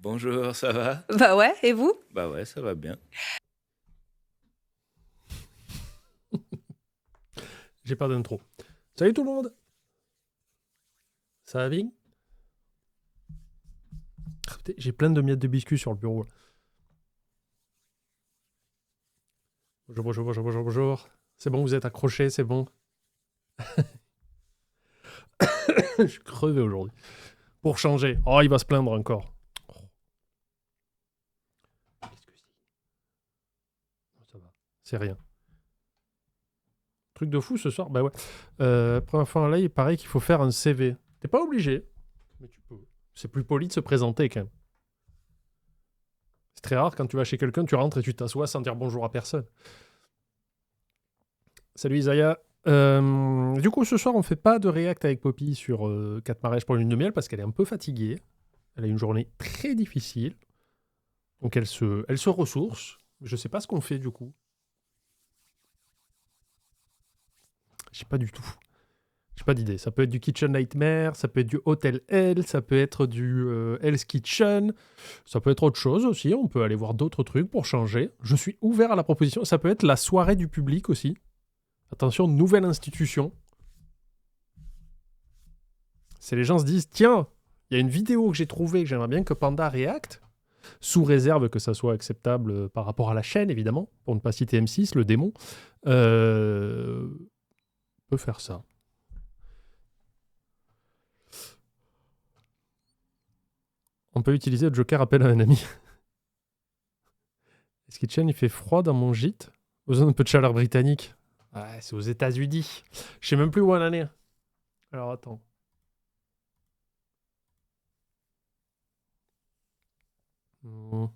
Bonjour, ça va? Bah ouais, et vous? Bah ouais, ça va bien. J'ai pas d'intro. Salut tout le monde. Ça va bien? Ah, putain, j'ai plein de miettes de biscuits sur le bureau. Bonjour, bonjour, bonjour, bonjour, bonjour. C'est bon, vous êtes accrochés, c'est bon. Je suis crevé aujourd'hui. Pour changer. Oh, il va se plaindre encore. Qu'est-ce que c'est? Non, ça va. C'est rien. Truc de fou ce soir? Bah ouais. Première fois en live, il paraît qu'il faut faire un CV. T'es pas obligé, mais tu peux. C'est plus poli de se présenter quand même. C'est très rare quand tu vas chez quelqu'un, tu rentres et tu t'assois sans dire bonjour à personne. Salut Isaiah. Du coup, ce soir, on fait pas de react avec Poppy sur 4 mariages pour une lune de miel parce qu'elle est un peu fatiguée. Elle a une journée très difficile. Donc elle se ressource. Je sais pas ce qu'on fait du coup. J'ai pas du tout. J'ai pas d'idée. Ça peut être du Kitchen Nightmare, ça peut être du Hotel Hell, ça peut être du Hell's Kitchen, ça peut être autre chose aussi. On peut aller voir d'autres trucs pour changer. Je suis ouvert à la proposition. Ça peut être la soirée du public aussi. Attention, nouvelle institution. C'est les gens se disent, tiens, il y a une vidéo que j'ai trouvée que j'aimerais bien que Panda réacte, sous réserve que ça soit acceptable par rapport à la chaîne, évidemment, pour ne pas citer M6, le démon. On peut faire ça. On peut utiliser le Joker appel à un ami. Est-ce Kitchen, il fait froid dans mon gîte? Besoin d'un peu de chaleur britannique. Ouais, c'est aux États-Unis. Je sais même plus où on en est. Alors attends. Faut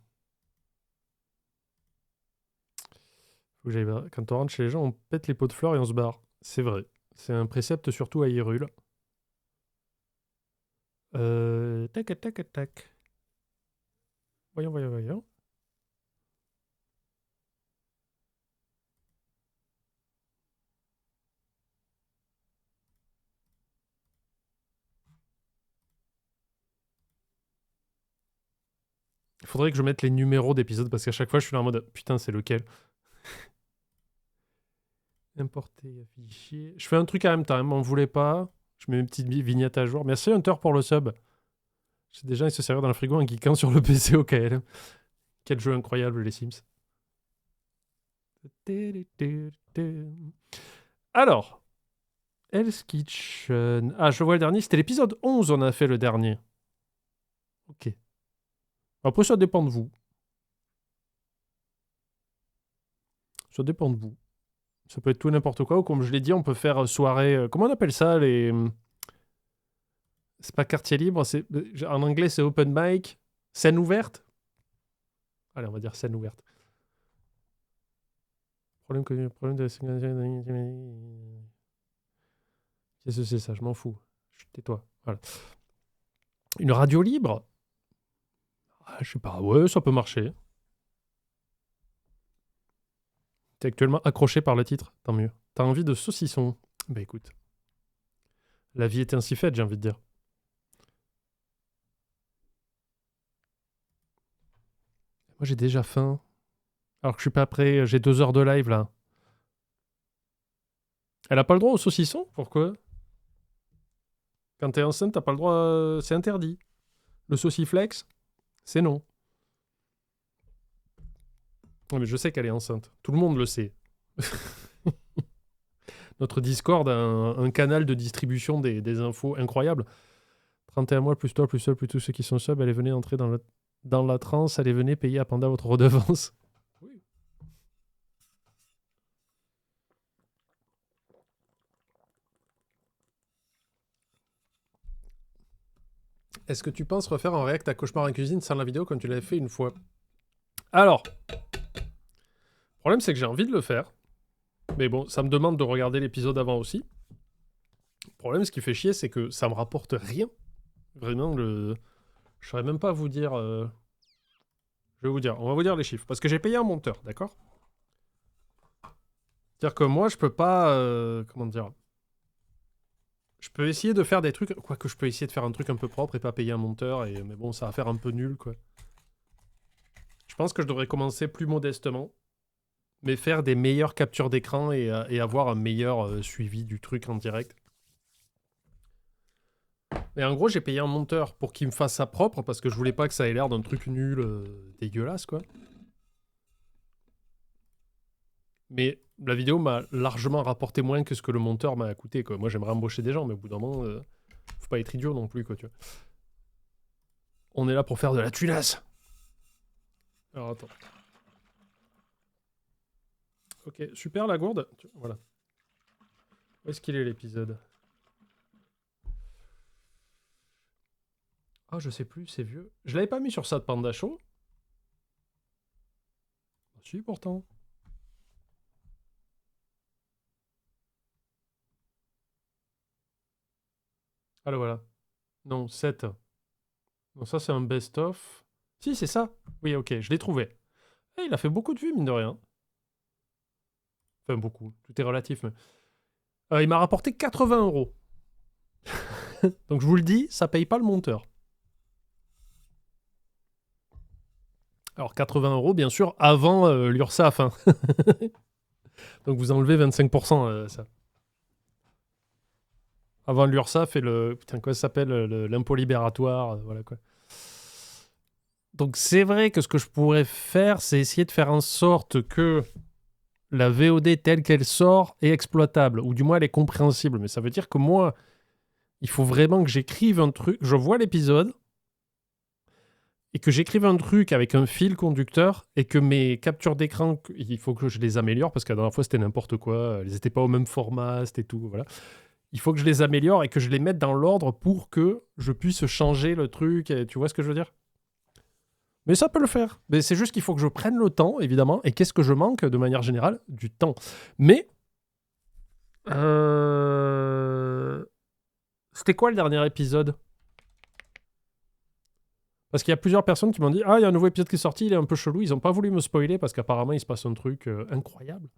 que j'aille voir. Quand on rentre chez les gens, on pète les pots de fleurs et on se barre. C'est vrai. C'est un précepte surtout à Hyrule. Tac, tac, tac. Voyons, voyons, voyons. Il faudrait que je mette les numéros d'épisodes parce qu'à chaque fois je suis là en mode putain, c'est lequel? Importer, afficher. Je fais un truc en même temps, m'en voulez pas. Je mets une petite vignette à jour. Merci Hunter pour le sub. C'est déjà, il se servir dans le frigo en geekant sur le PC au KLM. Quel jeu incroyable, les Sims. Alors, Hell's Kitchen. Ah, je vois le dernier. C'était l'épisode 11, on a fait le dernier. Ok. Après, ça dépend de vous. Ça dépend de vous. Ça peut être tout et n'importe quoi. Ou comme je l'ai dit, on peut faire soirée... comment on appelle ça les... C'est pas quartier libre. En anglais, c'est open mic. Scène ouverte. Allez, on va dire scène ouverte. Problème de... Qu'est-ce que c'est ça? Je m'en fous. Tais-toi. Voilà. Une radio libre? Ah, je sais pas. Ouais, ça peut marcher. T'es actuellement accroché par le titre? Tant mieux. T'as envie de saucisson? Bah écoute. La vie est ainsi faite, j'ai envie de dire. Moi, j'ai déjà faim. Alors que je suis pas prêt. J'ai 2 heures de live, là. Elle a pas le droit au saucisson? Pourquoi? Quand t'es enceinte, t'as pas le droit... C'est interdit. Le sauciflex, c'est non. Non, mais je sais qu'elle est enceinte. Tout le monde le sait. Notre Discord a un canal de distribution des infos incroyable. 31 mois, plus toi, plus seul, plus tous ceux qui sont sub, allez venez entrer dans la transe, allez venez payer à Panda votre redevance. Oui. Est-ce que tu penses refaire en react à Cauchemar en cuisine sans la vidéo comme tu l'avais fait une fois? Alors, le problème c'est que j'ai envie de le faire. Mais bon, ça me demande de regarder l'épisode avant aussi. Le problème, ce qui fait chier, c'est que ça me rapporte rien. Vraiment, je saurais même pas vous dire... Je vais vous dire, on va vous dire les chiffres. Parce que j'ai payé un monteur, d'accord? C'est-à-dire que moi, je peux pas... comment dire? Je peux essayer de faire des trucs... Quoique je peux essayer de faire un truc un peu propre et pas payer un monteur. Mais bon, ça va faire un peu nul, quoi. Je pense que je devrais commencer plus modestement, mais faire des meilleures captures d'écran et avoir un meilleur suivi du truc en direct. Mais en gros, j'ai payé un monteur pour qu'il me fasse ça propre parce que je voulais pas que ça ait l'air d'un truc nul, dégueulasse, quoi. Mais la vidéo m'a largement rapporté moins que ce que le monteur m'a coûté, quoi. Moi, j'aimerais embaucher des gens, mais au bout d'un moment, faut pas être idiot non plus, quoi, tu vois. On est là pour faire de la tunasse. Alors, attends. Ok, super la gourde. Voilà. Où est-ce qu'il est l'épisode? Ah, je sais plus, c'est vieux. Je l'avais pas mis sur ça de Panda Show. Si, pourtant. Ah, le voilà. Non, 7. Non, ça, c'est un best-of. Si, c'est ça. Oui, ok, je l'ai trouvé. Eh, il a fait beaucoup de vues, mine de rien. Enfin, beaucoup. Tout est relatif, mais... il m'a rapporté 80 euros. Donc, je vous le dis, ça paye pas le monteur. Alors, 80 euros, bien sûr, avant l'URSSAF. Hein. Donc, vous enlevez 25%, ça. Avant l'URSSAF et le... Putain, quoi ça s'appelle? L'impôt libératoire, voilà quoi. Donc, c'est vrai que ce que je pourrais faire, c'est essayer de faire en sorte que la VOD telle qu'elle sort est exploitable, ou du moins elle est compréhensible. Mais ça veut dire que moi, il faut vraiment que j'écrive un truc. Je vois l'épisode, et que j'écrive un truc avec un fil conducteur, et que mes captures d'écran, il faut que je les améliore, parce que la dernière fois c'était n'importe quoi, elles n'étaient pas au même format, c'était tout, voilà. Il faut que je les améliore et que je les mette dans l'ordre pour que je puisse changer le truc, et tu vois ce que je veux dire? Mais ça peut le faire. Mais c'est juste qu'il faut que je prenne le temps, évidemment. Et qu'est-ce que je manque, de manière générale? Du temps. Mais... C'était quoi le dernier épisode? Parce qu'il y a plusieurs personnes qui m'ont dit « Ah, il y a un nouveau épisode qui est sorti, il est un peu chelou. » Ils n'ont pas voulu me spoiler parce qu'apparemment, il se passe un truc incroyable.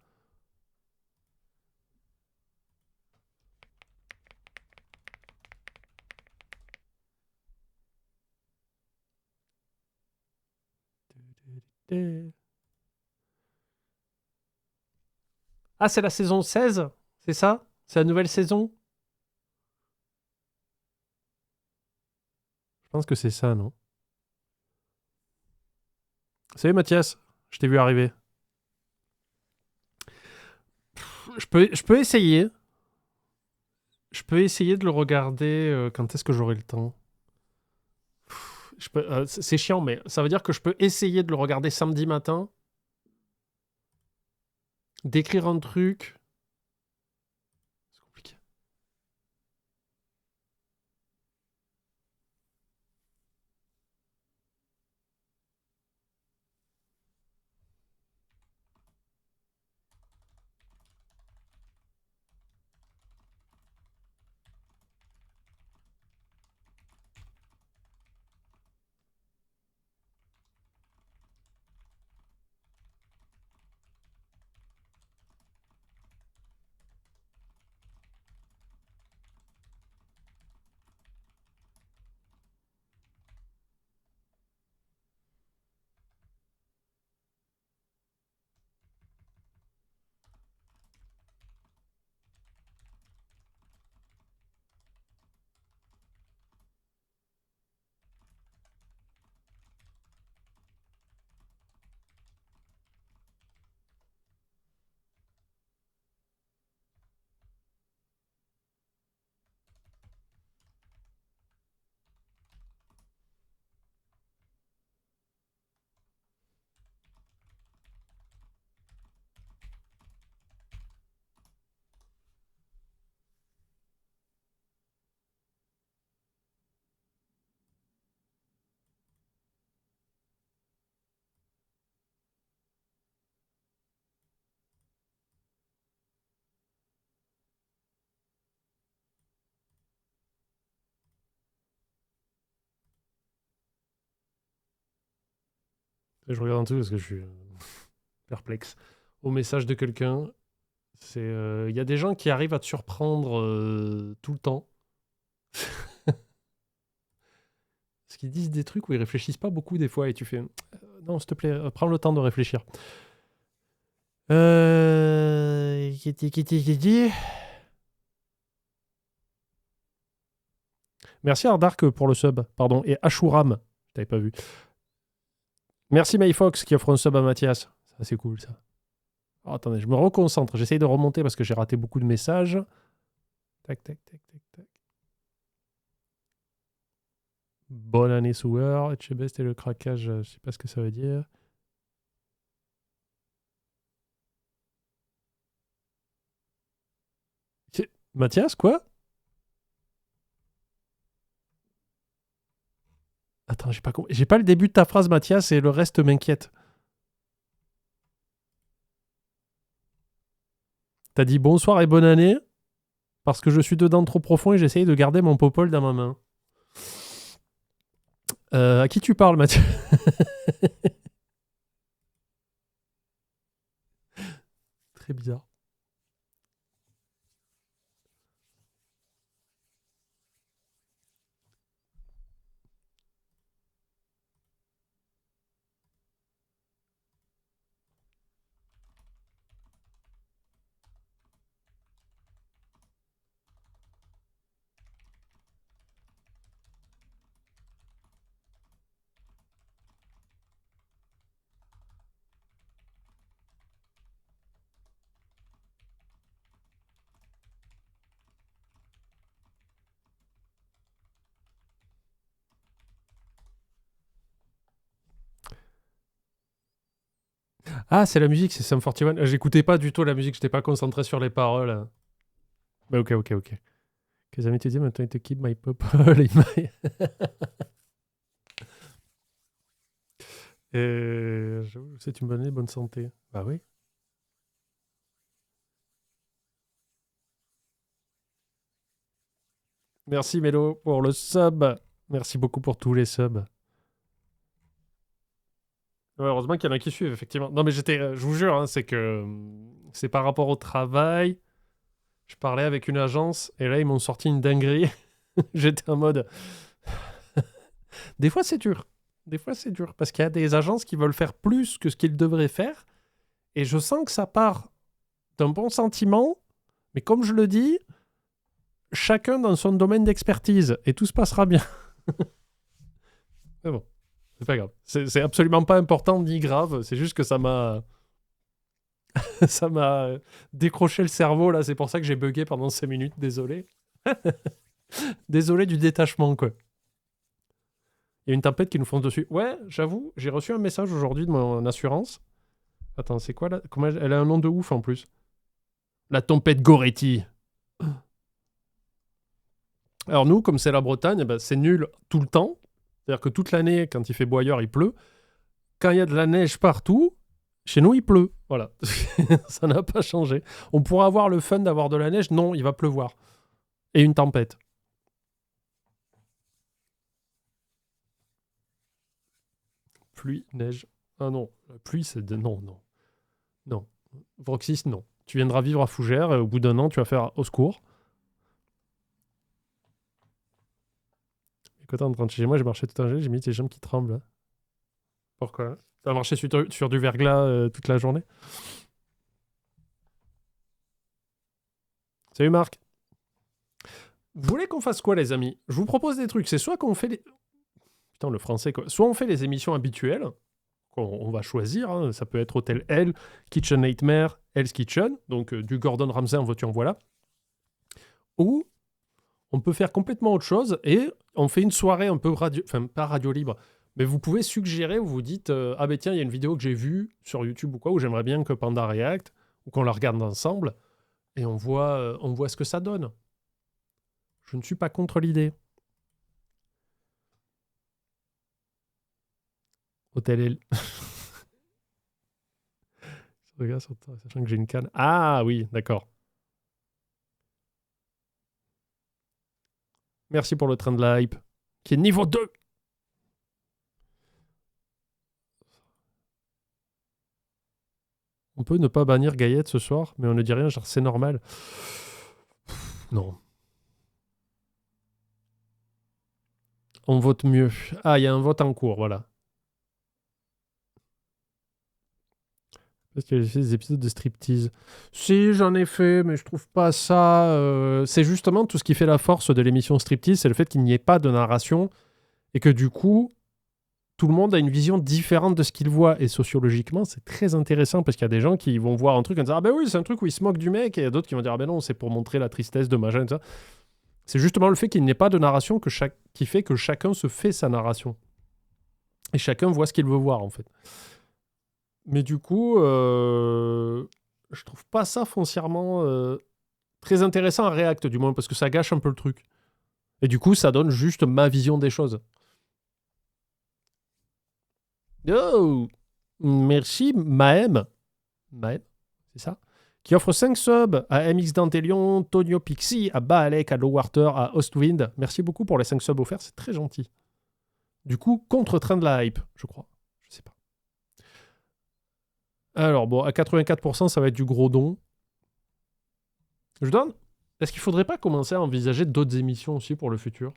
Ah, c'est la saison 16? C'est ça? C'est la nouvelle saison? Je pense que c'est ça, non? Salut Mathias, je t'ai vu arriver. Je peux essayer. Je peux essayer de le regarder quand est-ce que j'aurai le temps. C'est chiant, mais ça veut dire que je peux essayer de le regarder samedi matin, d'écrire un truc. C'est compliqué. Et je regarde un truc parce que je suis perplexe. Au message de quelqu'un, il y a des gens qui arrivent à te surprendre tout le temps. Parce qu'ils disent des trucs où ils réfléchissent pas beaucoup des fois et tu fais Non, s'il te plaît, prends le temps de réfléchir. Kitty. Merci Ardark pour le sub, pardon, et Ashuram, je t'avais pas vu. Merci Mayfox qui offre un sub à Mathias. Ça, c'est cool, ça. Oh, attendez, je me reconcentre. J'essaye de remonter parce que j'ai raté beaucoup de messages. Tac, tac, tac, tac, tac. Bonne année, Souer. Etchebest et le craquage, je sais pas ce que ça veut dire. Mathias, quoi? Attends, j'ai pas le début de ta phrase, Mathias, et le reste m'inquiète. T'as dit bonsoir et bonne année parce que je suis dedans trop profond et j'essaye de garder mon popol dans ma main. À qui tu parles, Mathias? Très bizarre. Ah, c'est la musique, c'est Sum 41. J'écoutais pas du tout la musique, j'étais pas concentré sur les paroles. Bah, ok. Que amis te disent maintenant, il te keep my popol in my... C'est une bonne année, bonne santé. Bah oui. Merci Mélo pour le sub. Merci beaucoup pour tous les subs. Ouais, heureusement qu'il y en a qui suivent, effectivement. Non, mais je vous jure, hein, c'est que c'est par rapport au travail. Je parlais avec une agence et là, ils m'ont sorti une dinguerie. J'étais en mode. Des fois, c'est dur. Des fois, c'est dur parce qu'il y a des agences qui veulent faire plus que ce qu'ils devraient faire. Et je sens que ça part d'un bon sentiment. Mais comme je le dis, chacun dans son domaine d'expertise et tout se passera bien. Mais bon, c'est pas grave. C'est absolument pas important ni grave. C'est juste que ça m'a. Ça m'a décroché le cerveau là. C'est pour ça que j'ai bugué pendant 5 minutes. Désolé. Désolé du détachement, quoi. Il y a une tempête qui nous fonce dessus. Ouais, j'avoue, j'ai reçu un message aujourd'hui de mon assurance. Attends, c'est quoi là? Comment elle a un nom de ouf en plus. La tempête Goretti. Alors nous, comme c'est la Bretagne, ben, c'est nul tout le temps. C'est-à-dire que toute l'année, quand il fait beau ailleurs, il pleut. Quand il y a de la neige partout, chez nous, il pleut. Voilà. Ça n'a pas changé. On pourra avoir le fun d'avoir de la neige. Non, il va pleuvoir. Et une tempête. Pluie, neige. Ah non, la pluie, c'est de... Non. Non. Vroxys, non. Tu viendras vivre à Fougères et au bout d'un an, tu vas faire au secours. Et quand t'es en train de chez moi, j'ai marché tout un jour, j'ai mis tes jambes qui tremblent. Pourquoi? T'as marché sur du verglas toute la journée? Salut Marc. Vous voulez qu'on fasse quoi, les amis? Je vous propose des trucs. C'est soit qu'on fait les... Putain, le français, quoi. Soit on fait les émissions habituelles, qu'on va choisir. Hein. Ça peut être Hôtel L, Kitchen Nightmare, Hell's Kitchen. Donc du Gordon Ramsay en voiture, voilà. Ou on peut faire complètement autre chose et on fait une soirée un peu radio... Enfin, pas radio libre. Mais vous pouvez suggérer, vous dites ah ben tiens, il y a une vidéo que j'ai vue sur YouTube ou quoi, où j'aimerais bien que Panda React, ou qu'on la regarde ensemble, et on voit ce que ça donne. Je ne suis pas contre l'idée. Hôtel L. Regarde, sachant que j'ai une canne. Ah oui, d'accord. Merci pour le train de la hype, qui est niveau 2. On peut ne pas bannir Gaillette ce soir, mais on ne dit rien, genre c'est normal. Non. On vote mieux. Ah, il y a un vote en cours, voilà. Est-ce que j'ai fait des épisodes de striptease? Si, j'en ai fait, mais je trouve pas ça... C'est justement tout ce qui fait la force de l'émission striptease, c'est le fait qu'il n'y ait pas de narration et que du coup, tout le monde a une vision différente de ce qu'il voit. Et sociologiquement, c'est très intéressant parce qu'il y a des gens qui vont voir un truc et dire « Ah ben oui, c'est un truc où il se moque du mec » et il y a d'autres qui vont dire « Ah ben non, c'est pour montrer la tristesse de machin et tout ça. » C'est justement le fait qu'il n'y ait pas de narration qui fait que chacun se fait sa narration. Et chacun voit ce qu'il veut voir, en fait. Mais du coup, je trouve pas ça foncièrement très intéressant à React, du moins, parce que ça gâche un peu le truc. Et du coup, ça donne juste ma vision des choses. Oh, merci Mahem. Mahem, c'est ça? Qui offre 5 subs à MX Dantelion, Tonio Pixie, à Baalek, à Lowater, à Ostwind. Merci beaucoup pour les 5 subs offerts, c'est très gentil. Du coup, contre Trend la hype, je crois. Je sais pas. Alors, bon, à 84%, ça va être du gros don. Je donne. Est-ce qu'il faudrait pas commencer à envisager d'autres émissions aussi pour le futur?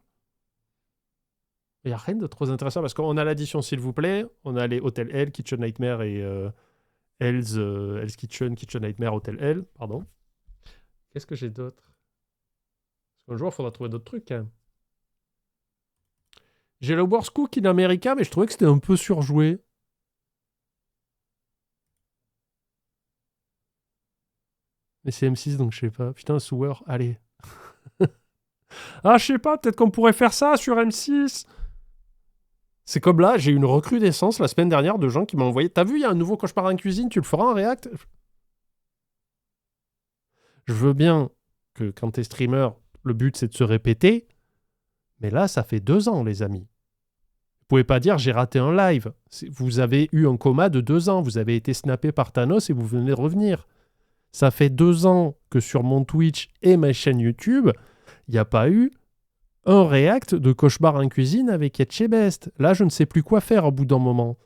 Il n'y a rien de trop intéressant parce qu'on a l'addition, s'il vous plaît. On a les Hotel L, Kitchen Nightmare et Hell's Kitchen, Kitchen Nightmare, Hotel L. Pardon. Qu'est-ce que j'ai d'autre? Parce qu'un jour, il faudra trouver d'autres trucs quand même. J'ai le Worst Cook in America, mais je trouvais que c'était un peu surjoué. Mais c'est M6, donc je sais pas. Putain, Sewer, allez. Ah, je sais pas, peut-être qu'on pourrait faire ça sur M6. C'est comme là, j'ai eu une recrudescence la semaine dernière de gens qui m'ont envoyé. T'as vu, il y a un nouveau Cauchemar en cuisine, tu le feras en React? Je veux bien que quand t'es streamer, le but c'est de se répéter. Mais là, ça fait 2 ans, les amis. Vous pouvez pas dire j'ai raté un live. Vous avez eu un coma de 2 ans. Vous avez été snappé par Thanos et vous venez de revenir. Ça fait 2 ans que sur mon Twitch et ma chaîne YouTube, il n'y a pas eu un react de Cauchemar en cuisine avec Etchebest. Là, je ne sais plus quoi faire au bout d'un moment.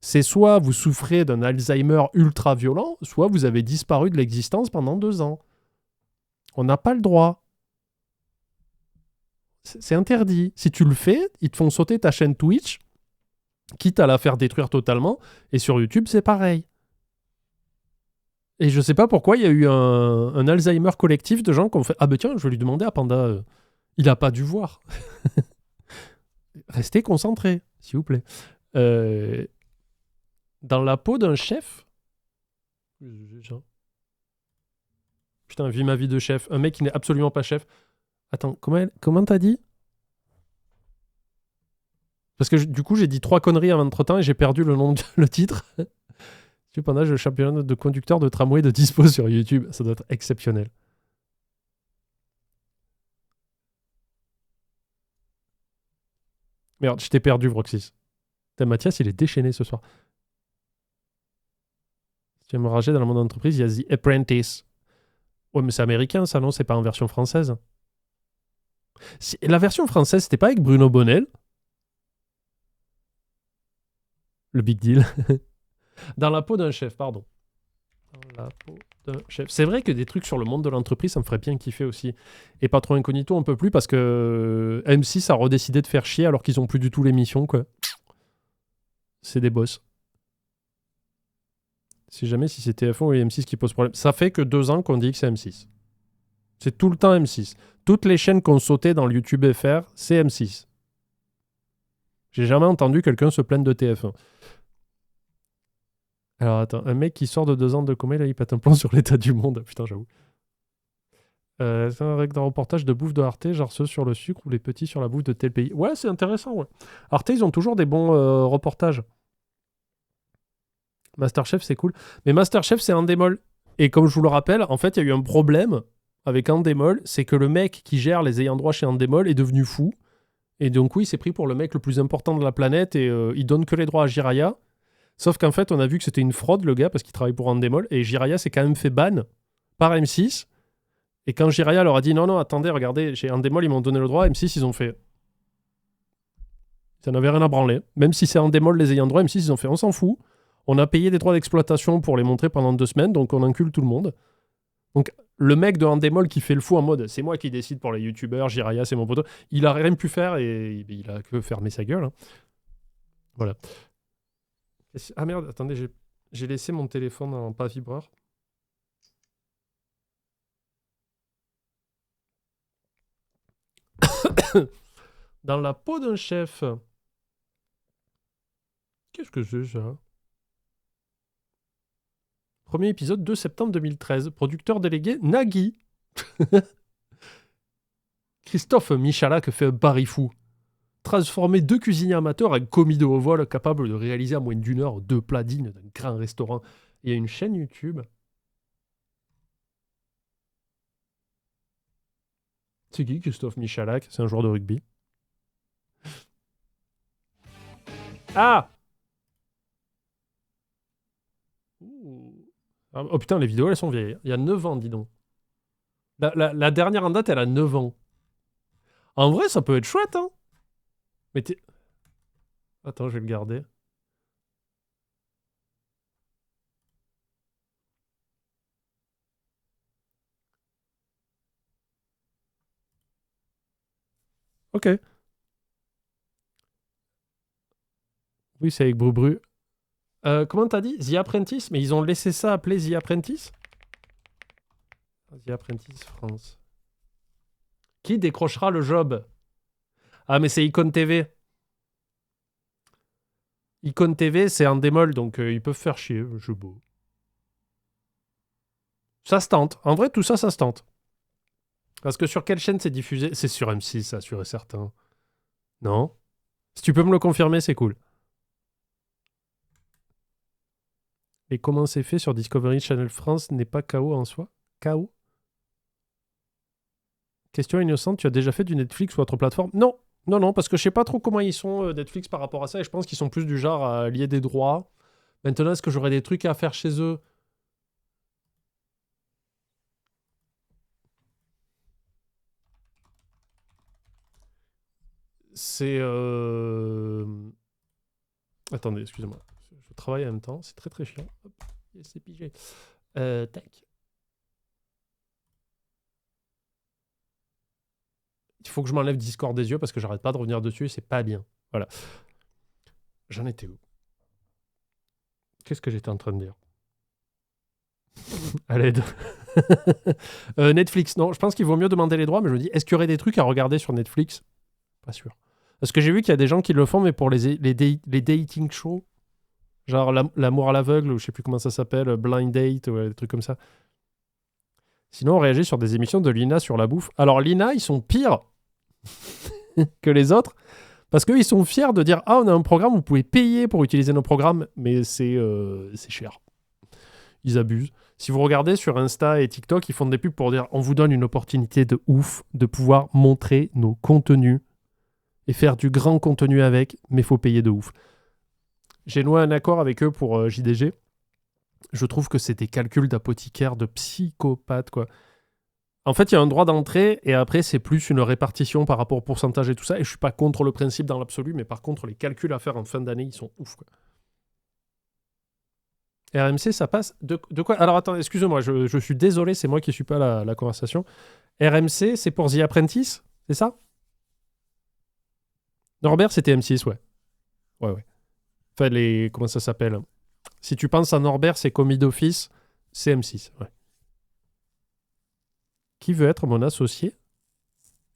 C'est soit vous souffrez d'un Alzheimer ultra violent, soit vous avez disparu de l'existence pendant 2 ans. On n'a pas le droit. C'est interdit. Si tu le fais, ils te font sauter ta chaîne Twitch, quitte à la faire détruire totalement. Et sur YouTube, c'est pareil. Et je sais pas pourquoi il y a eu un Alzheimer collectif de gens qui ont fait « Ah ben tiens, je vais lui demander à Panda. Il a pas dû voir. » Restez concentrés, s'il vous plaît. Dans la peau d'un chef... Putain, vis ma vie de chef. Un mec qui n'est absolument pas chef. Attends, comment t'as dit? Parce que du coup, j'ai dit 3 conneries avant entre-temps et j'ai perdu le titre. Pendant le championnat de conducteur de tramway de dispo sur YouTube. Ça doit être exceptionnel. Merde, je t'ai perdu, Vroxys. Mathias, il est déchaîné ce soir. Si tu veux me rager dans le monde de l'entreprise, il y a The Apprentice. Ouais, mais c'est américain, ça, non? C'est pas en version française. La version française, c'était pas avec Bruno Bonnel? Le big deal. Dans la peau d'un chef, pardon. Dans la peau d'un chef. C'est vrai que des trucs sur le monde de l'entreprise, ça me ferait bien kiffer aussi. Et Patron Incognito, on peut plus parce que M6 a redécidé de faire chier alors qu'ils ont plus du tout l'émission, quoi. C'est des boss. Si jamais si c'est TF1 ou M6 qui pose problème. Ça fait que 2 ans qu'on dit que c'est M6. C'est tout le temps M6. Toutes les chaînes qu'on sautait dans le YouTube FR, c'est M6. J'ai jamais entendu quelqu'un se plaindre de TF1. Alors attends, un mec qui sort de 2 ans de coma, là il pète un plan sur l'état du monde. Putain, j'avoue. C'est un reportage de bouffe de Arte, genre ceux sur le sucre ou les petits sur la bouffe de tel pays. Ouais, c'est intéressant, ouais. Arte, ils ont toujours des bons reportages. Masterchef, c'est cool. Mais Masterchef, c'est Endemol. Et comme je vous le rappelle, en fait, il y a eu un problème avec Endemol, c'est que le mec qui gère les ayants droit chez Endemol est devenu fou. Et donc, oui, il s'est pris pour le mec le plus important de la planète et il donne que les droits à Jiraya. Sauf qu'en fait, on a vu que c'était une fraude, le gars, parce qu'il travaille pour Endemol. Et Jiraya s'est quand même fait ban par M6. Et quand Jiraya leur a dit non, attendez, regardez, chez Endemol, ils m'ont donné le droit, M6, ils ont fait. Ça n'avait rien à branler. Même si c'est Endemol les ayants droit, M6, ils ont fait on s'en fout. On a payé des droits d'exploitation pour les montrer pendant 2 semaines, donc on encule tout le monde. Donc, le mec de Endemol qui fait le fou en mode c'est moi qui décide pour les youtubeurs, Jiraya, c'est mon poteau, il a rien pu faire et il a que fermé sa gueule. Hein. Voilà. Ah merde, attendez, J'ai laissé mon téléphone en pas vibreur. Dans la peau d'un chef. Qu'est-ce que c'est ça? Premier épisode 2 septembre 2013. Producteur délégué Nagui. Christophe Michalak fait un pari fou. Transformer 2 cuisiniers amateurs en commis de haut vol capables de réaliser en moins d'une heure 2 plats dignes d'un grand restaurant. Il y a une chaîne YouTube. C'est qui Christophe Michalak? C'est un joueur de rugby. Ah! Oh putain, les vidéos elles sont vieilles. Il y a 9 ans, dis donc. La dernière en date, elle a 9 ans. En vrai, ça peut être chouette, hein? Mais t'es... Attends, je vais le garder. Ok. Oui, c'est avec Brubru. Comment t'as dit? The Apprentice? Mais ils ont laissé ça appeler The Apprentice? The Apprentice France. Qui décrochera le job? Ah, mais c'est Icon TV. Icon TV, c'est un démol, donc ils peuvent faire chier. Je beau. Ça se tente. En vrai, tout ça, ça se tente. Parce que sur quelle chaîne c'est diffusé? C'est sur M6, ça, sûr et certain. Non? Si tu peux me le confirmer, c'est cool. Et comment c'est fait sur Discovery Channel France n'est pas KO en soi? KO? Question innocente, tu as déjà fait du Netflix ou autre plateforme? Non, non, non, parce que je sais pas trop comment ils sont Netflix par rapport à ça, et je pense qu'ils sont plus du genre à lier des droits. Maintenant, est-ce que j'aurais des trucs à faire chez eux? C'est... Attendez, excusez-moi. Je travaille en même temps, c'est très très chiant. Hop, c'est pigé. Tac. Il faut que je m'enlève Discord des yeux parce que j'arrête pas de revenir dessus et c'est pas bien. Voilà. J'en étais où? Qu'est-ce que j'étais en train de dire? À l'aide. Netflix, non, je pense qu'il vaut mieux demander les droits, mais je me dis, est-ce qu'il y aurait des trucs à regarder sur Netflix? Pas sûr. Parce que j'ai vu qu'il y a des gens qui le font, mais pour les dating shows, genre l'amour à l'aveugle, ou je sais plus comment ça s'appelle, blind date, ou des trucs comme ça. Sinon, on réagit sur des émissions de Lina sur la bouffe. Alors, Lina, ils sont pires que les autres, parce qu'eux, ils sont fiers de dire, ah, on a un programme, vous pouvez payer pour utiliser nos programmes, mais c'est cher. Ils abusent. Si vous regardez sur Insta et TikTok, ils font des pubs pour dire, on vous donne une opportunité de ouf de pouvoir montrer nos contenus et faire du grand contenu avec, mais il faut payer de ouf. J'ai noué un accord avec eux pour JDG. Je trouve que c'est des calculs d'apothicaire, de psychopathe, quoi. En fait, il y a un droit d'entrée, et après, c'est plus une répartition par rapport au pourcentage et tout ça, et je suis pas contre le principe dans l'absolu, mais par contre, les calculs à faire en fin d'année, ils sont ouf, quoi. RMC, ça passe... De quoi? Alors, attends, excusez-moi, je suis désolé, c'est moi qui suis pas la conversation. RMC, c'est pour The Apprentice, c'est ça? Norbert, c'était M6, ouais. Ouais. Enfin, comment ça s'appelle? Si tu penses à Norbert, c'est commis d'office, c'est M6, ouais. Qui veut être mon associé?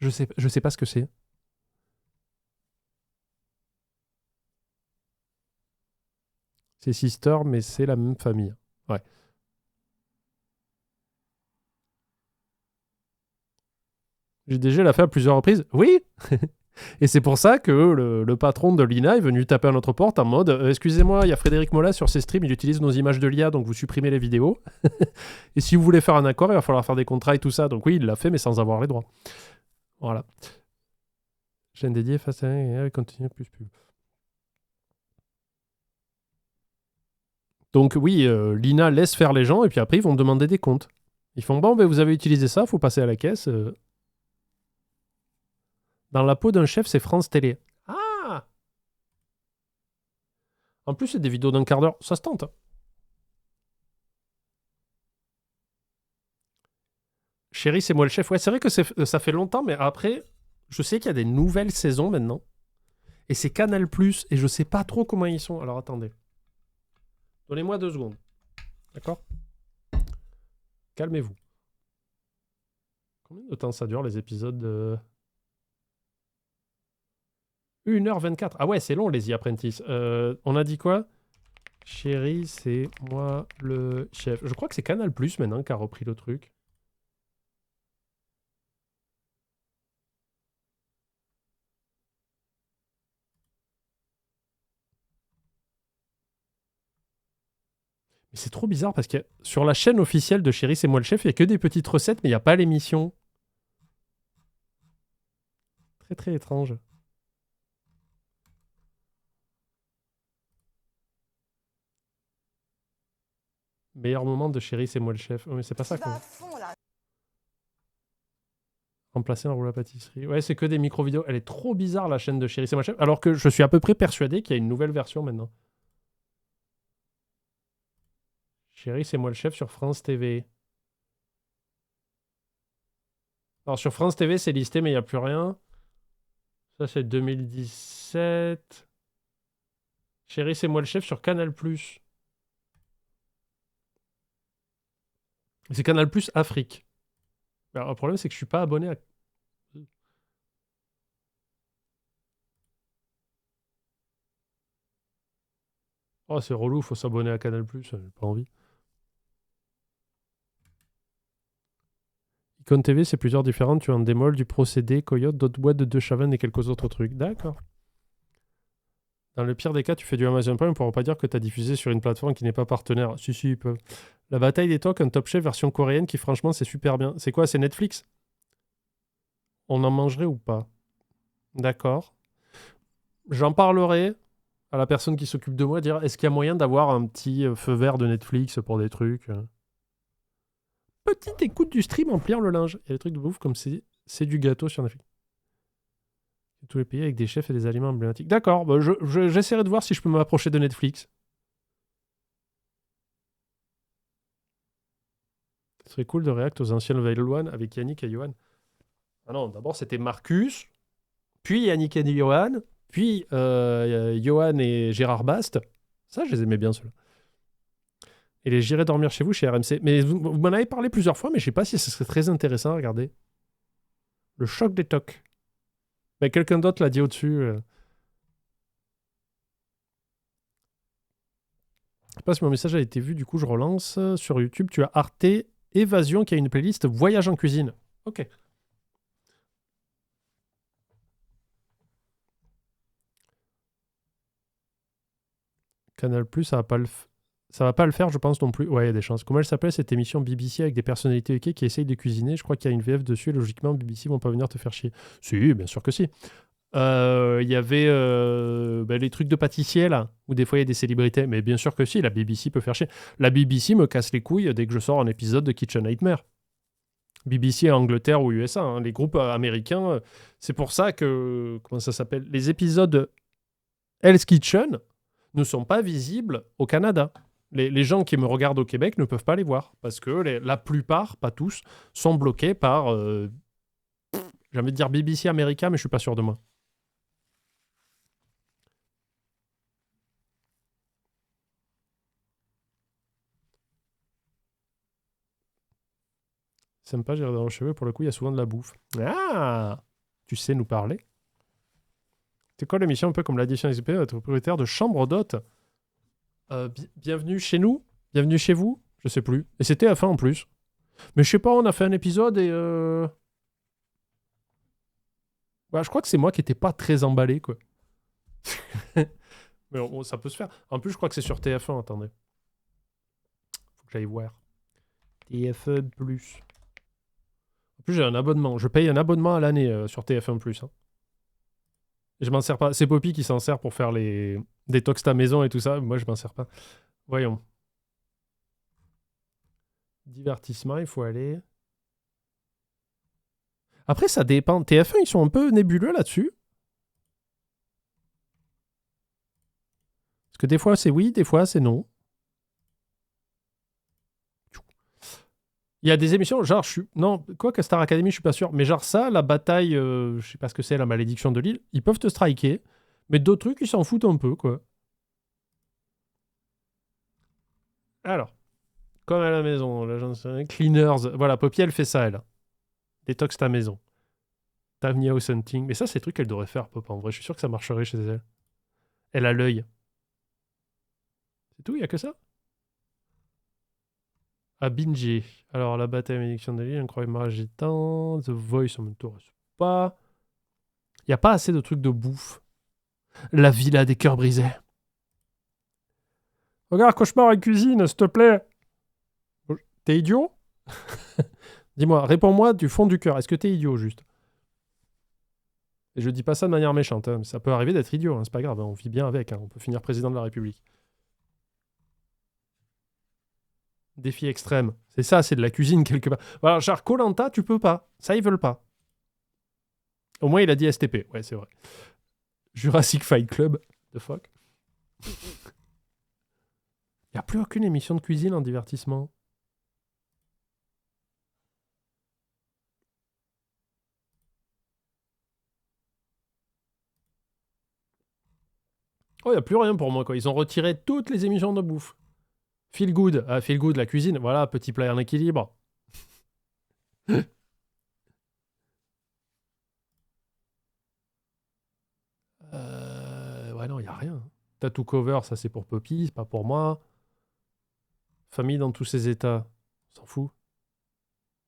Je sais pas ce que c'est. C'est Sister, mais c'est la même famille. Ouais. JDG l'a fait à plusieurs reprises. Oui. Et c'est pour ça que le patron de l'INA est venu taper à notre porte en mode excusez-moi, il y a Frédéric Mola sur ses streams, il utilise nos images de l'IA, donc vous supprimez les vidéos. Et si vous voulez faire un accord, il va falloir faire des contrats et tout ça. Donc oui, il l'a fait, mais sans avoir les droits. Voilà. Chaîne dédiée face à continue plus pub. Donc oui, l'INA laisse faire les gens et puis après ils vont me demander des comptes. Ils font bon, ben vous avez utilisé ça, faut passer à la caisse. Dans la peau d'un chef, c'est France Télé. Ah! En plus, c'est des vidéos d'un quart d'heure. Ça se tente. Chérie, c'est moi le chef. Ouais, c'est vrai que ça fait longtemps, mais après, je sais qu'il y a des nouvelles saisons maintenant. Et c'est Canal+, et je sais pas trop comment ils sont. Alors, attendez. Donnez-moi 2 secondes. D'accord? Calmez-vous. Combien de temps ça dure, les épisodes de... 1h24. Ah ouais, c'est long, les The Apprentice. On a dit quoi? Chérie, c'est moi le chef. Je crois que c'est Canal Plus maintenant qui a repris le truc. Mais c'est trop bizarre parce que sur la chaîne officielle de Chérie, c'est moi le chef, il n'y a que des petites recettes, mais il n'y a pas l'émission. Très très étrange. Meilleur moment de Chérie, c'est moi le chef. Oh, mais c'est pas ça quoi. Remplacer un rouleau à pâtisserie. Ouais, c'est que des micro-vidéos. Elle est trop bizarre la chaîne de Chérie, c'est moi le chef. Alors que je suis à peu près persuadé qu'il y a une nouvelle version maintenant. Chérie, c'est moi le chef sur France TV. Alors sur France TV, c'est listé, mais il n'y a plus rien. Ça, c'est 2017. Chérie, c'est moi le chef sur Canal+. C'est Canal+ Afrique. Alors, le problème, c'est que je suis pas abonné à... Oh, c'est relou, faut s'abonner à Canal+, j'ai pas envie. Icon TV, c'est plusieurs différentes. Tu as un démol, du procédé, Coyote, d'autres boîtes de 2 Chavannes et quelques autres trucs. D'accord. Dans le pire des cas, tu fais du Amazon Prime, on ne pourra pas dire que tu as diffusé sur une plateforme qui n'est pas partenaire. Si, ils peuvent. La bataille des tocs, un Top Chef version coréenne qui, franchement, c'est super bien. C'est quoi? C'est Netflix? On en mangerait ou pas? D'accord. J'en parlerai à la personne qui s'occupe de moi, dire est-ce qu'il y a moyen d'avoir un petit feu vert de Netflix pour des trucs Petite écoute du stream en pliant le linge. Il y a des trucs de ouf comme c'est du gâteau sur Netflix. Tous les pays avec des chefs et des aliments emblématiques. D'accord, bah j'essaierai de voir si je peux m'approcher de Netflix. Ce serait cool de réacter aux anciens Level 1 avec Yannick et Johan. Ah non, d'abord c'était Marcus, puis Yannick et Johan, puis Johan et Gérard Bast. Ça, je les aimais bien, ceux-là. Et les J'irai dormir chez vous chez RMC. Mais vous m'en avez parlé plusieurs fois, mais je sais pas si ce serait très intéressant à regarder. Le choc des tocs. Mais quelqu'un d'autre l'a dit au-dessus. Je sais pas si mon message a été vu, du coup je relance. Sur YouTube, tu as Arte Évasion qui a une playlist Voyage en cuisine. Ok. Canal+, ça va pas le faire, je pense non plus. Ouais, il y a des chances. Comment elle s'appelle cette émission BBC avec des personnalités UK qui essayent de cuisiner? Je crois qu'il y a une VF dessus et logiquement, BBC vont pas venir te faire chier. Si, bien sûr que si. Il y avait les trucs de pâtissier là, où des fois il y a des célébrités. Mais bien sûr que si, la BBC peut faire chier. La BBC me casse les couilles dès que je sors un épisode de Kitchen Nightmare. BBC à Angleterre ou USA, hein, les groupes américains. C'est pour ça que, comment ça s'appelle? Les épisodes Hell's Kitchen ne sont pas visibles au Canada. Les gens qui me regardent au Québec ne peuvent pas les voir parce que la plupart, pas tous, sont bloqués par, j'ai envie de dire BBC américain, mais je suis pas sûr de moi. Sympa, j'ai dans le cheveu. Pour le coup, il y a souvent de la bouffe. Ah, tu sais nous parler. C'est quoi l'émission un peu comme l'addition XP, être propriétaire de chambre d'hôte? Bienvenue chez nous? Bienvenue chez vous? Je sais plus. Et c'était à fin en plus. Mais je sais pas, on a fait un épisode et... Bah, je crois que c'est moi qui étais pas très emballé, quoi. Mais ça peut se faire. En plus, je crois que c'est sur TF1, attendez. Faut que j'aille voir. TF1+. En plus, j'ai un abonnement. Je paye un abonnement à l'année sur TF1+. Hein. Et je m'en sers pas. C'est Poppy qui s'en sert pour faire les détox ta maison et tout ça. Moi, je m'en sers pas. Voyons. Divertissement, il faut aller... Après, ça dépend. TF1, ils sont un peu nébuleux là-dessus. Parce que des fois, c'est oui, des fois, c'est non. Il y a des émissions, genre, non, quoi que Star Academy, je suis pas sûr. Mais genre ça, la bataille, je sais pas ce que c'est, la malédiction de l'île, ils peuvent te striker. Mais d'autres trucs, ils s'en foutent un peu, quoi. Alors, comme à la maison, là, j'en sais rien. Cleaners. Voilà, Poppy, elle fait ça, elle. Détox ta maison. Tiny House Hunting. Mais ça, c'est des trucs qu'elle devrait faire, Pop. En vrai, je suis sûr que ça marcherait chez elle. Elle a l'œil. C'est tout, il n'y a que ça. À binger. Alors, la bataille malédiction d'Ali, incroyable agitant. The Voice, ça m'intéresse pas. Il n'y a pas assez de trucs de bouffe. La villa des cœurs brisés. Regarde, cauchemar et cuisine, s'il te plaît. T'es idiot? Dis-moi, réponds-moi du fond du cœur. Est-ce que t'es idiot, juste? Et je dis pas ça de manière méchante. Hein, mais ça peut arriver d'être idiot, hein, c'est pas grave. Hein, on vit bien avec. Hein, on peut finir président de la République. Défi extrême. C'est ça, c'est de la cuisine quelque part. Alors, genre, Koh-Lanta, tu peux pas. Ça, ils veulent pas. Au moins, il a dit STP. Ouais, c'est vrai. Jurassic Fight Club. The fuck. Il n'y a plus aucune émission de cuisine en divertissement. Oh, il n'y a plus rien pour moi, quoi. Ils ont retiré toutes les émissions de bouffe. Feel Good. Ah, Feel Good, la cuisine. Voilà, petit plat en équilibre. Ouais, non, il n'y a rien. Tattoo Cover, ça c'est pour Poppy, c'est pas pour moi. Famille dans tous ses états. On s'en fout.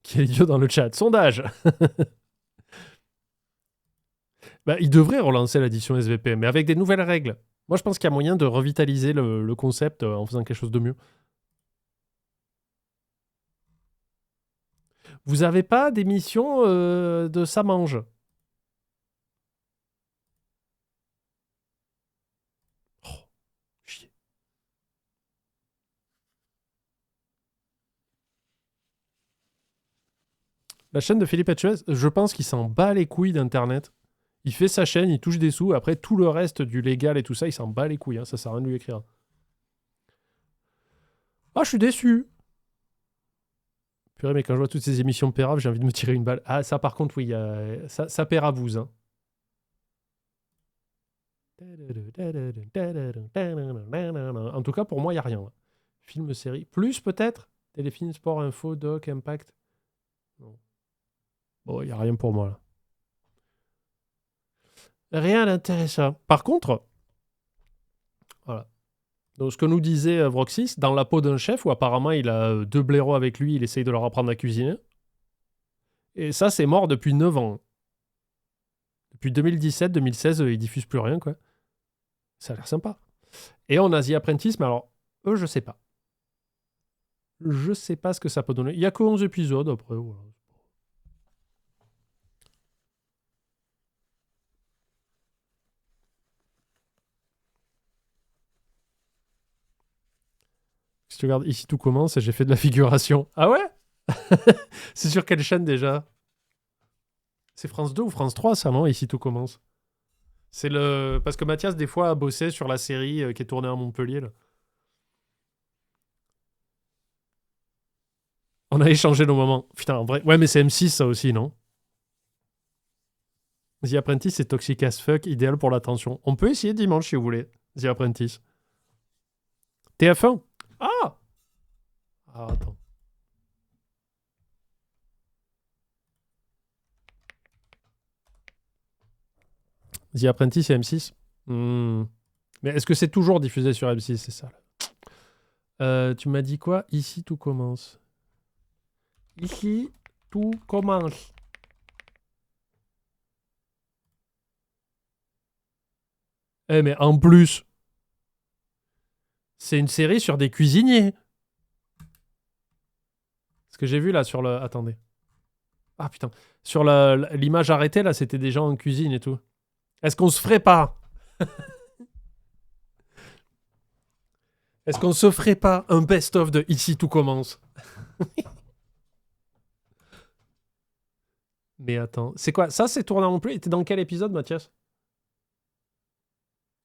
Qui est idiot dans le chat? Sondage. Bah, il devrait relancer l'édition SVP, mais avec des nouvelles règles. Moi, je pense qu'il y a moyen de revitaliser le concept en faisant quelque chose de mieux. Vous avez pas d'émission de Ça mange? Oh, chier. La chaîne de Philippe Etchebest, je pense qu'il s'en bat les couilles d'Internet. Il fait sa chaîne, il touche des sous. Après, tout le reste du légal et tout ça, il s'en bat les couilles. Hein. Ça sert à rien de lui écrire. Ah, je suis déçu. Purée, mais quand je vois toutes ces émissions pérables, j'ai envie de me tirer une balle. Ah, ça, par contre, oui, ça péravouse. Hein. En tout cas, pour moi, il n'y a rien. Là. Film, série. Plus, peut-être téléfilm, sport, info, doc, impact. Non. Bon, il n'y a rien pour moi, là. Rien d'intéressant. Par contre, voilà. Donc, ce que nous disait Vroxys, dans la peau d'un chef, où apparemment il a deux blaireaux avec lui, il essaye de leur apprendre à cuisiner. Et ça, c'est mort depuis 9 ans. Depuis 2017-2016, ils diffusent plus rien, quoi. Ça a l'air sympa. Et on a The Apprentice, mais alors, eux, je sais pas. Je sais pas ce que ça peut donner. Il y a que 11 épisodes, après, voilà. Si tu regardes ici, tout commence et j'ai fait de la figuration. Ah ouais? C'est sur quelle chaîne déjà? C'est France 2 ou France 3, ça, non? Ici, tout commence. C'est le... Parce que Mathias, des fois, a bossé sur la série qui est tournée à Montpellier, là. On a échangé nos moments. Putain, en vrai... Ouais, mais c'est M6, ça aussi, non? The Apprentice, c'est toxic as fuck, idéal pour l'attention. On peut essayer dimanche, si vous voulez. The Apprentice. TF1? Ah! Ah, attends. The Apprentice et M6. Mais est-ce que c'est toujours diffusé sur M6? C'est ça. Tu m'as dit quoi? Ici, tout commence. Ici, tout commence. Eh, mais en plus, c'est une série sur des cuisiniers. Ce que j'ai vu là sur le... Attendez. Ah putain. Sur l'image arrêtée, là, c'était des gens en cuisine et tout. Est-ce qu'on se ferait pas? Est-ce qu'on se ferait pas un best-of de Ici tout commence? Mais attends, c'est quoi? Ça, c'est tourné en plus. Et t'es dans quel épisode, Mathias?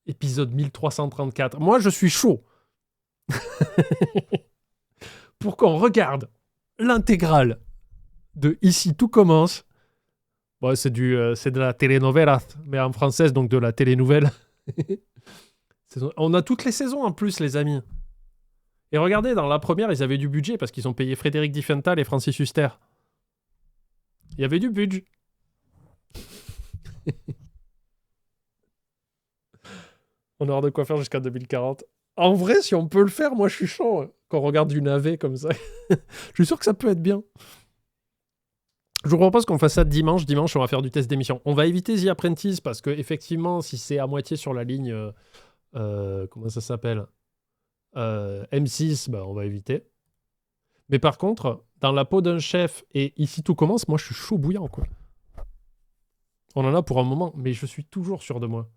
Épisode 1334. Moi, je suis chaud. Pour qu'on regarde l'intégrale de Ici tout commence. Bon, c'est de la telenovela, mais en française, donc de la télénouvelle. On a toutes les saisons en plus, les amis. Et regardez, dans la première, ils avaient du budget parce qu'ils ont payé Frédéric Diffenthal et Francis Huster. Il y avait du budget. On aura de quoi faire jusqu'à 2040. En vrai, si on peut le faire, moi je suis chaud. Quand on regarde du navet comme ça. Je suis sûr que ça peut être bien. Je vous propose qu'on fasse ça dimanche. Dimanche, on va faire du test d'émission. On va éviter The Apprentice parce que, effectivement, si c'est à moitié sur la ligne. Comment ça s'appelle M6, bah, on va éviter. Mais par contre, dans la peau d'un chef et ici tout commence, moi je suis chaud bouillant, quoi. On en a pour un moment, mais je suis toujours sûr de moi.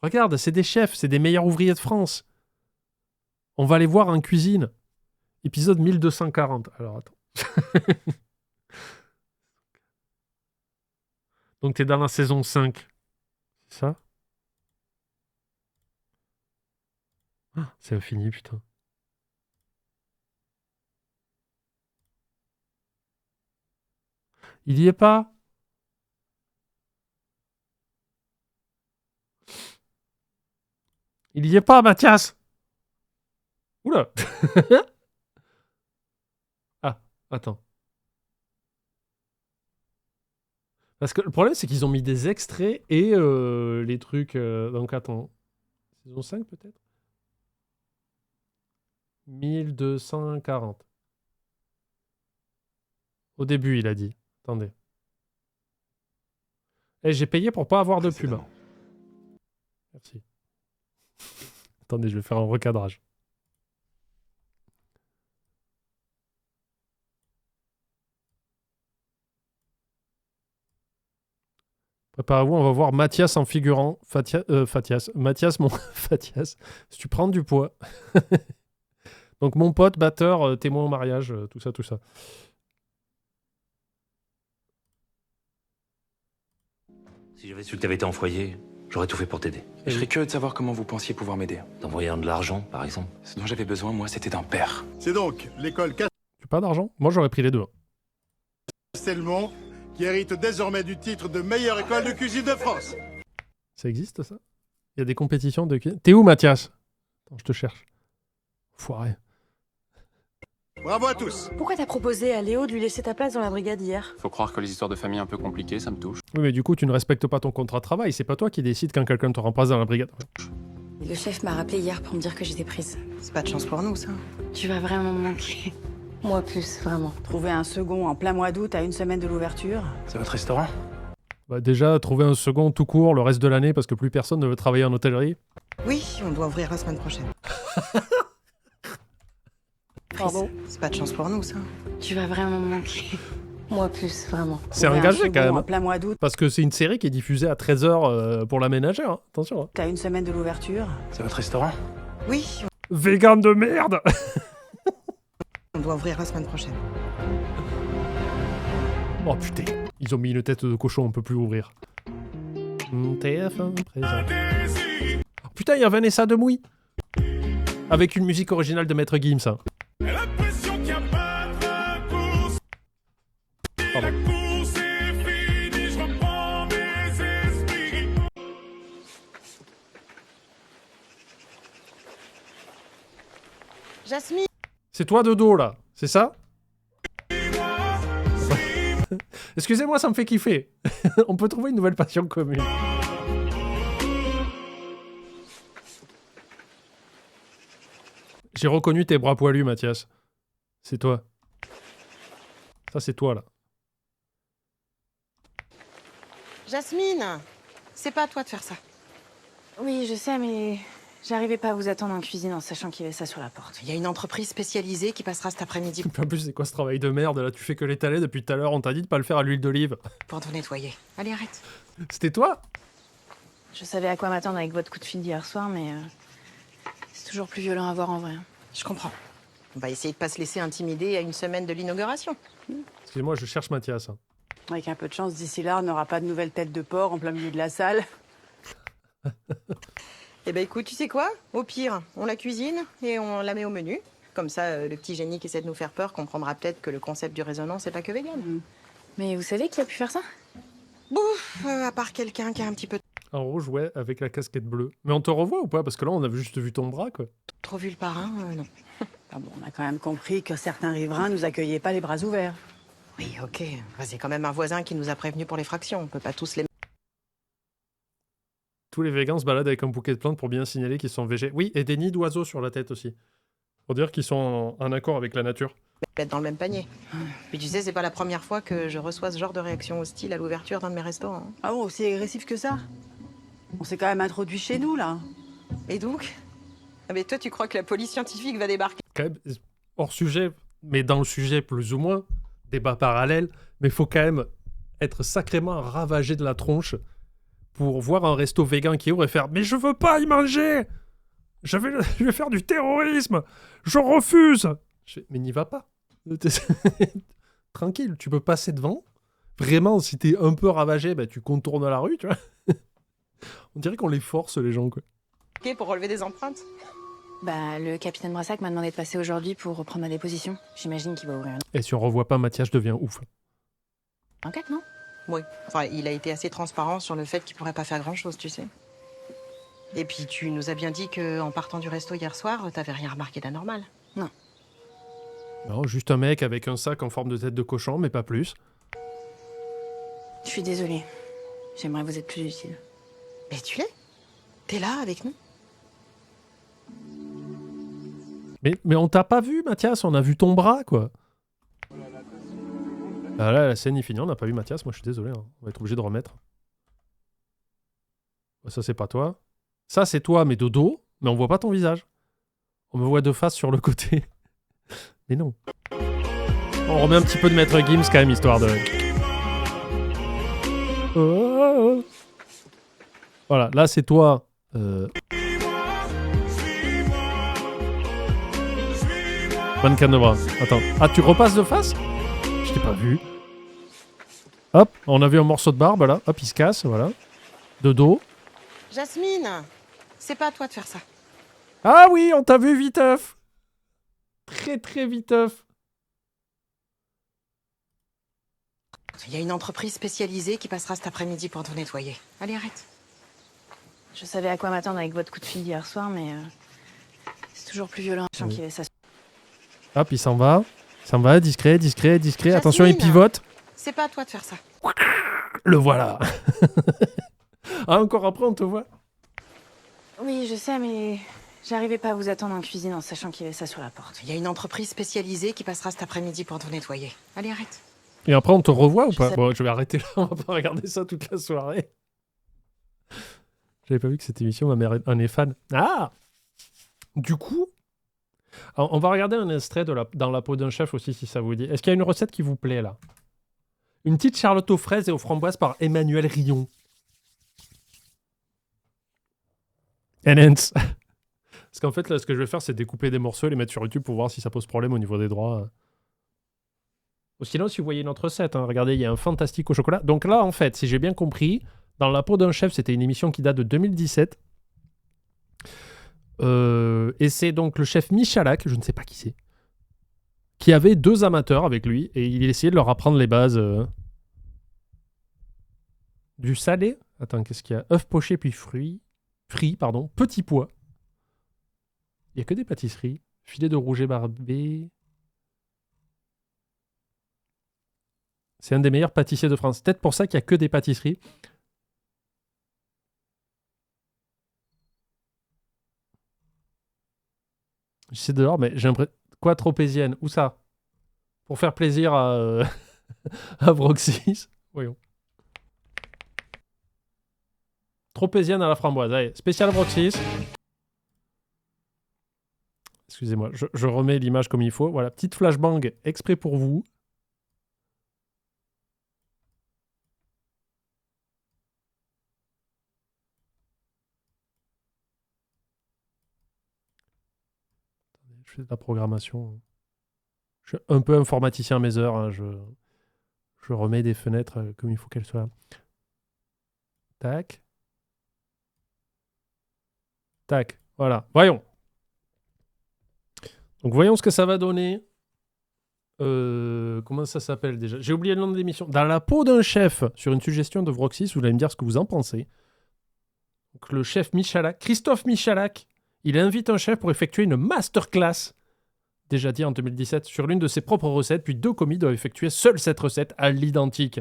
Regarde, c'est des chefs, c'est des meilleurs ouvriers de France. On va les voir en cuisine. Épisode 1240. Alors attends. Donc t'es dans la saison 5. C'est ça? Ah, c'est infini, putain. Il y est pas? Il y est pas, Mathias? Oula. Ah, attends. Parce que le problème, c'est qu'ils ont mis des extraits et les trucs... Donc, attends. Saison 5, peut-être 1240. Au début, il a dit. Attendez. Eh, j'ai payé pour pas avoir de pub. Merci. Attendez, je vais faire un recadrage. Préparez-vous, on va voir Mathias en figurant. Mathias, mon Fathias. Si tu prends du poids. Donc, mon pote, batteur, témoin au mariage, tout ça, tout ça. Si j'avais su que t'avais été en foyer, j'aurais tout fait pour t'aider. Je serais curieux de savoir comment vous pensiez pouvoir m'aider. D'envoyer de l'argent, par exemple. Ce dont j'avais besoin, moi, c'était d'un père. C'est donc l'école Tu veux pas d'argent? Moi, j'aurais pris les deux. Castelmont qui hérite désormais du titre de meilleure école de cuisine de France. Ça existe, ça? Il y a des compétitions de cuisine. T'es où, Mathias? Attends, je te cherche. Foiré. Bravo à tous. Pourquoi t'as proposé à Léo de lui laisser ta place dans la brigade hier? Faut croire que les histoires de famille un peu compliquées, ça me touche. Oui, mais du coup, tu ne respectes pas ton contrat de travail. C'est pas toi qui décides quand quelqu'un te remplace dans la brigade. Le chef m'a rappelé hier pour me dire que j'étais prise. C'est pas de chance pour nous, ça. Tu vas vraiment me manquer. Moi plus, vraiment. Trouver un second en plein mois d'août à une semaine de l'ouverture. C'est votre restaurant? Bah, déjà, trouver un second tout court le reste de l'année parce que plus personne ne veut travailler en hôtellerie. Oui, on doit ouvrir la semaine prochaine. Pardon? C'est pas de chance pour nous, ça. Tu vas vraiment me manquer. Moi plus, vraiment. C'est Trouver un engagé second quand même. En plein mois d'août Parce que c'est une série qui est diffusée à 13h pour la ménagère. Hein. Attention. Hein. à une semaine de l'ouverture. C'est votre restaurant? Oui, Vegan de merde. on doit ouvrir la semaine prochaine. Oh putain. Ils ont mis une tête de cochon, on peut plus ouvrir. TF1 présent. Oh, putain, il y a Vanessa Demouy. Avec une musique originale de Maître Gims. Hein. Pardon. Jasmine! C'est toi de dos là, c'est ça? Excusez-moi, ça me fait kiffer. On peut trouver une nouvelle passion commune. J'ai reconnu tes bras poilus, Mathias. C'est toi. Ça, c'est toi là. Jasmine! C'est pas à toi de faire ça. Oui, je sais, mais j'arrivais pas à vous attendre en cuisine en sachant qu'il y avait ça sur la porte. Il y a une entreprise spécialisée qui passera cet après-midi En plus, c'est quoi ce travail de merde là? Tu fais que l'étaler depuis tout à l'heure. On t'a dit de pas le faire à l'huile d'olive. pour te nettoyer. Allez, arrête. C'était toi? Je savais à quoi m'attendre avec votre coup de fil d'hier soir, mais c'est toujours plus violent à voir en vrai. Je comprends. On va essayer de pas se laisser intimider à une semaine de l'inauguration. Excusez-moi, je cherche Mathias. Hein. Avec un peu de chance, d'ici là, on n'aura pas de nouvelles têtes de porc en plein milieu de la salle. Eh ben écoute, tu sais quoi? Au pire, on la cuisine et on la met au menu. Comme ça, le petit génie qui essaie de nous faire peur comprendra peut-être que le concept du résonance, c'est pas que vegan. Mais vous savez qui a pu faire ça? Bouf, à part quelqu'un qui a un petit peu... En rouge, ouais, avec la casquette bleue. Mais on te revoit ou pas? Parce que là, on a juste vu ton bras, quoi. Trop vu le parrain, non. Ah bon, on a quand même compris que certains riverains nous accueillaient pas les bras ouverts. Oui, ok. Enfin, c'est quand même un voisin qui nous a prévenus pour les fractions. On peut pas tous les Tous les végans se baladent avec un bouquet de plantes pour bien signaler qu'ils sont végés. Oui, et des nids d'oiseaux sur la tête aussi. Pour dire qu'ils sont en accord avec la nature. mettre dans le même panier. Puis tu sais, c'est pas la première fois que je reçois ce genre de réaction hostile à l'ouverture d'un de mes restaurants. Ah bon, aussi agressif que ça? On s'est quand même introduit chez nous, là. Et donc? Ah mais toi, tu crois que la police scientifique va débarquer? Quand même, hors sujet, mais dans le sujet plus ou moins, débat parallèle, mais il faut quand même être sacrément ravagé de la tronche pour voir un resto vegan qui ouvre et faire « Mais je veux pas y manger! Je vais faire du terrorisme! Je refuse !» Mais n'y va pas. Tranquille, tu peux passer devant. Vraiment, si t'es un peu ravagé, bah, tu contournes la rue, tu vois. On dirait qu'on les force, les gens, quoi. Ok, pour relever des empreintes? Bah, le capitaine Brassac m'a demandé de passer aujourd'hui pour reprendre ma déposition. J'imagine qu'il va ouvrir une Et si on revoit pas Mathias, je deviens ouf. enquête, non? Oui. Enfin, il a été assez transparent sur le fait qu'il pourrait pas faire grand-chose, tu sais. Et puis, tu nous as bien dit qu'en partant du resto hier soir, t'avais rien remarqué d'anormal. Non, juste un mec avec un sac en forme de tête de cochon, mais pas plus. Je suis désolée. J'aimerais vous être plus utile. Mais tu l'es? T'es là avec nous? Mais on t'a pas vu, Mathias, on a vu ton bras, quoi. Ah là, la scène est finie, on n'a pas vu Mathias, moi je suis désolé, hein. On va être obligé de remettre. Ça, c'est pas toi. Ça, c'est toi, mais de dos, mais on voit pas ton visage. On me voit de face sur le côté. Mais non. On remet un petit peu de Maître Gims quand même, histoire de... Oh. Voilà, là c'est toi. Mannequin de bras. Attends. Ah, tu repasses de face? Je t'ai pas vu. Hop, on a vu un morceau de barbe là. Hop, il se casse, voilà. De dos. Jasmine, c'est pas à toi de faire ça. Ah oui, on t'a vu viteuf. Très très viteuf. Il y a une entreprise spécialisée qui passera cet après-midi pour tout nettoyer. Allez, arrête. Je savais à quoi m'attendre avec votre coup de fil d'hier soir, mais c'est toujours plus violent. Je sens qu'il y avait ça. Hop, il s'en va. Il s'en va, discret, discret, discret. Attention, il Jasmine. pivote. C'est pas à toi de faire ça. Le voilà. Ah, encore après, on te voit. Oui, je sais, mais j'arrivais pas à vous attendre en cuisine en sachant qu'il y avait ça sur la porte. Il y a une entreprise spécialisée qui passera cet après-midi pour tout nettoyer. Allez, arrête. Et après, on te revoit ou pas? sais. Bon, je vais arrêter là, on va pas regarder ça toute la soirée. J'avais pas vu que cette émission, ma mère en est fan. Ah! Du coup, alors, on va regarder un extrait de dans la peau d'un chef aussi, si ça vous dit. Est-ce qu'il y a une recette qui vous plaît, là? Une petite charlotte aux fraises et aux framboises par Emmanuel Rion. Enhance. Parce qu'en fait, là, ce que je vais faire, c'est découper des morceaux et les mettre sur YouTube pour voir si ça pose problème au niveau des droits. Ou sinon, si vous voyez notre recette, hein, regardez, il y a un fantastique au chocolat. Donc là, en fait, si j'ai bien compris, dans la peau d'un chef, c'était une émission qui date de 2017. Et c'est donc le chef Michalak, je ne sais pas qui c'est, qui avait 2 amateurs avec lui et il essayait de leur apprendre les bases du salé. Attends, qu'est-ce qu'il y a? Œufs pochés puis frits, pardon, petits pois. Il n'y a que des pâtisseries. Filet de rouget barbé. C'est un des meilleurs pâtissiers de France. Peut-être pour ça qu'il n'y a que des pâtisseries. J'essaie de voir, mais j'ai l'impression... Quoi, tropézienne? Où ça? Pour faire plaisir à, à Vroxys. Voyons. Tropézienne à la framboise. Allez, spécial Vroxys. Excusez-moi, je remets l'image comme il faut. Voilà, petite flashbang exprès pour vous. Je fais de la programmation. Je suis un peu informaticien à mes heures. Hein. Je remets des fenêtres comme il faut qu'elles soient. Tac. Tac. Voilà. Voyons. Donc voyons ce que ça va donner. Comment ça s'appelle déjà? J'ai oublié le nom de l'émission. Dans la peau d'un chef, sur une suggestion de Vroxys, vous allez me dire ce que vous en pensez. Donc, le chef Michalak, Christophe Michalak, il invite un chef pour effectuer une masterclass, déjà dit en 2017, sur l'une de ses propres recettes, puis 2 commis doivent effectuer seule cette recette à l'identique.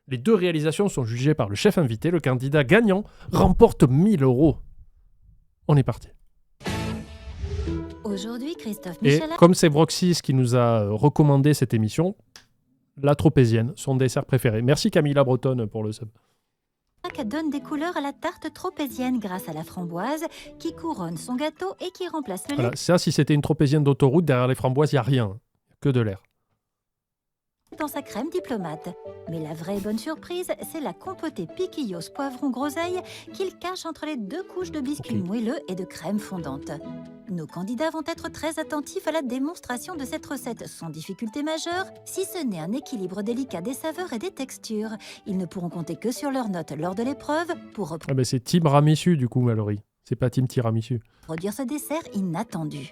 Les 2 réalisations sont jugées par le chef invité. Le candidat gagnant remporte 1 000 €. On est parti. Aujourd'hui, Christophe Et Michalak comme c'est Broxys qui nous a recommandé cette émission, la tropézienne, son dessert préféré. Merci Camilla Bretonne pour le sub. donne des couleurs à la tarte tropézienne grâce à la framboise qui couronne son gâteau et qui remplace le lait Voilà, ça, si c'était une tropézienne d'autoroute, derrière les framboises, il n'y a rien. Que de l'air. dans sa crème diplomate. Mais la vraie bonne surprise, c'est la compotée piquillos poivron groseille qu'il cache entre les 2 couches de biscuits moelleux et de crème fondante. Nos candidats vont être très attentifs à la démonstration de cette recette sans difficulté majeure, si ce n'est un équilibre délicat des saveurs et des textures. Ils ne pourront compter que sur leurs notes lors de l'épreuve pour Ah ben c'est Team Ramissu du coup, Mallory. C'est pas Team Tiramisu. reproduire ce dessert inattendu.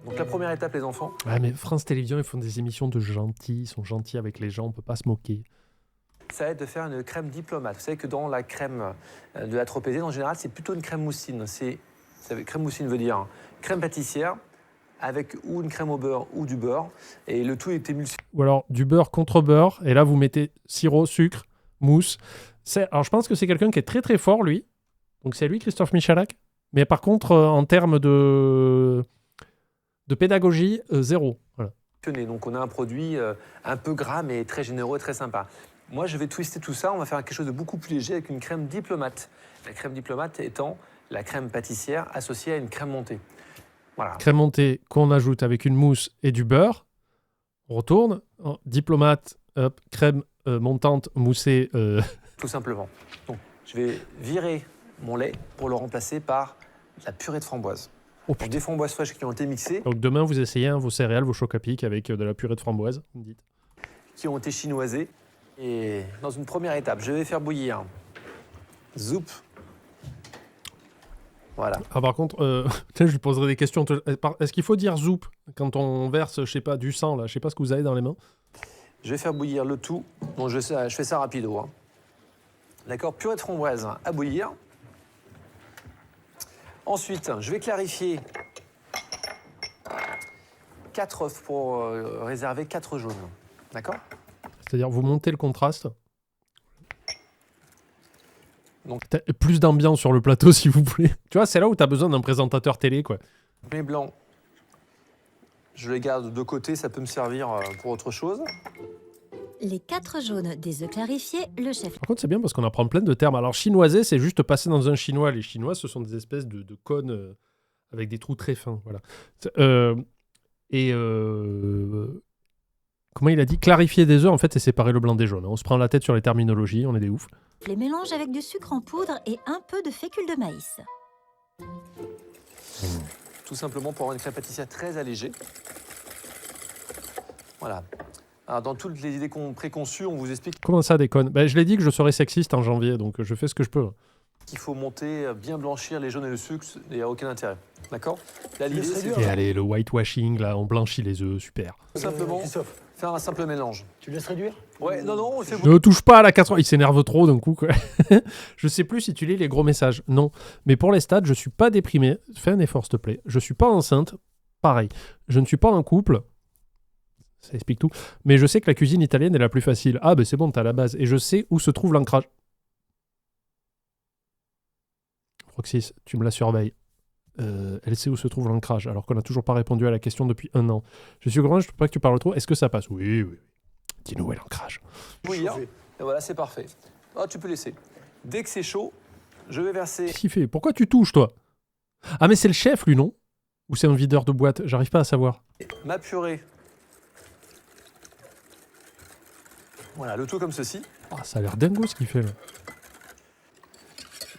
Donc la première étape, les enfants. Ah mais France Télévisions, ils font des émissions de gentils, ils sont gentils avec les gens, on peut pas se moquer. Ça aide de faire une crème diplomate. Vous savez que dans la crème de la tropézienne, en général, c'est plutôt une crème moussine. Crème moussine veut dire crème pâtissière avec ou une crème au beurre ou du beurre. Et le tout est émulsionné. Ou alors du beurre contre beurre, et là vous mettez sirop, sucre, mousse. Alors je pense que c'est quelqu'un qui est très très fort lui. Donc c'est lui, Christophe Michalak. Mais par contre, en termes de pédagogie, 0. Voilà. Donc on a un produit un peu gras mais très généreux et très sympa. Moi je vais twister tout ça, on va faire quelque chose de beaucoup plus léger avec une crème diplomate. La crème diplomate étant la crème pâtissière associée à une crème montée. Voilà. Crème montée qu'on ajoute avec une mousse et du beurre. On retourne. Diplomate, hop, crème montante, moussée. Tout simplement. Donc je vais virer mon lait pour le remplacer par la purée de framboise. Oh, Donc, des framboises fraîches qui ont été mixées, Donc demain, vous essayez vos céréales, vos chocs à pic avec de la purée de framboise, vous me dites. qui ont été chinoisées. Et dans une première étape, je vais faire bouillir zoup. Voilà. Ah par contre, je lui poserai des questions. Est-ce qu'il faut dire zoup quand on verse, je sais pas, du sang là, je sais pas ce que vous avez dans les mains. Je vais faire bouillir le tout. Bon, je fais ça rapido. Hein. D'accord, purée de framboise à bouillir. Ensuite, je vais clarifier 4 œufs pour réserver 4 jaunes. D'accord? C'est-à-dire, vous montez le contraste. Donc, plus d'ambiance sur le plateau, s'il vous plaît. Tu vois, c'est là où tu as besoin d'un présentateur télé, quoi. mes blancs, je les garde de côté, ça peut me servir pour autre chose. Les 4 jaunes des œufs clarifiés, le chef Par contre, c'est bien parce qu'on apprend plein de termes. Alors, chinoisé, c'est juste passer dans un chinois. Les chinois, ce sont des espèces de cônes avec des trous très fins. Voilà. Comment il a dit? Clarifier des œufs, en fait, c'est séparer le blanc des jaunes. On se prend la tête sur les terminologies, on est des oufs. les mélange avec du sucre en poudre et un peu de fécule de maïs. Tout simplement pour avoir une crème pâtissière très allégée. Voilà. Alors, dans toutes les idées préconçues, on vous explique Comment ça, déconne? Je l'ai dit que je serais sexiste en janvier, donc je fais ce que je peux. qu'il faut monter, bien blanchir les jaunes et le sucre, il n'y a aucun intérêt. D'accord? Là, l'idée, c'est Et allez, le whitewashing, là, on blanchit les œufs, super. tout simplement faire un simple mélange. Tu laisses réduire? Ouais, non, c'est Ne touche pas à la 80. Il s'énerve trop d'un coup, quoi. Je sais plus si tu lis les gros messages. Non. Mais pour les stats, je suis pas déprimé. Fais un effort, s'il te plaît. Je suis pas enceinte. Pareil. Je ne suis pas en couple. Ça explique tout. Mais je sais que la cuisine italienne est la plus facile. Ah, ben c'est bon, t'as la base. Et je sais où se trouve l'ancrage. Roxys, tu me la surveilles. Elle sait où se trouve l'ancrage, alors qu'on n'a toujours pas répondu à la question depuis 1 an. Je suis au courant, je ne peux pas que tu parles trop. Est-ce que ça passe? Oui, oui. Dis-nous où est l'ancrage. bouillir. Et voilà, c'est parfait. Ah, tu peux laisser. Dès que c'est chaud, je vais verser. Qu'est-ce qu'il fait? Pourquoi tu touches, toi? Ah, mais c'est le chef, lui, non? Ou c'est un videur de boîte? J'arrive pas à savoir. Ma purée. Voilà, le tout comme ceci. Ah, ça a l'air dingo ce qu'il fait, là.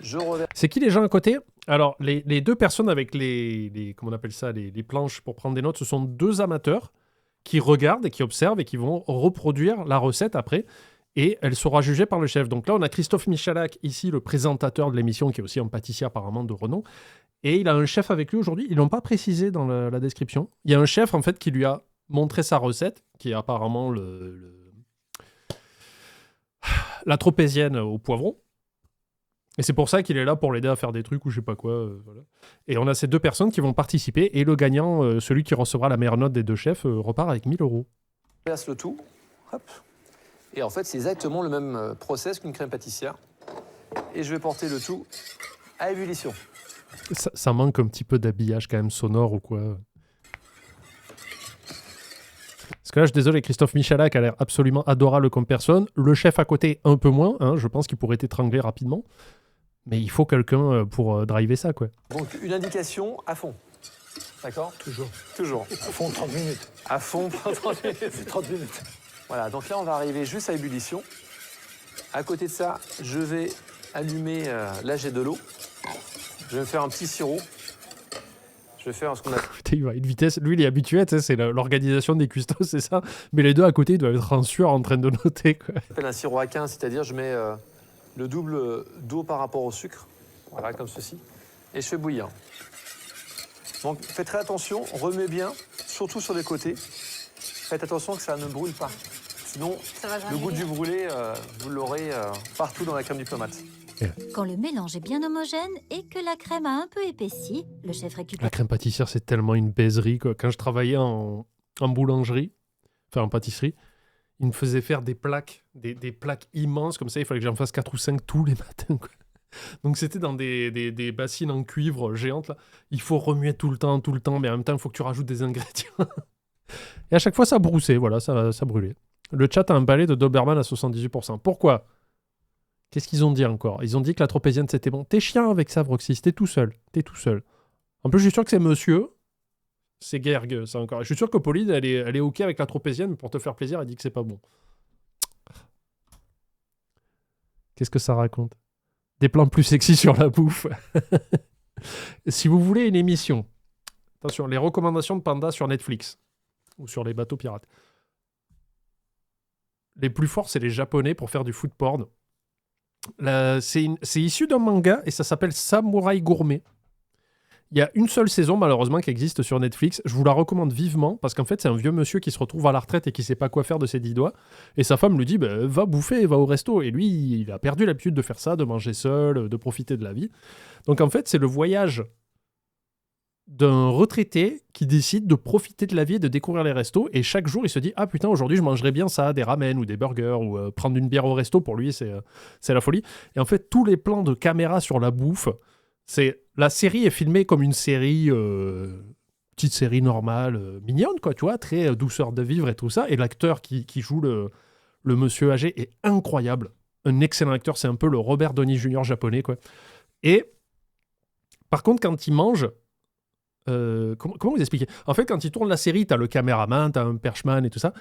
Je reverse. C'est qui les gens à côté? Alors, les 2 personnes avec les comment on appelle ça, les planches pour prendre des notes, ce sont 2 amateurs qui regardent et qui observent et qui vont reproduire la recette après. Et elle sera jugée par le chef. Donc là, on a Christophe Michalak, ici, le présentateur de l'émission, qui est aussi un pâtissier apparemment de renom. Et il a un chef avec lui aujourd'hui. Ils l'ont pas précisé dans la description. Il y a un chef, en fait, qui lui a montré sa recette, qui est apparemment la tropézienne au poivron. Et c'est pour ça qu'il est là pour l'aider à faire des trucs ou je sais pas quoi. Voilà. Et on a ces 2 personnes qui vont participer et le gagnant, celui qui recevra la meilleure note des 2 chefs, repart avec 1 000 €. Je place le tout. Hop. Et en fait, c'est exactement le même process qu'une crème pâtissière. Et je vais porter le tout à ébullition. Ça manque un petit peu d'habillage quand même sonore ou quoi. Parce que là, je suis désolé, Christophe Michalak a l'air absolument adorable comme personne. Le chef à côté, un peu moins. Hein, je pense qu'il pourrait t'étrangler rapidement. Mais il faut quelqu'un pour driver ça, quoi. Donc, une indication à fond. D'accord ? Toujours. Toujours. À fond, 30 minutes. À fond, 30 minutes. C'est 30 minutes. Voilà, donc là, on va arriver juste à ébullition. À côté de ça, je vais allumer là, j'ai de l'eau. Je vais me faire un petit sirop. Je vais faire ce qu'on appelle... Putain, il va à une vitesse. Lui, il est habitué, tu sais, c'est l'organisation des custos, c'est ça. Mais les 2 à côté, ils doivent être en sueur en train de noter, quoi. un sirop à 15, c'est-à-dire je mets le double d'eau par rapport au sucre. Voilà, comme ceci. Et je fais bouillir. Donc, faites très attention, remets bien, surtout sur les côtés. Faites attention que ça ne brûle pas. Sinon, le goût du brûlé, vous l'aurez partout dans la crème diplomate. Quand le mélange est bien homogène et que la crème a un peu épaissi, le chef La récupère crème pâtissière, c'est tellement une baiserie, quoi. Quand je travaillais en boulangerie, enfin en pâtisserie, ils me faisaient faire des plaques, des plaques immenses, comme ça, il fallait que j'en fasse 4 ou 5 tous les matins, quoi. Donc c'était dans des bassines en cuivre géantes, là. Il faut remuer tout le temps, mais en même temps, il faut que tu rajoutes des ingrédients. Et à chaque fois, ça broussait, voilà, ça brûlait. Le chat a un balai de Doberman à 78%. Pourquoi ? Qu'est-ce qu'ils ont dit encore ? Ils ont dit que la tropézienne, c'était bon. T'es chien avec ça, Vroxys, t'es tout seul. En plus, je suis sûr que c'est monsieur. C'est Gerg, ça encore. Je suis sûr que Pauline, elle est OK avec la tropézienne, mais pour te faire plaisir, elle dit que c'est pas bon. Qu'est-ce que ça raconte ? Des plans plus sexy sur la bouffe. Si vous voulez une émission, attention, les recommandations de Panda sur Netflix ou sur les bateaux pirates. Les plus forts, c'est les Japonais pour faire du food porn. C'est issu d'un manga et ça s'appelle Samouraï Gourmet. Il y a une seule saison, malheureusement, qui existe sur Netflix. Je vous la recommande vivement parce qu'en fait, c'est un vieux monsieur qui se retrouve à la retraite et qui sait pas quoi faire de ses 10 doigts. Et sa femme lui dit va bouffer, va au resto. Et lui, il a perdu l'habitude de faire ça, de manger seul, de profiter de la vie. Donc en fait, c'est le voyage d'un retraité qui décide de profiter de la vie et de découvrir les restos. Et chaque jour, il se dit ah putain, aujourd'hui, je mangerais bien ça, des ramen ou des burgers ou prendre une bière au resto. Pour lui, c'est la folie. Et en fait, tous les plans de caméra sur la bouffe, la série est filmée comme une série, petite série normale, mignonne, quoi, tu vois, très douceur de vivre et tout ça. Et l'acteur qui joue le monsieur âgé est incroyable. Un excellent acteur, c'est un peu le Robert Downey Jr. japonais, quoi. Et par contre, quand il mange, comment vous expliquer ? En fait, quand il tourne la série, t'as le caméraman, t'as un perchman et tout ça.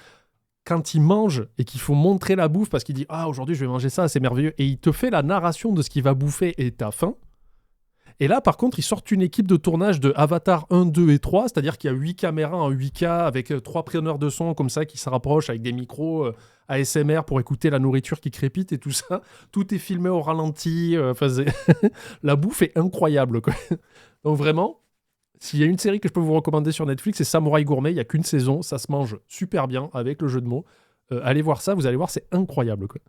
Quand il mange et qu'il faut montrer la bouffe parce qu'il dit « Ah, aujourd'hui, je vais manger ça, c'est merveilleux », et il te fait la narration de ce qu'il va bouffer et t'as faim. Et là, par contre, ils sortent une équipe de tournage de Avatar 1, 2 et 3, c'est-à-dire qu'il y a 8 caméras en 8K avec 3 preneurs de son comme ça qui se rapprochent avec des micros ASMR pour écouter la nourriture qui crépite et tout ça. Tout est filmé au ralenti. La bouffe est incroyable, quoi. Donc vraiment, s'il y a une série que je peux vous recommander sur Netflix, c'est Samouraï Gourmet. Il n'y a qu'une saison, ça se mange super bien avec le jeu de mots. Allez voir ça, vous allez voir, c'est incroyable, quoi.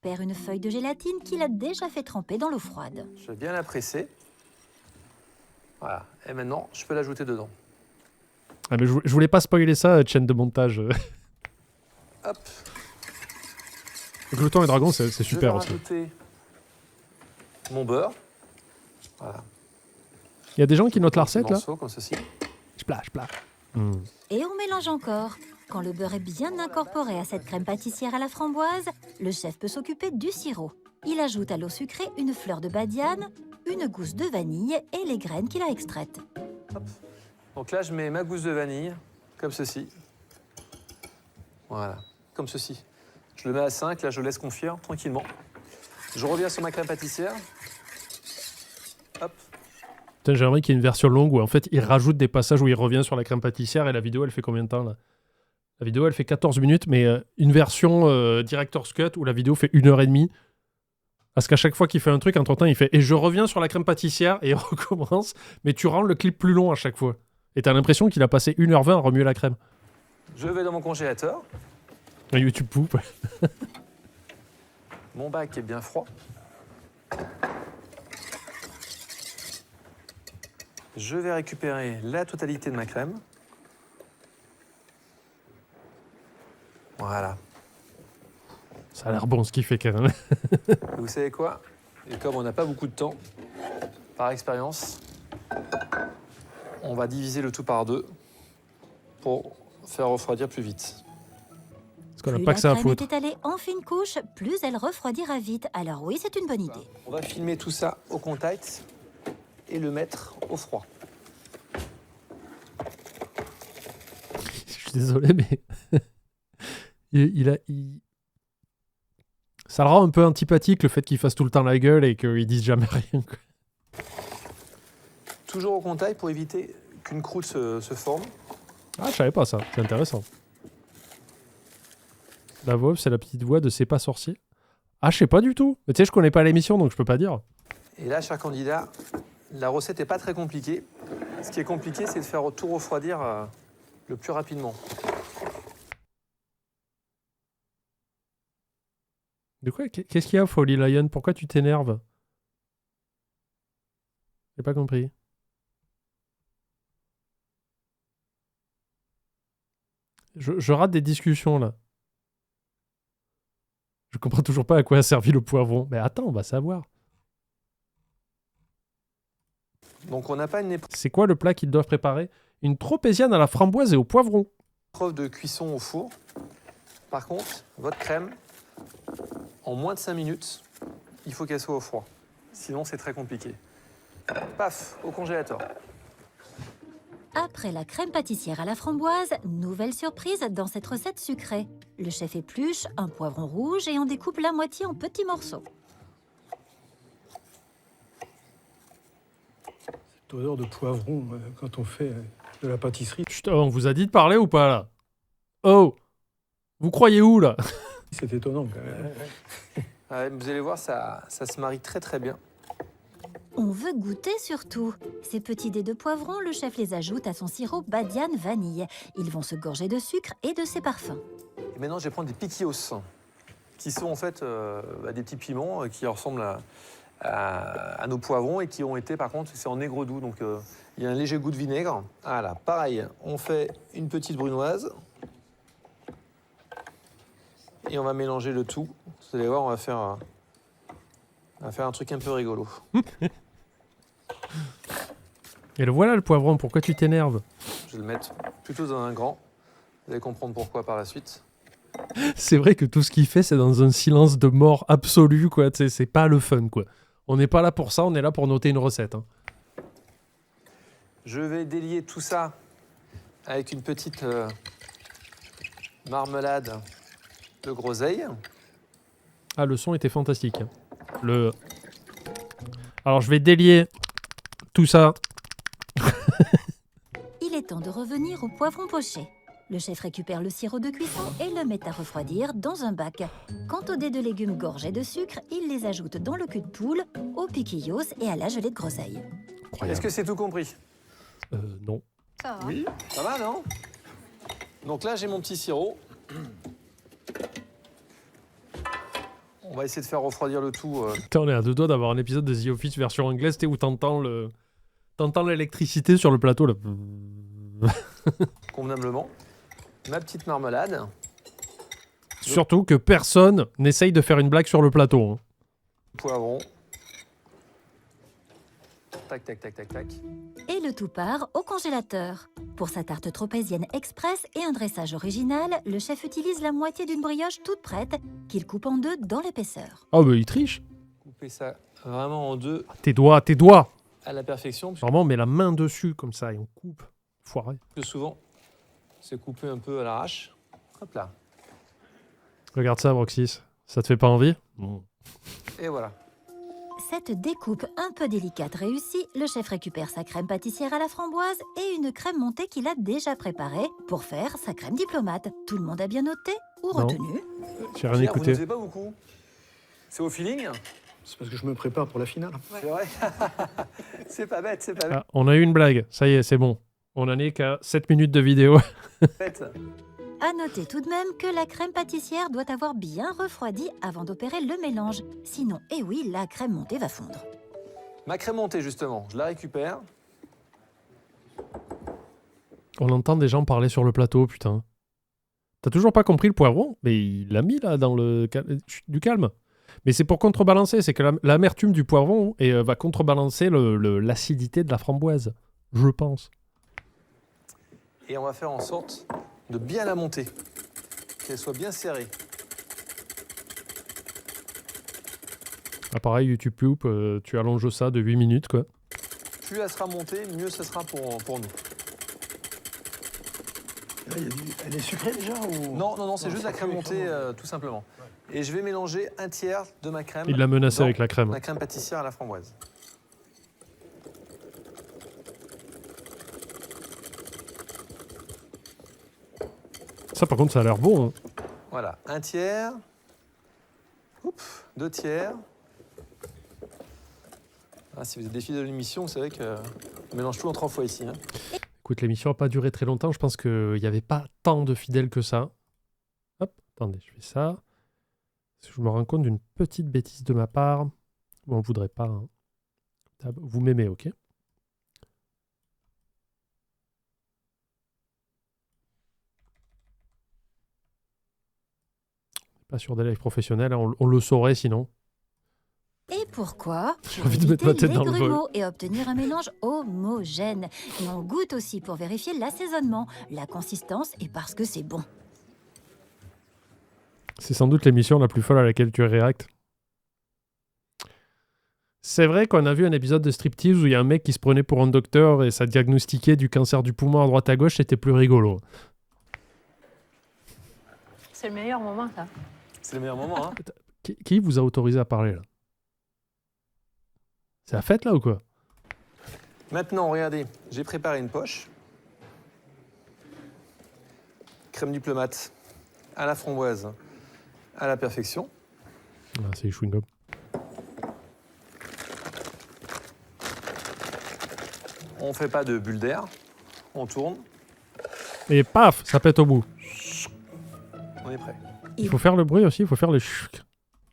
une feuille de gélatine qu'il a déjà fait tremper dans l'eau froide. Je vais bien la presser. Voilà. Et maintenant, je peux l'ajouter dedans. Ah, mais je voulais pas spoiler ça, chaîne de montage. Hop. Glouton et Dragon, c'est super aussi. Je vais rajouter mon beurre. Voilà. Il y a des gens qui notent la recette, là. Comme ceci. Splash. Et on mélange encore. Quand le beurre est bien incorporé à cette crème pâtissière à la framboise, le chef peut s'occuper du sirop. Il ajoute à l'eau sucrée une fleur de badiane, une gousse de vanille et les graines qu'il a extraites. Hop. Donc là, je mets ma gousse de vanille, comme ceci. Voilà, comme ceci. Je le mets à 5, là, je laisse confire tranquillement. Je reviens sur ma crème pâtissière. Hop. Putain, j'aimerais qu'il y ait une version longue où en fait il rajoute des passages où il revient sur la crème pâtissière et la vidéo elle fait combien de temps là ? La vidéo elle fait 14 minutes, mais une version Director's Cut où la vidéo fait 1h30. Parce qu'à chaque fois qu'il fait un truc, entre temps il fait et je reviens sur la crème pâtissière et il recommence, mais tu rends le clip plus long à chaque fois. Et t'as l'impression qu'il a passé 1h20 à remuer la crème. Je vais dans mon congélateur. Un YouTube poupe. Mon bac est bien froid. Je vais récupérer la totalité de ma crème. Voilà. Ça a l'air bon ce qu'il fait quand même. Vous savez quoi? Et comme on n'a pas beaucoup de temps, par expérience, on va diviser le tout par 2 pour faire refroidir plus vite. Parce qu'on n'a Plus pas la que ça à crème est foutre. étalée en fine couche, plus elle refroidira vite. Alors oui, c'est une bonne idée. On va filmer tout ça au contact et le mettre au froid. Je suis désolé, mais ça le rend un peu antipathique le fait qu'il fasse tout le temps la gueule et qu'il dise jamais rien, quoi. Toujours au contact pour éviter qu'une croûte se forme. Ah, je savais pas ça. C'est intéressant. La voix, c'est la petite voix de C'est pas sorcier. Ah, je sais pas du tout. Mais tu sais, je connais pas l'émission, donc je peux pas dire. Et là, cher candidat, la recette n'est pas très compliquée. Ce qui est compliqué, c'est de faire tout refroidir le plus rapidement. De quoi? Qu'est-ce qu'il y a, Folly Lion? Pourquoi tu t'énerves? J'ai pas compris. Je rate des discussions, là. Je comprends toujours pas à quoi a servi le poivron. Mais attends, on va savoir. Donc, on n'a pas une C'est quoi le plat qu'ils doivent préparer? Une tropézienne à la framboise et au poivron. épreuve de cuisson au four. Par contre, votre crème, en moins de 5 minutes, il faut qu'elle soit au froid. Sinon, c'est très compliqué. Paf, au congélateur. Après la crème pâtissière à la framboise, nouvelle surprise dans cette recette sucrée. Le chef épluche un poivron rouge et en découpe la moitié en petits morceaux. Cette odeur de poivron quand on fait de la pâtisserie. Chut, on vous a dit de parler ou pas, là? Oh! Vous croyez où, là? C'est étonnant quand même. Ouais, vous allez voir, ça se marie très très bien. On veut goûter surtout. Ces petits dés de poivron, le chef les ajoute à son sirop Badiane vanille. Ils vont se gorger de sucre et de ses parfums. Et maintenant, je vais prendre des piquillos, qui sont en fait des petits piments qui ressemblent à nos poivrons et qui ont été, par contre, c'est en aigre doux, donc il y a un léger goût de vinaigre. Voilà, pareil, on fait une petite brunoise. Et on va mélanger le tout. Vous allez voir, on va faire un truc un peu rigolo. Et le voilà, le poivron. Pourquoi tu t'énerves? Je vais le mettre plutôt dans un grand. Vous allez comprendre pourquoi par la suite. C'est vrai que tout ce qu'il fait, c'est dans un silence de mort absolu, quoi. Tu sais, c'est pas le fun, quoi. On n'est pas là pour ça, on est là pour noter une recette, hein. Je vais délier tout ça avec une petite marmelade de groseille. Ah, le son était fantastique, hein. Alors, je vais délier tout ça. Il est temps de revenir au poivron poché. Le chef récupère le sirop de cuisson et le met à refroidir dans un bac. Quant aux dés de légumes gorgés de sucre, il les ajoute dans le cul de poule, aux piquillos et à la gelée de groseille. Est-ce que c'est tout compris? Non. Ça va. Oui. Ça va, non? Donc là, j'ai mon petit sirop. On va essayer de faire refroidir le tout. Putain, on est à deux doigts d'avoir un épisode de The Office version anglaise, où t'entends l'électricité sur le plateau, là. Convenablement. Ma petite marmelade. Surtout que personne n'essaye de faire une blague sur le plateau, hein. Poivron. Tac, tac, tac, tac, tac. Et le tout part au congélateur. Pour sa tarte tropézienne express et un dressage original, le chef utilise la moitié d'une brioche toute prête qu'il coupe en deux dans l'épaisseur. Oh, bah il triche. Coupez ça vraiment en deux Tes doigts. à la perfection. Parce Vraiment, on met la main dessus, comme ça, et on coupe. Foiré. que souvent, c'est coupé un peu à l'arrache. Hop là. Regarde ça, Broxys. Ça te fait pas envie? Bon. Et voilà. Cette découpe un peu délicate réussie, le chef récupère sa crème pâtissière à la framboise et une crème montée qu'il a déjà préparée pour faire sa crème diplomate. Tout le monde a bien noté ou Non. retenu? J'ai rien Pierre, vous écouté. n'osez pas beaucoup. C'est au feeling? C'est parce que je me prépare pour la finale. C'est vrai. C'est pas bête, c'est pas bête. Ah, on a eu une blague. Ça y est, c'est bon. On en est qu'à 7 minutes de vidéo. Faites. À noter tout de même que la crème pâtissière doit avoir bien refroidi avant d'opérer le mélange. Sinon, eh oui, la crème montée va fondre. Ma crème montée, justement, je la récupère. On entend des gens parler sur le plateau, putain. T'as toujours pas compris le poivron? Mais il l'a mis là dans le... Du calme. Mais c'est pour contrebalancer, c'est que l'amertume du poivron va contrebalancer l'acidité de la framboise. Je pense. Et on va faire en sorte de bien la monter. Qu'elle soit bien serrée. Ah, pareil, YouTube Poop, tu allonges ça de 8 minutes, quoi. Plus elle sera montée, mieux ce sera pour nous. Là, elle est sucrée déjà ou... Non, c'est juste la crème montée, tout simplement. Ouais. Et je vais mélanger un tiers de ma crème. Il l'a menacé avec la crème. La crème pâtissière à la framboise. Ça, par contre, ça a l'air bon. Hein. Voilà, un tiers. Oups, 2 tiers. Ah, si vous êtes des fidèles de l'émission, vous savez qu'on mélange tout en 3 fois ici. Hein. Écoute, l'émission n'a pas duré très longtemps. Je pense qu'il n'y avait pas tant de fidèles que ça. Hop, attendez, je fais ça. Je me rends compte d'une petite bêtise de ma part. Bon, on ne voudrait pas. Hein. Vous m'aimez, ok? Pas sur des lives professionnels, hein. On le saurait sinon. Et pourquoi? J'ai envie de mettre ma tête dans le bol. Et obtenir un mélange homogène. Et on goûte aussi pour vérifier l'assaisonnement, la consistance et parce que c'est bon. C'est sans doute l'émission la plus folle à laquelle tu réactes. C'est vrai qu'on a vu un épisode de Striptease où il y a un mec qui se prenait pour un docteur et ça diagnostiquait du cancer du poumon à droite à gauche, c'était plus rigolo. C'est le meilleur moment, ça. C'est le meilleur moment, hein. Qui vous a autorisé à parler, là? C'est la fête, là, ou quoi? Maintenant, regardez, j'ai préparé une poche. Crème diplomate à la framboise, à la perfection. Ah, c'est les chewing-gums. On ne fait pas de bulle d'air. On tourne. Et paf, ça pète au bout. On est prêt. Il faut faire le bruit aussi, il faut faire le chut.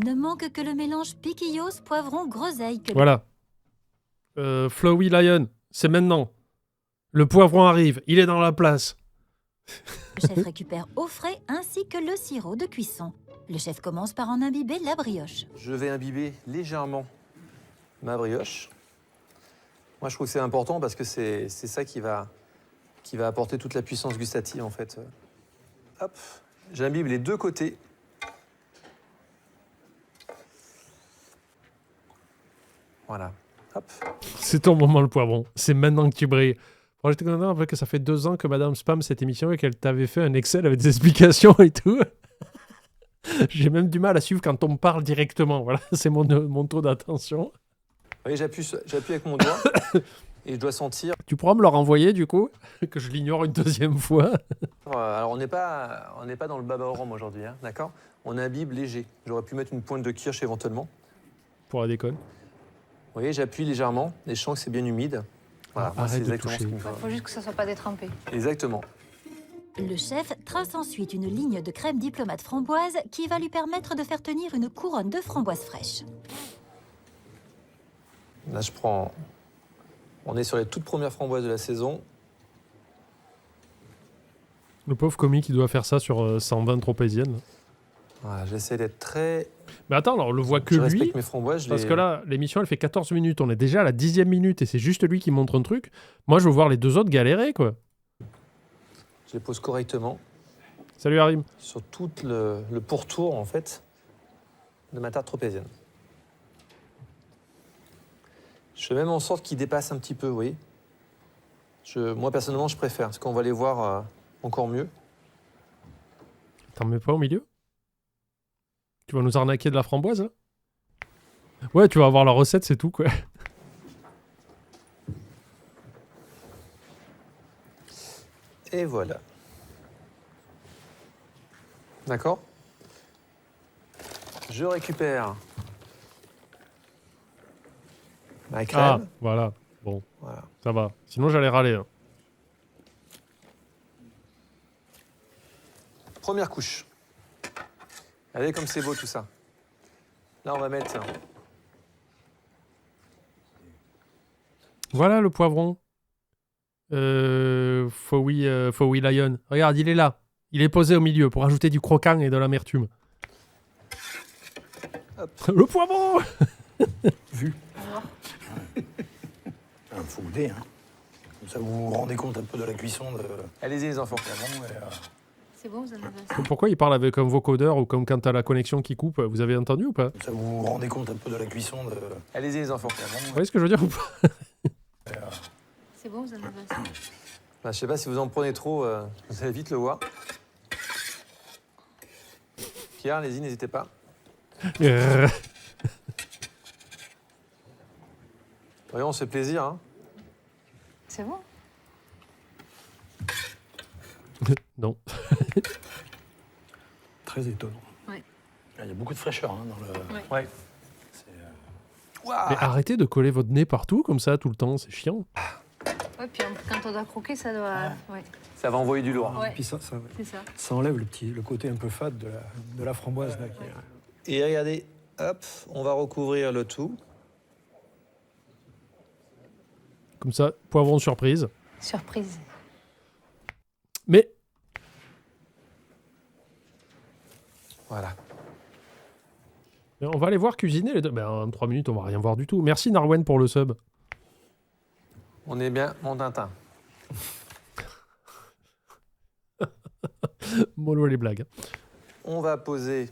Ne manque que le mélange piquillos, poivron, groseille. Voilà. Flowy Lion, c'est maintenant. Le poivron arrive, il est dans la place. Le chef récupère au frais ainsi que le sirop de cuisson. Le chef commence par en imbiber la brioche. Je vais imbiber légèrement ma brioche. Moi, je trouve que c'est important parce que c'est ça qui va apporter toute la puissance gustative, en fait. Hop, j'imbibe les 2 côtés. Voilà. Hop. C'est ton moment, le poivron. C'est maintenant que tu brilles. Bon, j'étais content que ça fait 2 ans que Madame spam cette émission et qu'elle t'avait fait un Excel avec des explications et tout. J'ai même du mal à suivre quand on me parle directement. Voilà, c'est mon taux d'attention. Oui, j'appuie avec mon doigt et je dois sentir. Tu pourras me le renvoyer, du coup, que je l'ignore une 2e fois. Alors, on n'est pas dans le baba au rhum aujourd'hui, hein, d'accord? On imbibe léger. J'aurais pu mettre une pointe de kirsch éventuellement. Pour la déconne. Vous voyez, j'appuie légèrement et je sens que c'est bien humide. Voilà, moi, c'est Arrête de exactement ce toucher. qu'il me faut. Faut juste que ça soit pas détrempé. Exactement. Le chef trace ensuite une ligne de crème diplomate framboise qui va lui permettre de faire tenir une couronne de framboises fraîches. Là, je prends... On est sur les toutes premières framboises de la saison. Le pauvre commis qui doit faire ça sur 120 tropéziennes. Voilà, j'essaie d'être très... Mais attends, alors on le voit que je lui. respecte mes framboises. Parce que là, l'émission, elle fait 14 minutes. On est déjà à la 10e minute et c'est juste lui qui montre un truc. Moi, je veux voir les 2 autres galérer, quoi. Je les pose correctement. Salut, Harim. Sur tout le pourtour, en fait, de ma tarte tropézienne. Je fais même en sorte qu'ils dépassent un petit peu, vous voyez. Moi, personnellement, je préfère, parce qu'on va les voir encore mieux. T'en mets pas au milieu? Tu vas nous arnaquer de la framboise, là? Ouais, tu vas avoir la recette, c'est tout, quoi. Et voilà. D'accord? Je récupère ma crème. Ah, voilà. Bon, Voilà. ça va. Sinon, j'allais râler. Hein. Première couche. Regardez comme c'est beau tout ça. Là, on va mettre... Voilà le poivron. Fowie Lion. Regarde, il est là. Il est posé au milieu pour ajouter du croquant et de l'amertume. Le poivron. Vu. Il faut goûter, hein. Comme ça, vous vous rendez compte un peu de la cuisson de... Allez-y, les enfants. C'est bon, vous en avez. Pourquoi il parle avec un vocodeur ou comme quand t'as la connexion qui coupe? Vous avez entendu ou pas? Comme ça, vous vous rendez compte un peu de la cuisson de... Allez-y, les enfants. Vous voyez ce que je veux dire ou pas? C'est bon, vous en avez. Bah, je sais pas si vous en prenez trop, vous allez vite le voir. Pierre, allez-y, n'hésitez pas. Voyons, on se fait plaisir. Hein. C'est bon. Non. Très étonnant. Ouais. Il y a beaucoup de fraîcheur hein, dans le... Ouais. Mais arrêtez de coller votre nez partout comme ça tout le temps, c'est chiant. Ouais, puis quand on doit croquer, ça doit. Ouais. Ça va envoyer du lourd. Ouais. Et puis ça C'est ça. enlève le côté un peu fade de la framboise. Là, qui est... Et regardez, hop, on va recouvrir le tout. Comme ça, poivron surprise. Surprise. Mais Voilà. on va aller voir cuisiner les deux. Ben, en 3 minutes, on va rien voir du tout. Merci Narwen pour le sub. On est bien, mon Tintin. Mollo les blagues. On va poser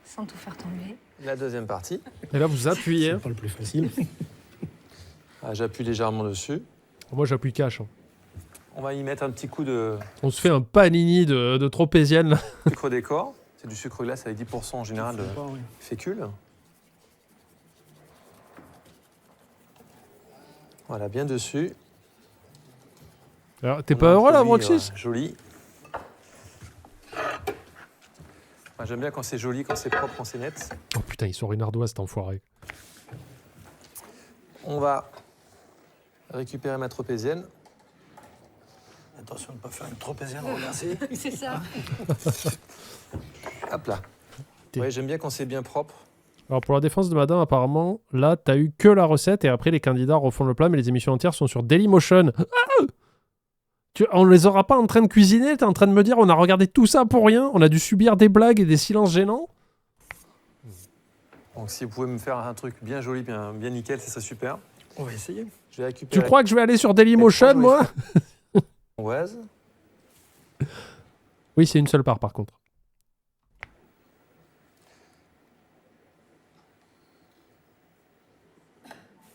Sans tout faire tomber. la deuxième partie. Et là, vous appuyez. C'est pas le plus facile. Ah, j'appuie légèrement dessus. Moi, j'appuie cash. Hein. On va y mettre un petit coup de On se fait un panini de tropézienne. Là. sucre décor. C'est du sucre glace avec 10% en général de Pas, oui. fécule. Voilà, bien dessus. Alors, t'es On pas a heureux là, introduit, Broxis? Joli. Moi, j'aime bien quand c'est joli, quand c'est propre, quand c'est net. Oh putain, il sort une ardoise, cet enfoiré. On va récupérer ma tropézienne. Attention de ne pas faire une tropézienne renversée. C'est ça. Hop là. Ouais, j'aime bien quand c'est bien propre. Alors pour la défense de madame, apparemment, là, t'as eu que la recette et après les candidats refont le plat, mais les émissions entières sont sur Dailymotion. Ah, on les aura pas en train de cuisiner? T'es en train de me dire on a regardé tout ça pour rien? On a dû subir des blagues et des silences gênants? Donc si vous pouvez me faire un truc bien joli, bien nickel, ça serait super. On va essayer. Je vais récupérer Tu crois que je vais aller sur Dailymotion, moi? la framboise. Oui, c'est une seule part, par contre.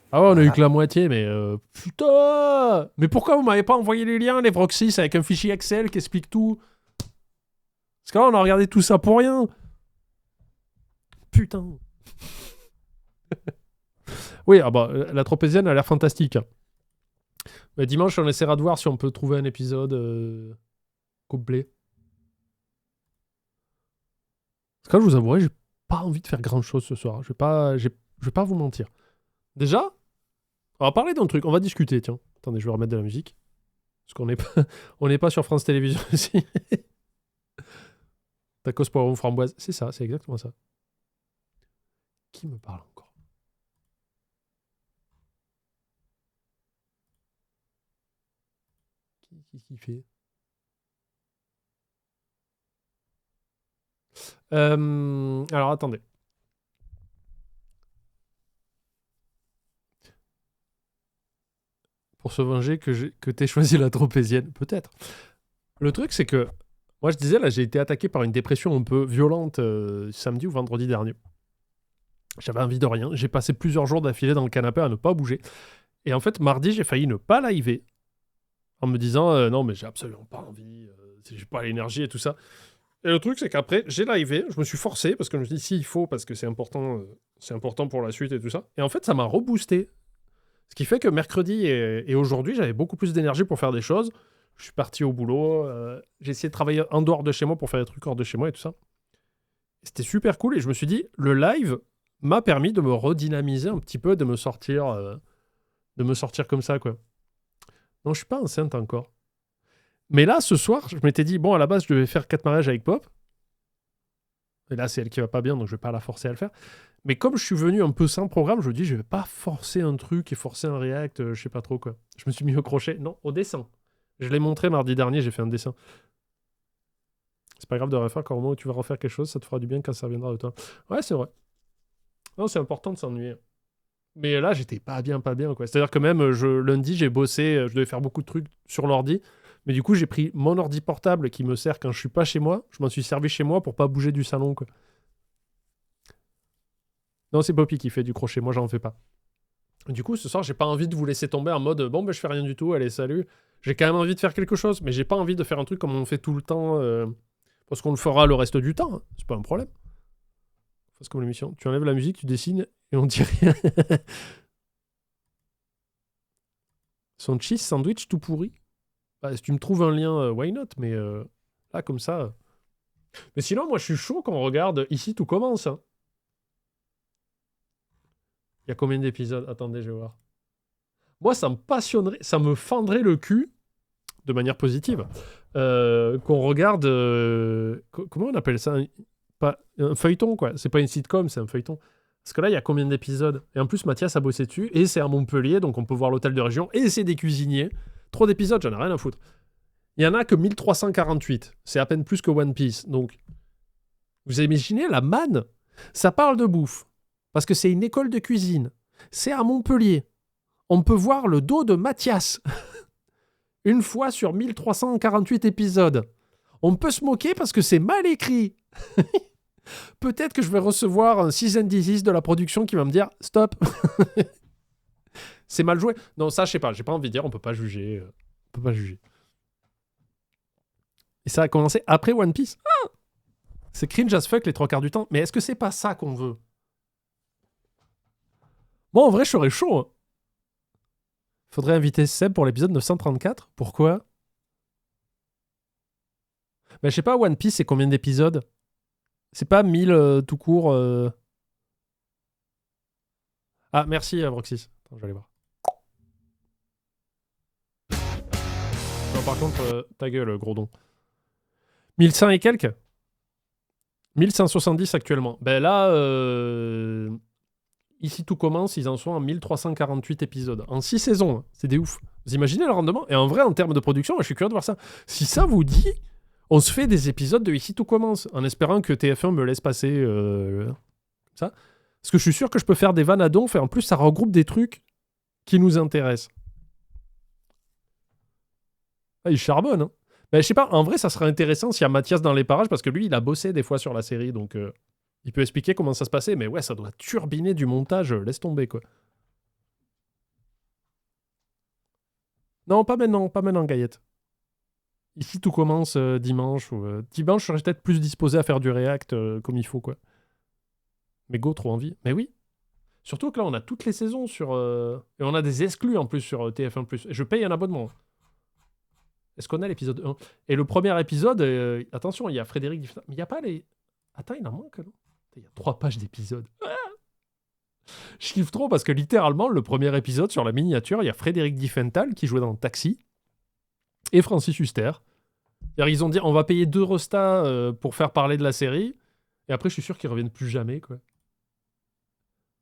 Ah ouais, on a eu que la moitié, mais putain! Mais pourquoi vous m'avez pas envoyé les liens, les Vroxis, avec un fichier Excel qui explique tout? Parce que là, on a regardé tout ça pour rien. Putain. Oui, ah bah, la tropézienne a l'air fantastique. Mais dimanche, on essaiera de voir si on peut trouver un épisode complet. Parce que là, je vous avouerai, j'ai pas envie de faire grand chose ce soir. Je vais pas vous mentir. Déjà, on va parler d'un truc, on va discuter, tiens. Attendez, je vais remettre de la musique. Parce qu'on n'est pas sur France Télévisions aussi. Tacos poivron framboise, c'est ça, c'est exactement ça. Qui me parle encore? Qui fait? Alors, attendez. Pour se venger que t'aies choisi la tropézienne, peut-être. Le truc, c'est que moi, je disais, là, j'ai été attaqué par une dépression un peu violente samedi ou vendredi dernier. J'avais envie de rien. J'ai passé plusieurs jours d'affilée dans le canapé à ne pas bouger. Et en fait, mardi, j'ai failli ne pas liver en me disant non, mais j'ai absolument pas envie, j'ai pas l'énergie et tout ça. Et le truc, c'est qu'après, j'ai livé, je me suis forcé parce que je me suis dit, si, il faut, parce que c'est important pour la suite et tout ça. Et en fait, ça m'a reboosté. Ce qui fait que mercredi et aujourd'hui, j'avais beaucoup plus d'énergie pour faire des choses. Je suis parti au boulot, j'ai essayé de travailler en dehors de chez moi pour faire des trucs hors de chez moi et tout ça. C'était super cool et je me suis dit, le live m'a permis de me redynamiser un petit peu, de me sortir comme ça, quoi. Non, je suis pas enceinte encore. Mais là, ce soir, je m'étais dit, bon, à la base, je devais faire 4 mariages avec Pop. Et là, c'est elle qui va pas bien, donc je vais pas la forcer à le faire. Mais comme je suis venu un peu sans programme, je me dis, je vais pas forcer un truc et forcer un react, je sais pas trop quoi. Je me suis mis au crochet. Non, au dessin. Je l'ai montré mardi dernier, j'ai fait un dessin. C'est pas grave de refaire quand au moment où tu vas refaire quelque chose, ça te fera du bien quand ça reviendra de toi. Ouais, c'est vrai. Non, c'est important de s'ennuyer. Mais là, j'étais pas bien, quoi. C'est-à-dire que même lundi, j'ai bossé, je devais faire beaucoup de trucs sur l'ordi. Mais du coup, j'ai pris mon ordi portable qui me sert quand je suis pas chez moi. Je m'en suis servi chez moi pour pas bouger du salon, quoi. Non, c'est Poppy qui fait du crochet. Moi, j'en fais pas. Du coup, ce soir, j'ai pas envie de vous laisser tomber en mode bon, ben, je fais rien du tout. Allez, salut. J'ai quand même envie de faire quelque chose, mais j'ai pas envie de faire un truc comme on fait tout le temps. Parce qu'on le fera le reste du temps. Hein. C'est pas un problème. C'est comme l'émission. Tu enlèves la musique, tu dessines et on dit rien. Son cheese sandwich tout pourri. Bah, si tu me trouves un lien, why not? Mais là, comme ça. Mais sinon, moi, je suis chaud quand on regarde Ici, tout commence. Hein. Il y a combien d'épisodes? Attendez, je vais voir. Moi, ça me passionnerait, ça me fendrait le cul, de manière positive, qu'on regarde... comment on appelle ça? Un feuilleton, quoi. C'est pas une sitcom, c'est un feuilleton. Parce que là, il y a combien d'épisodes? Et en plus, Mathias a bossé dessus, et c'est à Montpellier, donc on peut voir l'hôtel de région, et c'est des cuisiniers. Trop d'épisodes, j'en ai rien à foutre. Il y en a que 1348. C'est à peine plus que One Piece. Donc, vous imaginez la manne? Ça parle de bouffe. Parce que c'est une école de cuisine. C'est à Montpellier. On peut voir le dos de Mathias. Une fois sur 1348 épisodes. On peut se moquer parce que c'est mal écrit. Peut-être que je vais recevoir un season disease de la production qui va me dire « Stop !» C'est mal joué. Non, ça, je sais pas. J'ai pas envie de dire. On peut pas juger. On peut pas juger. Et ça a commencé après One Piece. Ah, c'est cringe as fuck les 3/4 du temps. Mais est-ce que c'est pas ça qu'on veut? Moi, en vrai, je serais chaud. Hein. Faudrait inviter Seb pour l'épisode 934. Pourquoi? Ben, je sais pas, One Piece, c'est combien d'épisodes? C'est pas 1000 tout court. Ah, merci, Broxys. Attends, je vais aller voir. Non, par contre, ta gueule, gros don. 1100 et quelques? 1170 actuellement. Ben là, Ici tout commence, ils en sont en 1348 épisodes. En 6 saisons, hein. C'est des ouf. Vous imaginez le rendement? Et en vrai, en termes de production, je suis curieux de voir ça. Si ça vous dit, on se fait des épisodes de Ici tout commence, en espérant que TF1 me laisse passer ça. Parce que je suis sûr que je peux faire des vannes à donf, et en plus, ça regroupe des trucs qui nous intéressent. Ah, il charbonne, hein. Ben, je sais pas, en vrai, ça serait intéressant s'il y a Mathias dans les parages, parce que lui, il a bossé des fois sur la série, donc il peut expliquer comment ça se passait, mais ouais, ça doit turbiner du montage, laisse tomber, quoi. Non, pas maintenant, Gaillette. Ici, tout commence dimanche. Dimanche, je serais peut-être plus disposé à faire du React comme il faut, quoi. Mais go, trop envie. Mais oui. Surtout que là, on a toutes les saisons sur... Et on a des exclus, en plus, sur TF1+. Et je paye un abonnement. Est-ce qu'on a l'épisode 1? Et le premier épisode, attention, il y a Frédéric Diffenthal. Mais il n'y a pas les... Attends, il en manque, non? Il y a 3 pages d'épisodes. Ah, je kiffe trop parce que littéralement, le premier épisode sur la miniature, il y a Frédéric Diffenthal qui jouait dans Taxi et Francis Huster. Ils ont dit on va payer 2 restas pour faire parler de la série. Et après, je suis sûr qu'ils reviennent plus jamais, quoi.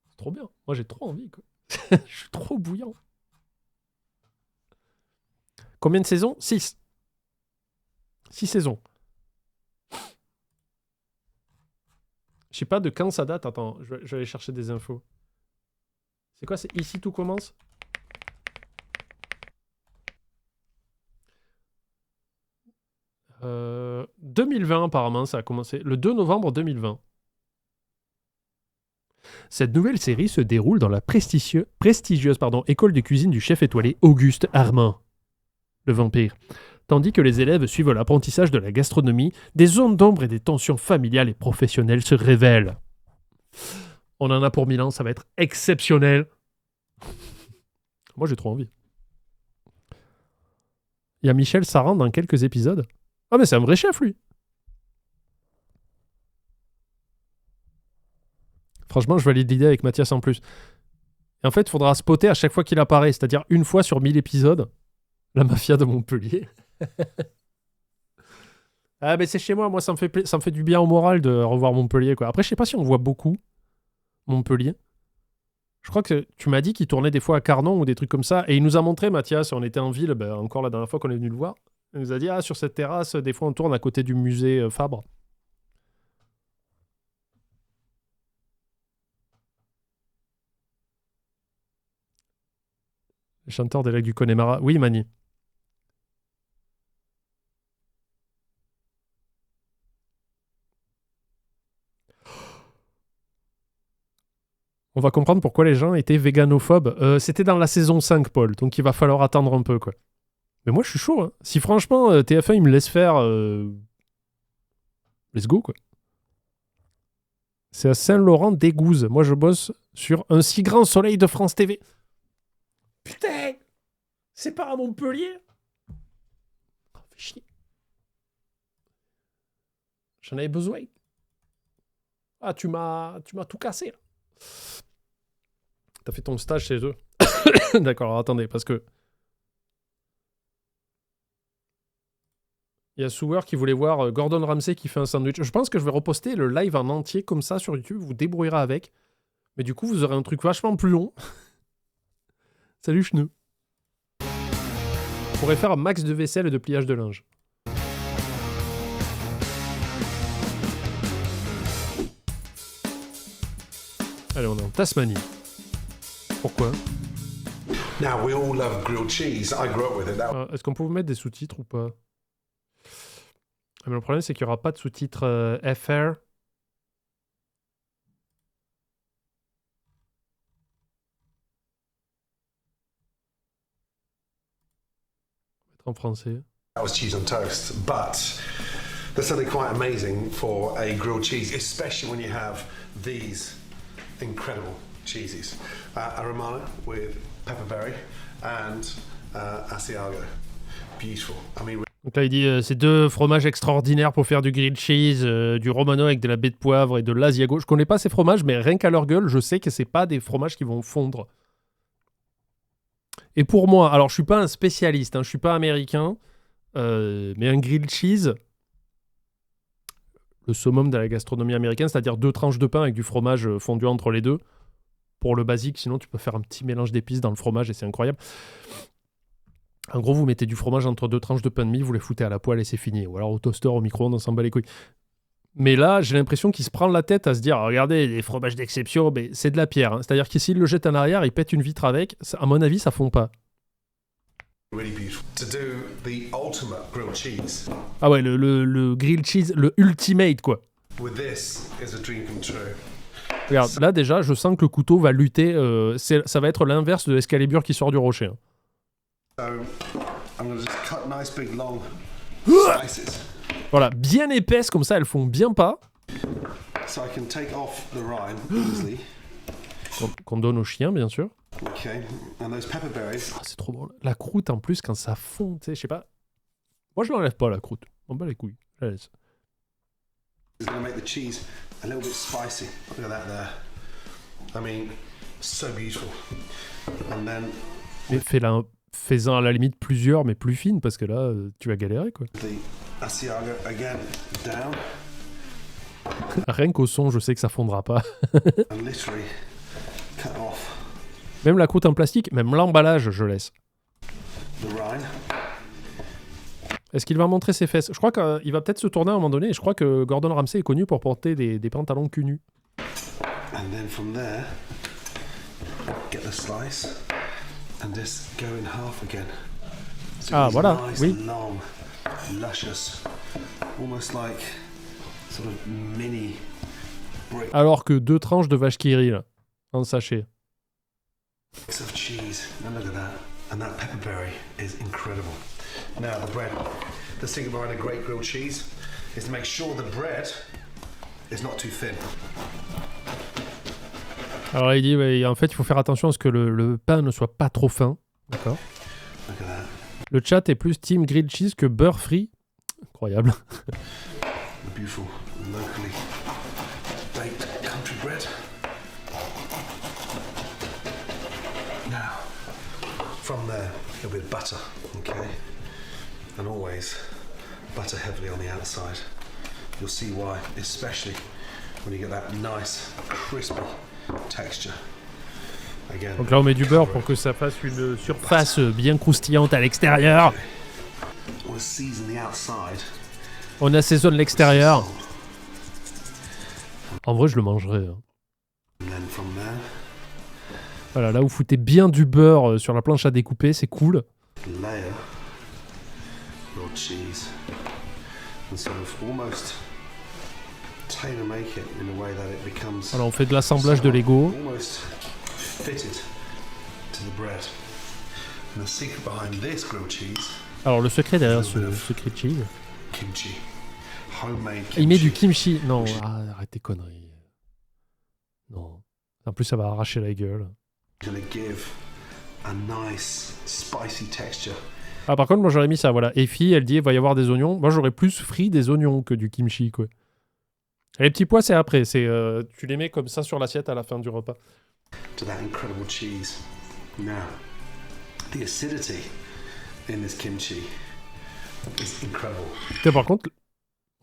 C'est trop bien. Moi, j'ai trop envie, quoi. Je suis trop bouillant. Combien de saisons? 6. 6 saisons. Je sais pas de quand ça date. Attends, je vais aller chercher des infos. C'est quoi? C'est Ici tout commence? Euh, 2020 apparemment, ça a commencé. Le 2 novembre 2020. Cette nouvelle série se déroule dans la prestigieuse école de cuisine du chef étoilé Auguste Armand, le vampire. Tandis que les élèves suivent l'apprentissage de la gastronomie, des zones d'ombre et des tensions familiales et professionnelles se révèlent. On en a pour 1000 ans, ça va être exceptionnel. Moi, j'ai trop envie. Il y a Michel Saran dans quelques épisodes. Ah, mais c'est un vrai chef, lui. Franchement, je valide l'idée avec Mathias en plus. Et en fait, il faudra spotter à chaque fois qu'il apparaît, c'est-à-dire une fois sur 1000 épisodes, la mafia de Montpellier. Ah, mais c'est chez moi. Moi, ça me fait du bien au moral de revoir Montpellier, quoi. Après, je sais pas si on voit beaucoup Montpellier. Je crois que tu m'as dit qu'il tournait des fois à Carnon ou des trucs comme ça. Et il nous a montré, Mathias, on était en ville, encore la dernière fois qu'on est venu le voir. Il nous a dit, sur cette terrasse, des fois on tourne à côté du musée Fabre. Le chanteur des lacs du Connemara. Oui, Mani. On va comprendre pourquoi les gens étaient véganophobes. C'était dans la saison 5, Paul, donc il va falloir attendre un peu, quoi. Mais moi, je suis chaud. Hein. Si franchement, TF1, il me laisse faire... Let's go, quoi. C'est à Saint-Laurent-d'Égouze. Moi, je bosse sur Un si grand soleil de France TV. Putain! C'est pas à Montpellier? Oh, fais chier. J'en avais besoin. Ah, tu m'as tout cassé, là. T'as fait ton stage chez eux. D'accord, alors attendez, parce que... Il y a Sewer qui voulait voir Gordon Ramsay qui fait un sandwich. Je pense que je vais reposter le live en entier comme ça sur YouTube. Vous débrouillerez avec. Mais du coup, vous aurez un truc vachement plus long. Salut, Chneu. On pourrait faire un max de vaisselle et de pliage de linge. Allez, on est en Tasmanie. Pourquoi? Est-ce qu'on peut vous mettre des sous-titres ou pas? Mais le problème, c'est qu'il n'y aura pas de sous-titres FR. En français. That was cheese on toast, but there's something quite amazing for a grilled cheese, especially when you have these incredible cheeses. A Romano with pepperberry and Asiago. Beautiful. I mean, donc là, il dit c'est deux fromages extraordinaires pour faire du grilled cheese, du Romano avec de la baie de poivre et de l'Asiago. Je connais pas ces fromages, mais rien qu'à leur gueule, je sais que c'est pas des fromages qui vont fondre. Et pour moi, alors je suis pas un spécialiste, je suis pas américain, mais un grilled cheese, le summum de la gastronomie américaine, c'est-à-dire 2 tranches de pain avec du fromage fondu entre les deux, pour le basique, sinon tu peux faire un petit mélange d'épices dans le fromage et c'est incroyable. En gros, vous mettez du fromage entre 2 tranches de pain de mie, vous les foutez à la poêle et c'est fini. Ou alors au toaster, au micro-ondes, on s'en bat les couilles. Mais là, j'ai l'impression qu'il se prend la tête à se dire, regardez, les fromages d'exception, mais c'est de la pierre. Hein. C'est-à-dire que s'il le jette en arrière, il pète une vitre avec. Ça, à mon avis, ça fond pas. really beautiful. To do the ultimate grilled cheese. Ah ouais, le grilled cheese, le ultimate, quoi. With this is a dream come true. Regarde, là déjà, je sens que le couteau va lutter. Ça va être l'inverse de l'Excalibur qui sort du rocher. Hein. So, I'm going to just cut nice big long slices. Voilà, bien épaisses comme ça, elles font bien pas. So I can take off the rind easily. Qu'on donne aux chiens, bien sûr. Okay, and those pepper berries. Ah, c'est trop bon. La croûte, en plus, quand ça fond, tu sais, je sais pas. Moi, je l'enlève pas, la croûte. On bat les couilles. Je la laisse. It's going to make the cheese a little bit spicy. Look at that there. I mean, so beautiful. And then... Mais fais-en à la limite plusieurs, mais plus fines, parce que là, tu vas galérer, quoi. The Asiago again, down. Rien qu'au son, je sais que ça fondra pas. And literally cut off. Même la croûte en plastique, même l'emballage, je laisse. The rind. Est-ce qu'il va montrer ses fesses? Je crois qu'il va peut-être se tourner à un moment donné, et je crois que Gordon Ramsay est connu pour porter des pantalons cul nus. And then from there, get the slice and just go in half again. So Ah, voilà, nice oui. and long, luscious, almost like sort of mini bricks Alors que 2 tranches de vache qui rit, là, en sachet. of cheese. And look at that. And that pepperberry is incredible. Now the bread. The thing behind a great grilled cheese is to make sure the bread is not too thin. Alors il dit, ouais, en fait, il faut faire attention à ce que le pain ne soit pas trop fin. D'accord. Look at that. Le chat est plus team grilled cheese que beurre free. Incroyable. The beautiful locally baked country bread. Now, from there, a little bit of butter, okay? and always butter heavily on the outside. You'll see why, especially when you get that nice, crispy texture. Again, Donc là, on met du beurre pour que ça fasse une surface bien croustillante à l'extérieur. we'll season the outside. On assaisonne l'extérieur. En vrai, je le mangerais. Hein. And then from there, Voilà, là, vous foutez bien du beurre sur la planche à découper, c'est cool. layer your cheese and sort of almost tailor make it in a way that it becomes Voilà, on fait de l'assemblage de Lego. almost fitted to the bread. And the secret behind this grilled cheese, Alors, le secret derrière ce secret de cheese. kimchi, homemade kimchi. Il met du kimchi. Non, arrête tes conneries. Non. En plus, ça va arracher la gueule. Gonna give a nice spicy texture. Ah, par contre, moi, j'aurais mis ça, voilà. Effie, elle dit, il va y avoir des oignons. Moi, j'aurais plus frit des oignons que du kimchi, quoi. Et les petits pois, c'est après. C'est, tu les mets comme ça sur l'assiette à la fin du repas. To that incredible cheese. Now, the acidity in this kimchi is incredible. Putain, par contre,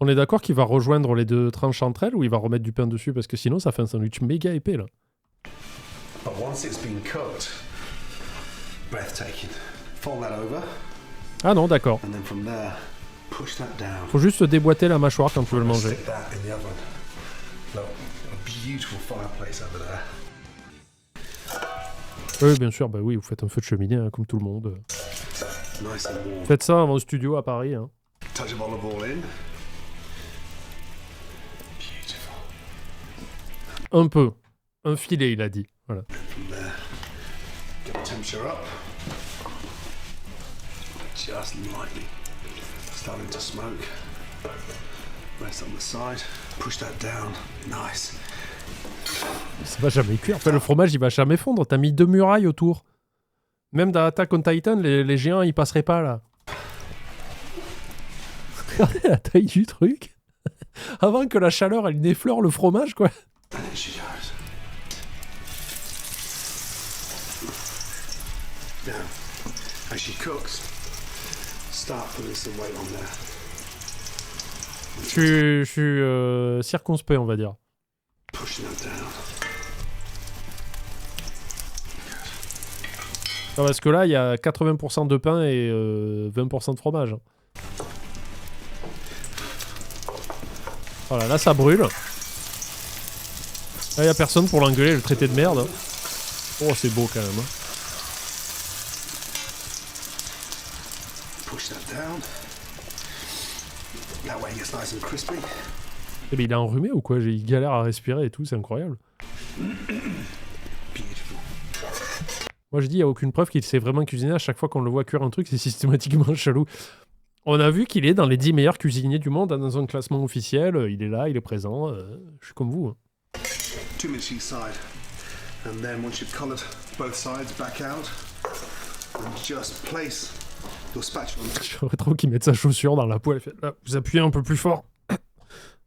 on est d'accord qu'il va rejoindre les deux tranches entre elles ou il va remettre du pain dessus parce que sinon, ça fait un sandwich méga épais, là. But once it's been cooked, breathtaking. Fold that over, Ah non, d'accord. and then from there, push that down. Faut juste déboîter la mâchoire quand tu veux le manger. Stick that in the oven. Look, a beautiful fireplace over there. Oui, bien sûr, bah oui, vous faites un feu de cheminée, hein, comme tout le monde. Nice and warm. Faites ça avant le studio à Paris, hein. Touch of olive oil in. Beautiful. Un peu. Un filet, il a dit. Voilà. From there, get the temperature up. Just lightly. Starting to smoke. Rest on the side. Push that down. Nice. Ça va jamais cuire. Enfin, le fromage, il va jamais fondre. T'as mis 2 murailles autour. Même dans Attack on Titan, les géants, ils passeraient pas, là. Regardez la taille du truc. Avant que la chaleur, elle n'effleure le fromage, quoi. And in she goes. Now, as she cooks, start putting some weight on there. Je suis circonspect, on va dire. Pushing that down. Non, parce que là, il y a 80% de pain et 20% de fromage. Voilà, là, ça brûle. Là, il n'y a personne pour l'engueuler, le traité de merde. Oh, c'est beau quand même. Hein. Push that down. That way it gets nice and crispy. Eh ben, il est enrhumé ou quoi? Il galère à respirer et tout, c'est incroyable. Beautiful. Moi, je dis, il n'y a aucune preuve qu'il sait vraiment cuisiner. À chaque fois qu'on le voit cuire un truc, c'est systématiquement chelou. On a vu qu'il est dans les 10 meilleurs cuisiniers du monde, dans un classement officiel. Il est là, il est présent. Je suis comme vous. Hein. 2 minutes each side. And then once you've coloured both sides, back out. And just place your spatula. J'aimerais trop qu'il mette sa chaussure dans la poêle. Là, vous appuyez un peu plus fort.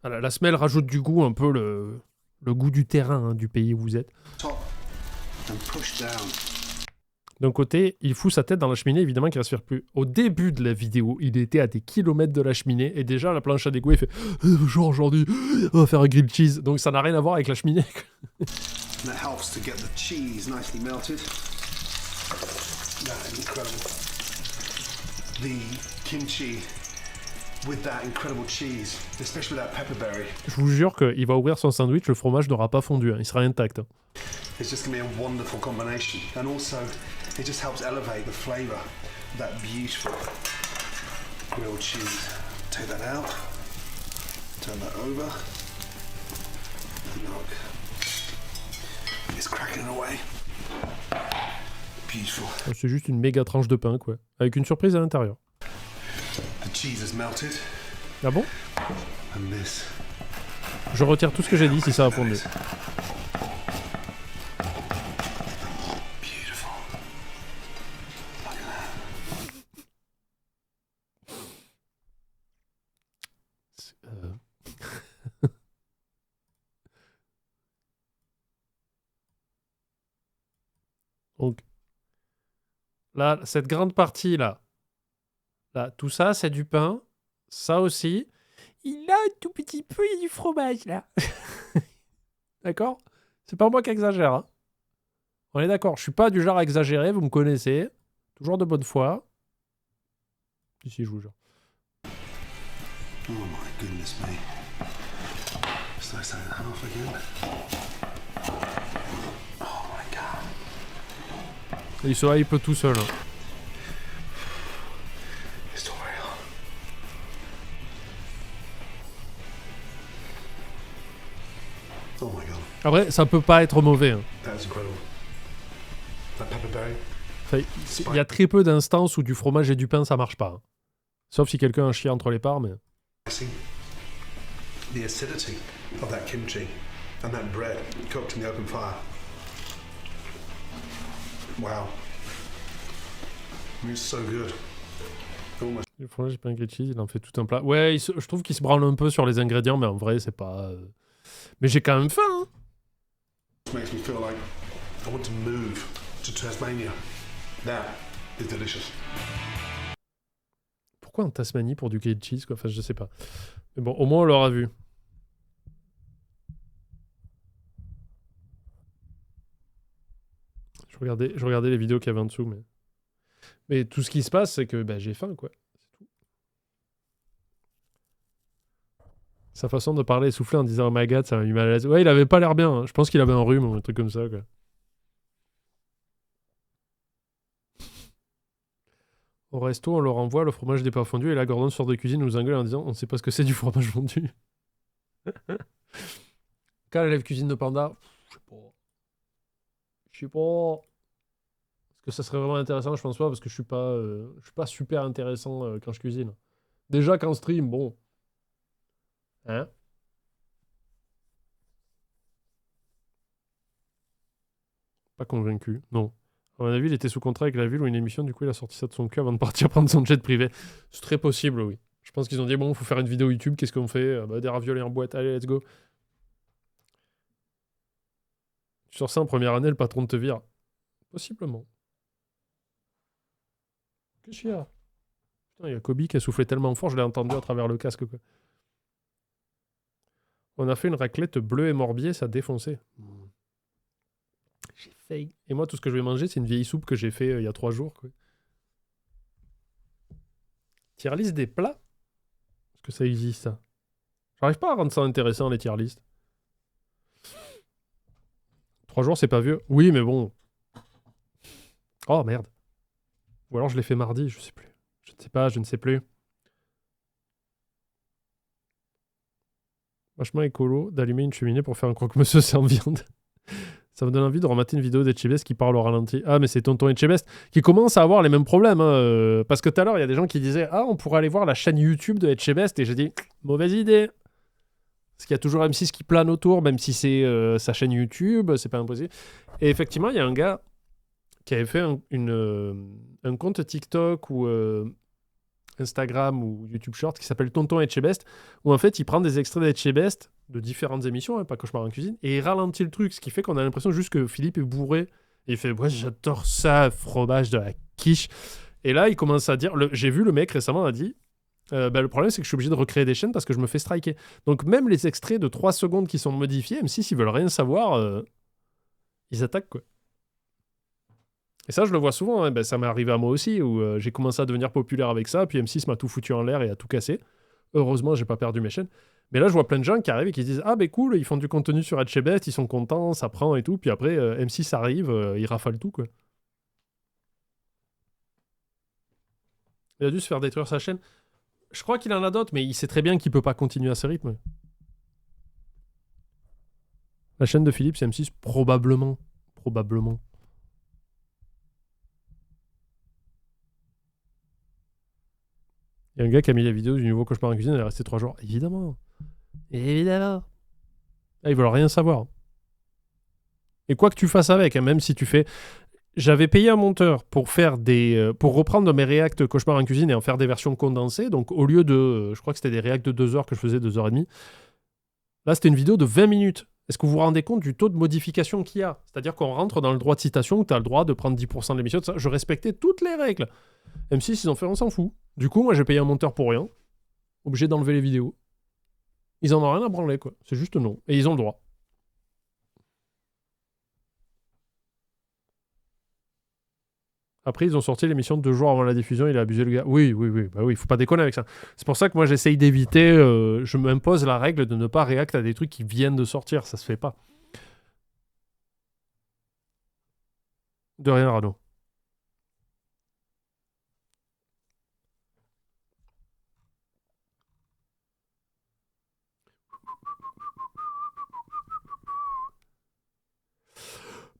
Voilà, la semelle rajoute du goût, un peu le goût du terrain, hein, du pays où vous êtes. Top. And push down. D'un côté, il fout sa tête dans la cheminée, évidemment qu'il ne respire plus. Au début de la vidéo, il était à des kilomètres de la cheminée, et déjà, la planche à dégoût, il fait bonjour, aujourd'hui, on va faire un grilled cheese. Donc ça n'a rien à voir avec la cheminée. And that helps to get the cheese nicely melted. That is incredible. The kimchi with that incredible cheese, especially with that pepperberry. Je vous jure qu'il va ouvrir son sandwich, le fromage n'aura pas fondu, hein, il sera intact. Hein. It's just going to be a wonderful combination. And also, it just helps elevate the flavour of that beautiful grilled cheese. Take that out. Turn that over. And look. It's cracking away. Beautiful. C'est juste une méga tranche de pain, quoi. Avec une surprise à l'intérieur. The cheese is melted. Ah bon? And this. Je retire tout ce que j'ai dit si ça a fondu. Donc, là, cette grande partie-là, Là, tout ça, c'est du pain. Ça aussi. Il a un tout petit peu, il y a du fromage, là. D'accord? C'est pas moi qui exagère. Hein. On est d'accord. Je suis pas du genre à exagérer, vous me connaissez. Toujours de bonne foi. Ici, je vous jure. Oh my goodness me. Slice that in half again. Oh my god. Il se hype tout seul. Hein. Oh my god. Après, ça peut pas être mauvais. Hein. That's incredible. That pepperberry. Enfin, il y a très peu d'instances où du fromage et du pain, ça marche pas. Hein. Sauf si quelqu'un a un chien entre les parts, mais... The acidity of that kimchi and that bread cooked in the open fire. Wow. It's so good. Almost. Le fromage et pain grilled cheese, il en fait tout un plat. Ouais, je trouve qu'il se branle un peu sur les ingrédients, mais en vrai, c'est pas... Mais j'ai quand même faim, hein. It makes me feel like I want to move to Tasmania. That is delicious. Pourquoi en Tasmanie pour du grilled cheese, quoi? Enfin, je sais pas. Mais bon, au moins, on l'aura vu. Je regardais les vidéos qu'il y avait en dessous, mais tout ce qui se passe, c'est que bah, j'ai faim, quoi. C'est tout. Sa façon de parler essoufflée en disant « Oh my god, ça m'a mis mal à l'aise ». Ouais, il avait pas l'air bien. Hein. Je pense qu'il avait un rhume ou un truc comme ça, quoi. Au resto, on leur envoie le fromage n'est pas fondu et là, Gordon sort de cuisine nous engueule en disant « On ne sait pas ce que c'est du fromage fondu ». Quand l'élève cuisine de Panda, je sais pas. Est-ce que ça serait vraiment intéressant? Je pense pas, parce que je suis pas super intéressant quand je cuisine. Déjà qu'en stream, bon. Hein? Pas convaincu, non. À mon avis, il était sous contrat avec la ville ou une émission, du coup il a sorti ça de son cul avant de partir prendre son jet privé. C'est très possible, oui. Je pense qu'ils ont dit, bon, il faut faire une vidéo YouTube, qu'est-ce qu'on fait? Des raviolis en boîte, allez, let's go. Sur ça, en première année, le patron te vire. Possiblement. Qu'est-ce qu'il y a? Putain, il y a Kobe qui a soufflé tellement fort, je l'ai entendu à travers le casque, quoi. On a fait une raclette bleue et morbier, ça a défoncé. J'ai failli. Et moi, tout ce que je vais manger, c'est une vieille soupe que j'ai fait il y a 3 jours, quoi. Tier list des plats? Est-ce que ça existe, ça? J'arrive pas à rendre ça intéressant, les tier lists. 3 jours, c'est pas vieux. Oui, mais bon. Oh, merde. Ou alors je l'ai fait mardi, je sais plus. Je ne sais pas, je ne sais plus. Vachement écolo d'allumer une cheminée pour faire un croque-monsieur sans viande. Ça me donne envie de remater une vidéo d'Etchebest qui parle au ralenti. Ah, mais c'est tonton Etchebest qui commence à avoir les mêmes problèmes. Hein, parce que tout à l'heure, il y a des gens qui disaient « Ah, on pourrait aller voir la chaîne YouTube de Etchebest. » Et j'ai dit « Mauvaise idée. » Parce qu'il y a toujours M6 qui plane autour, même si c'est sa chaîne YouTube, c'est pas impossible. Et effectivement, il y a un gars qui avait fait un compte TikTok ou Instagram ou YouTube Short qui s'appelle Tonton Etchebest, où en fait, il prend des extraits d'Etchebest de différentes émissions, hein, pas Cauchemar en cuisine, et il ralentit le truc, ce qui fait qu'on a l'impression juste que Philippe est bourré. Et il fait « Ouais, j'adore ça, fromage de la quiche. » Et là, il commence à dire... J'ai vu le mec récemment a dit... le problème, c'est que je suis obligé de recréer des chaînes parce que je me fais striker. Donc même les extraits de 3 secondes qui sont modifiés, même s'ils veulent rien savoir, ils attaquent, quoi. Et ça, je le vois souvent. Hein. Ça m'est arrivé à moi aussi, où j'ai commencé à devenir populaire avec ça, puis M6 m'a tout foutu en l'air et a tout cassé. Heureusement, j'ai pas perdu mes chaînes. Mais là, je vois plein de gens qui arrivent et qui se disent « Ah, ben cool, ils font du contenu sur Etchebest, ils sont contents, ça prend et tout. » Puis après, M6 arrive, il rafale tout, quoi. Il a dû se faire détruire sa chaîne. Je crois qu'il en a d'autres, mais il sait très bien qu'il peut pas continuer à ce rythme. La chaîne de Philippe, c'est M6, probablement. Probablement. Il y a un gars qui a mis la vidéo du nouveau Cauchemar en cuisine, elle est restée 3 jours. Évidemment. Évidemment. Ah, ils veulent rien savoir. Et quoi que tu fasses avec, hein, même si tu fais... J'avais payé un monteur pour faire pour reprendre mes réacts Cauchemar en cuisine et en faire des versions condensées. Donc au lieu de... je crois que c'était des réacts de 2 heures que je faisais 2 heures et demie. Là, c'était une vidéo de 20 minutes. Est-ce que vous vous rendez compte du taux de modification qu'il y a? C'est-à-dire qu'on rentre dans le droit de citation, où tu as le droit de prendre 10% de l'émission. Je respectais toutes les règles. M6, ils ont fait, on s'en fout. Du coup, moi, j'ai payé un monteur pour rien. Obligé d'enlever les vidéos. Ils en ont rien à branler, quoi. C'est juste non. Et ils ont le droit. Après, ils ont sorti l'émission 2 jours avant la diffusion. Il a abusé le gars. Oui. Bah oui, faut pas déconner avec ça. C'est pour ça que moi, j'essaye d'éviter. Je m'impose la règle de ne pas réacter à des trucs qui viennent de sortir. Ça se fait pas. De rien, Rano.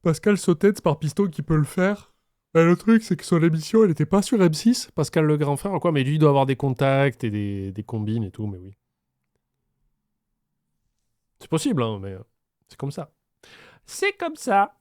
Pascal Sautet, c'est par Piston qui peut le faire. Le truc, c'est que son émission, elle était pas sur M6, Pascal le grand frère ou quoi, mais lui, il doit avoir des contacts et des combines et tout, mais oui. C'est possible, hein, mais c'est comme ça. C'est comme ça.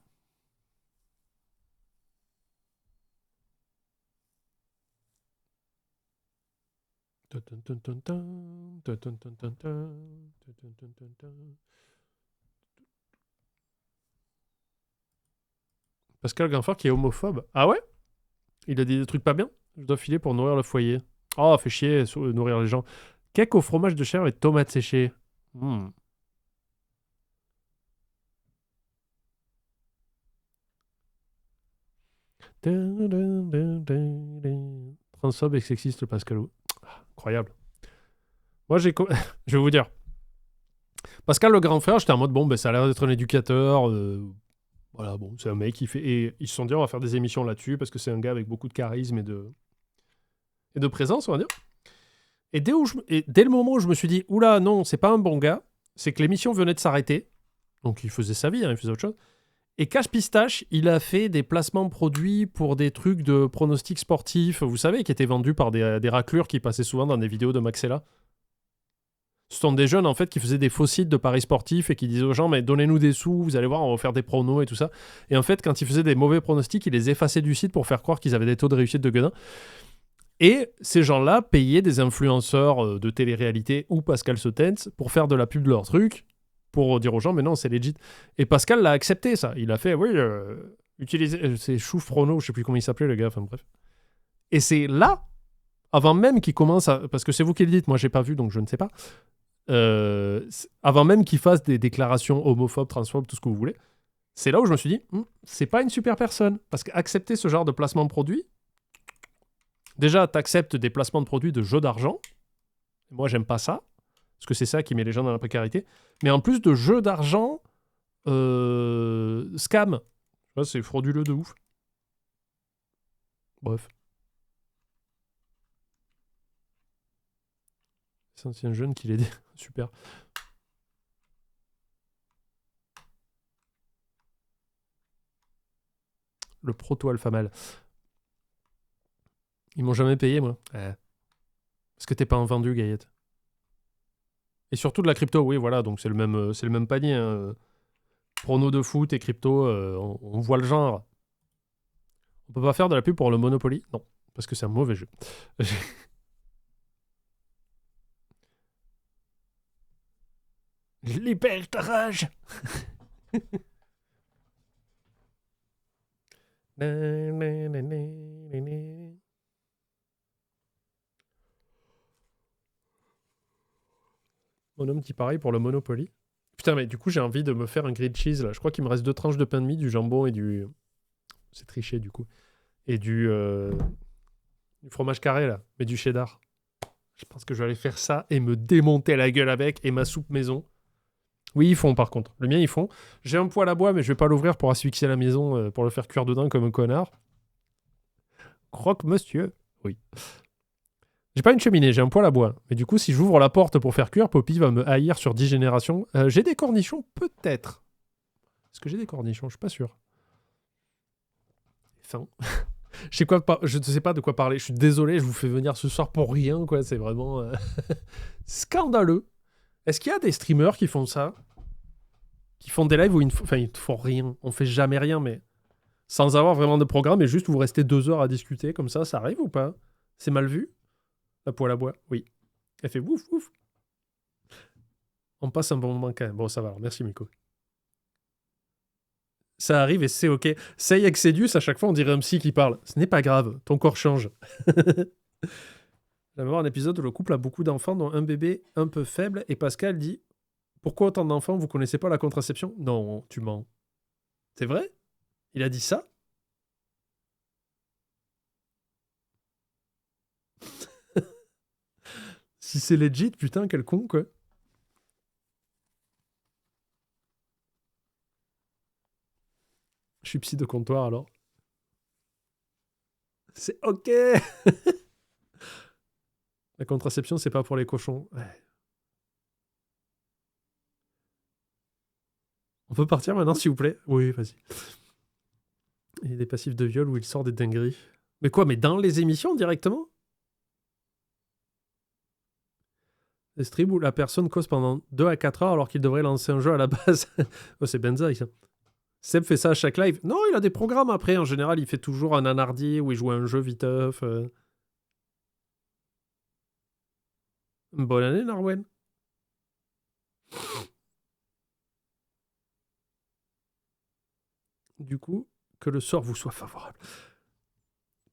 Pascal Grinfort qui est homophobe. Ah ouais? Il a dit des trucs pas bien? Je dois filer pour nourrir le foyer. Oh, fait chier, nourrir les gens. Cake au fromage de chèvre et tomates séchées. Transphobe et sexiste, le Pascalou. Incroyable. Moi, je vais vous dire. Pascal le grand frère, j'étais en mode, bon, ben, ça a l'air d'être un éducateur. Voilà, bon, c'est un mec qui fait... Et ils se sont dit, on va faire des émissions là-dessus, parce que c'est un gars avec beaucoup de charisme et de présence, on va dire. Et dès le moment où je me suis dit, oula, non, c'est pas un bon gars, c'est que l'émission venait de s'arrêter. Donc il faisait sa vie, hein, il faisait autre chose. Et Cache Pistache, il a fait des placements produits pour des trucs de pronostics sportifs, vous savez, qui étaient vendus par des raclures qui passaient souvent dans des vidéos de Maxella. Ce sont des jeunes, en fait, qui faisaient des faux sites de paris sportifs et qui disaient aux gens, mais donnez-nous des sous, vous allez voir, on va faire des pronos et tout ça. Et en fait, quand ils faisaient des mauvais pronostics, ils les effaçaient du site pour faire croire qu'ils avaient des taux de réussite de gueudin. Et ces gens-là payaient des influenceurs de télé-réalité ou Pascal Sautens pour faire de la pub de leur truc, pour dire aux gens, mais non, c'est legit. Et Pascal l'a accepté, ça. Il a fait, oui, utiliser... c'est Chouf Prono, je sais plus comment il s'appelait, le gars, enfin bref. Et c'est là, avant même qu'il commence à... Parce que c'est vous qui le dites, moi j'ai pas vu, donc je ne sais pas. Avant même qu'il fasse des déclarations homophobes, transphobes, tout ce que vous voulez, c'est là où je me suis dit, c'est pas une super personne. Parce qu'accepter ce genre de placement de produits, déjà, t'acceptes des placements de produits de jeux d'argent. Moi, j'aime pas ça. Parce que c'est ça qui met les gens dans la précarité. Mais en plus de jeux d'argent, scam. C'est frauduleux de ouf. Bref. C'est un jeune qui l'ait dit. Super. Le proto-alpha mâle. Ils m'ont jamais payé, moi. Parce que t'es pas un vendu, Gaillette. Et surtout de la crypto, oui, voilà. Donc c'est le même panier. Hein. Prono de foot et crypto, on voit le genre. On peut pas faire de la pub pour le Monopoly? Non. Parce que c'est un mauvais jeu. Libère ta rage. Mon homme dit pareil pour le Monopoly. Putain, mais du coup, j'ai envie de me faire un grilled cheese, là. Je crois qu'il me reste 2 tranches de pain de mie, du jambon et du... C'est triché, du coup. Et du fromage carré, là. Mais du cheddar. Je pense que je vais aller faire ça et me démonter la gueule avec, et ma soupe maison. Oui, ils font, par contre. Le mien, ils font. J'ai un poêle à bois, mais je vais pas l'ouvrir pour asphyxier la maison, pour le faire cuire dedans comme un connard. Croque, monsieur. Oui. J'ai pas une cheminée, j'ai un poêle à bois. Mais du coup, si j'ouvre la porte pour faire cuire, Poppy va me haïr sur 10 générations. J'ai des cornichons, peut-être. Est-ce que j'ai des cornichons? Je suis pas sûr. Faim. Je ne sais pas de quoi parler. Je suis désolé, je vous fais venir ce soir pour rien, quoi. C'est vraiment scandaleux. Est-ce qu'il y a des streamers qui font ça? Qui font des lives où ils ne font rien. On fait jamais rien, mais sans avoir vraiment de programme et juste vous restez 2 heures à discuter comme ça arrive ou pas? C'est mal vu? La poêle à bois, oui. Elle fait ouf, ouf. On passe un bon moment quand même. Bon, ça va alors. Merci, Miko. Ça arrive et c'est ok. Say Exedius, à chaque fois, on dirait un psy qui parle. Ce n'est pas grave, ton corps change. J'avais voir un épisode où le couple a beaucoup d'enfants, dont un bébé un peu faible, et Pascal dit « Pourquoi autant d'enfants, vous connaissez pas la contraception ?» Non, tu mens. C'est vrai? Il a dit ça? Si c'est legit, putain, quel con, quoi. Je suis psy de comptoir, alors. C'est ok. La contraception, c'est pas pour les cochons. Ouais. On peut partir maintenant, s'il vous plaît? Oui, vas-y. Il y a des passifs de viol où il sort des dingueries. Mais quoi, mais dans les émissions, directement? Des streams où la personne cause pendant 2 à 4 heures alors qu'il devrait lancer un jeu à la base. Oh, c'est Benzaï, ça. Seb fait ça à chaque live. Non, il a des programmes après. En général, il fait toujours un anardi où il joue à un jeu viteuf. Bonne année, Narwen. Du coup, que le sort vous soit favorable.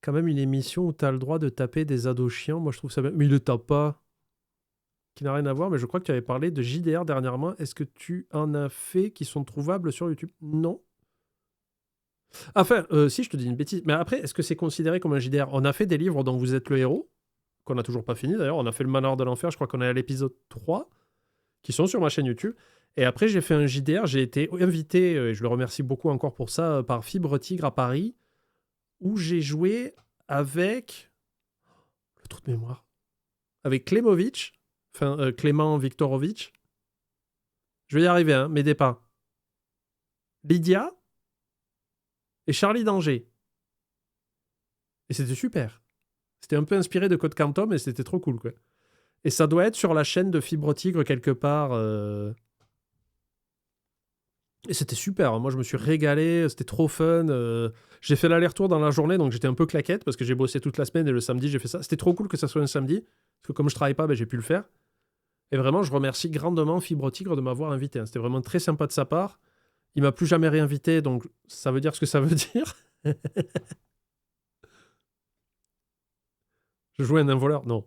Quand même une émission où t'as le droit de taper des ados chiants. Moi, je trouve ça bien. Mais il le tape pas. Qui n'a rien à voir, mais je crois que tu avais parlé de JDR dernièrement. Est-ce que tu en as fait qui sont trouvables sur YouTube? Non. Enfin, si je te dis une bêtise. Mais après, est-ce que c'est considéré comme un JDR? On a fait des livres dont vous êtes le héros, qu'on n'a toujours pas fini d'ailleurs. On a fait le Manoir de l'Enfer, je crois qu'on est à l'épisode 3, qui sont sur ma chaîne YouTube. Et après, j'ai fait un JDR. J'ai été invité, et je le remercie beaucoup encore pour ça, par Fibre Tigre à Paris, où j'ai joué avec... Le trou de mémoire. Avec Klemovic. Enfin, Clément Viktorovitch. Je vais y arriver, hein, m'aidez pas. Lydia et Charlie Danger. Et c'était super. C'était un peu inspiré de Code Quantum et c'était trop cool, quoi. Et ça doit être sur la chaîne de Fibre Tigre quelque part. Et c'était super. Moi, je me suis régalé. C'était trop fun. J'ai fait l'aller-retour dans la journée, donc j'étais un peu claquette parce que j'ai bossé toute la semaine et le samedi, j'ai fait ça. C'était trop cool que ça soit un samedi. Parce que comme je travaille pas, ben, j'ai pu le faire. Et vraiment, je remercie grandement Fibre Tigre de m'avoir invité. Hein. C'était vraiment très sympa de sa part. Il m'a plus jamais réinvité, donc ça veut dire ce que ça veut dire. Je jouais un voleur? Non.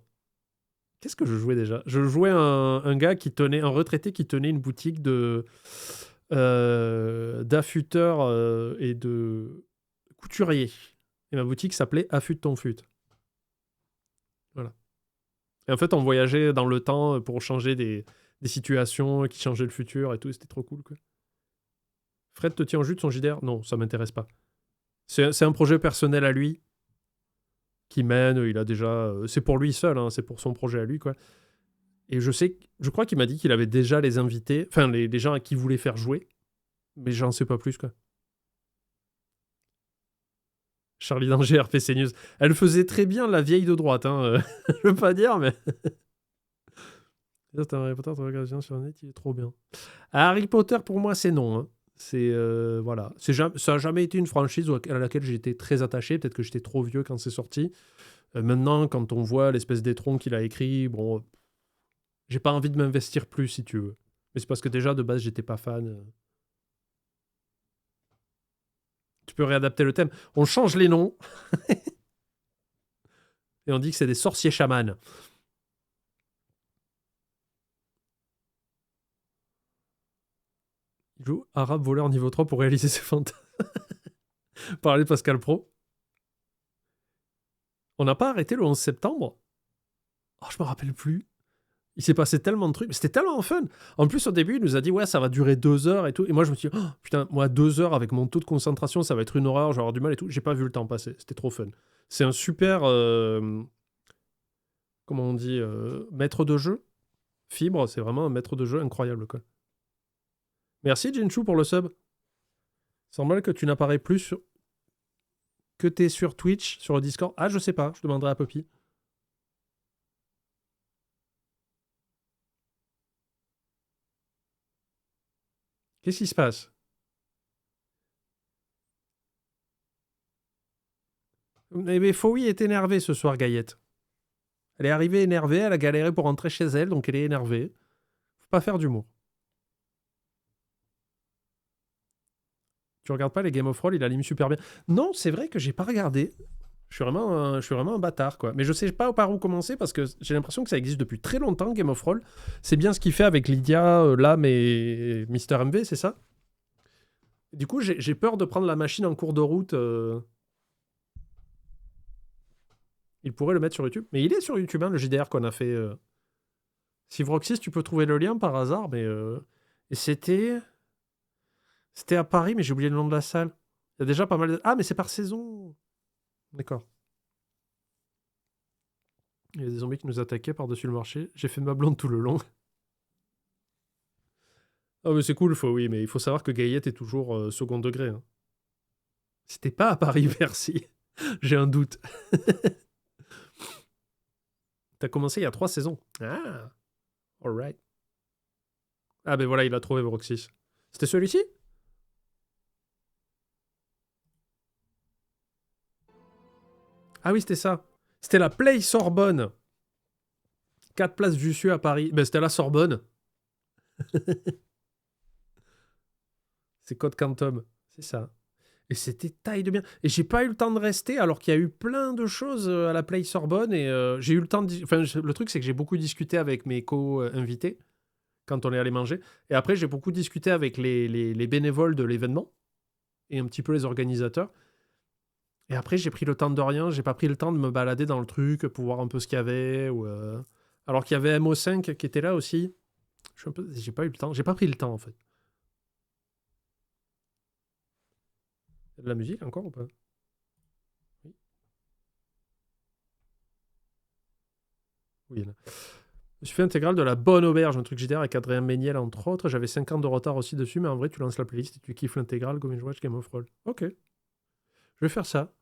Qu'est-ce que je jouais déjà? Je jouais un gars qui tenait, un retraité qui tenait une boutique de d'affûteurs et de couturiers. Et ma boutique s'appelait Affûte ton fut. Voilà. Et en fait, on voyageait dans le temps pour changer des situations qui changeaient le futur et tout. C'était trop cool, quoi. Fred te tient en jus de son JDR? Non, ça m'intéresse pas. C'est un projet personnel à lui qui mène. Il a déjà... c'est pour lui seul, hein, c'est pour son projet à lui, quoi. Et je crois qu'il m'a dit qu'il avait déjà les invités, enfin les gens à qui il voulait faire jouer, mais j'en sais pas plus, quoi. Charlie Danger, RPC News. Elle faisait très bien la vieille de droite, hein. Je veux pas dire, mais... C'est un Harry Potter, sur net, il est trop bien. Harry Potter, pour moi, c'est non. Hein. C'est... voilà. Ça n'a jamais été une franchise à laquelle j'étais très attaché. Peut-être que j'étais trop vieux quand c'est sorti. Maintenant, quand on voit l'espèce d'étron qu'il a écrit, bon... J'ai pas envie de m'investir plus, si tu veux. Mais c'est parce que déjà, de base, j'étais pas fan. Tu peux réadapter le thème. On change les noms. Et on dit que c'est des sorciers chamans. Il joue arabe voleur niveau 3 pour réaliser ses fantasmes. Parler de Pascal Pro. On n'a pas arrêté le 11 septembre. Oh, je me rappelle plus. Il s'est passé tellement de trucs. C'était tellement fun. En plus, au début, il nous a dit, ouais, ça va durer 2 heures et tout. Et moi, je me suis dit, oh, putain, moi, 2 heures avec mon taux de concentration, ça va être une horreur, je vais avoir du mal et tout. J'ai pas vu le temps passer. C'était trop fun. C'est un super, comment on dit, maître de jeu. Fibre, c'est vraiment un maître de jeu incroyable, quoi. Merci, Jinchu, pour le sub. C'est normal que tu n'apparais plus sur... que t'es sur Twitch, sur le Discord. Ah, je sais pas, je demanderai à Poppy. Qu'est-ce qui se passe? Mais Fowie est énervée ce soir, Gaillette. Elle est arrivée énervée, elle a galéré pour rentrer chez elle, donc elle est énervée. Faut pas faire d'humour. Tu regardes pas les Game of Thrones, il anime super bien. Non, c'est vrai que j'ai pas regardé. Je suis vraiment un bâtard, quoi. Mais je sais pas par où commencer parce que j'ai l'impression que ça existe depuis très longtemps, Game of Thrones. C'est bien ce qu'il fait avec Lydia, Lam et Mister MV, c'est ça? Du coup, j'ai peur de prendre la machine en cours de route. Il pourrait le mettre sur YouTube. Mais il est sur YouTube, hein, le JDR qu'on a fait. Si Vroxys, tu peux trouver le lien par hasard. Mais et c'était à Paris, mais j'ai oublié le nom de la salle. Il y a déjà pas mal de... Ah, mais c'est par saison. D'accord. Il y a des zombies qui nous attaquaient par-dessus le marché. J'ai fait de ma blonde tout le long. Ah, mais c'est cool, oui, mais il faut savoir que Gaillette est toujours second degré. Hein. C'était pas à Paris-Bercy. J'ai un doute. T'as commencé il y a 3 saisons. Ah, alright. Ah, ben voilà, il a trouvé Vroxys. C'était celui-ci? Ah oui, c'était ça. C'était la Play Sorbonne. 4 places Jussieu à Paris. Ben, c'était la Sorbonne. C'est Code Quantum. C'est ça. Et c'était taille de bien. Et j'ai pas eu le temps de rester alors qu'il y a eu plein de choses à la Play Sorbonne. Et j'ai eu le temps de... Enfin, le truc, c'est que j'ai beaucoup discuté avec mes co-invités quand on est allé manger. Et après, j'ai beaucoup discuté avec les bénévoles de l'événement et un petit peu les organisateurs. Et après, j'ai pris le temps de rien. J'ai pas pris le temps de me balader dans le truc pour voir un peu ce qu'il y avait. Ou, alors qu'il y avait MO5 qui était là aussi. J'ai pas eu le temps. J'ai pas pris le temps, en fait. Il y a de la musique encore ou pas? Oui. Oui, il y en a. Je me suis fait intégrale de la bonne auberge, un truc JDR avec Adrien Méniel, entre autres. J'avais 5 ans de retard aussi dessus, mais en vrai, tu lances la playlist et tu kiffes l'intégrale comme une jouage Game of Thrones. Ok. Je vais faire ça.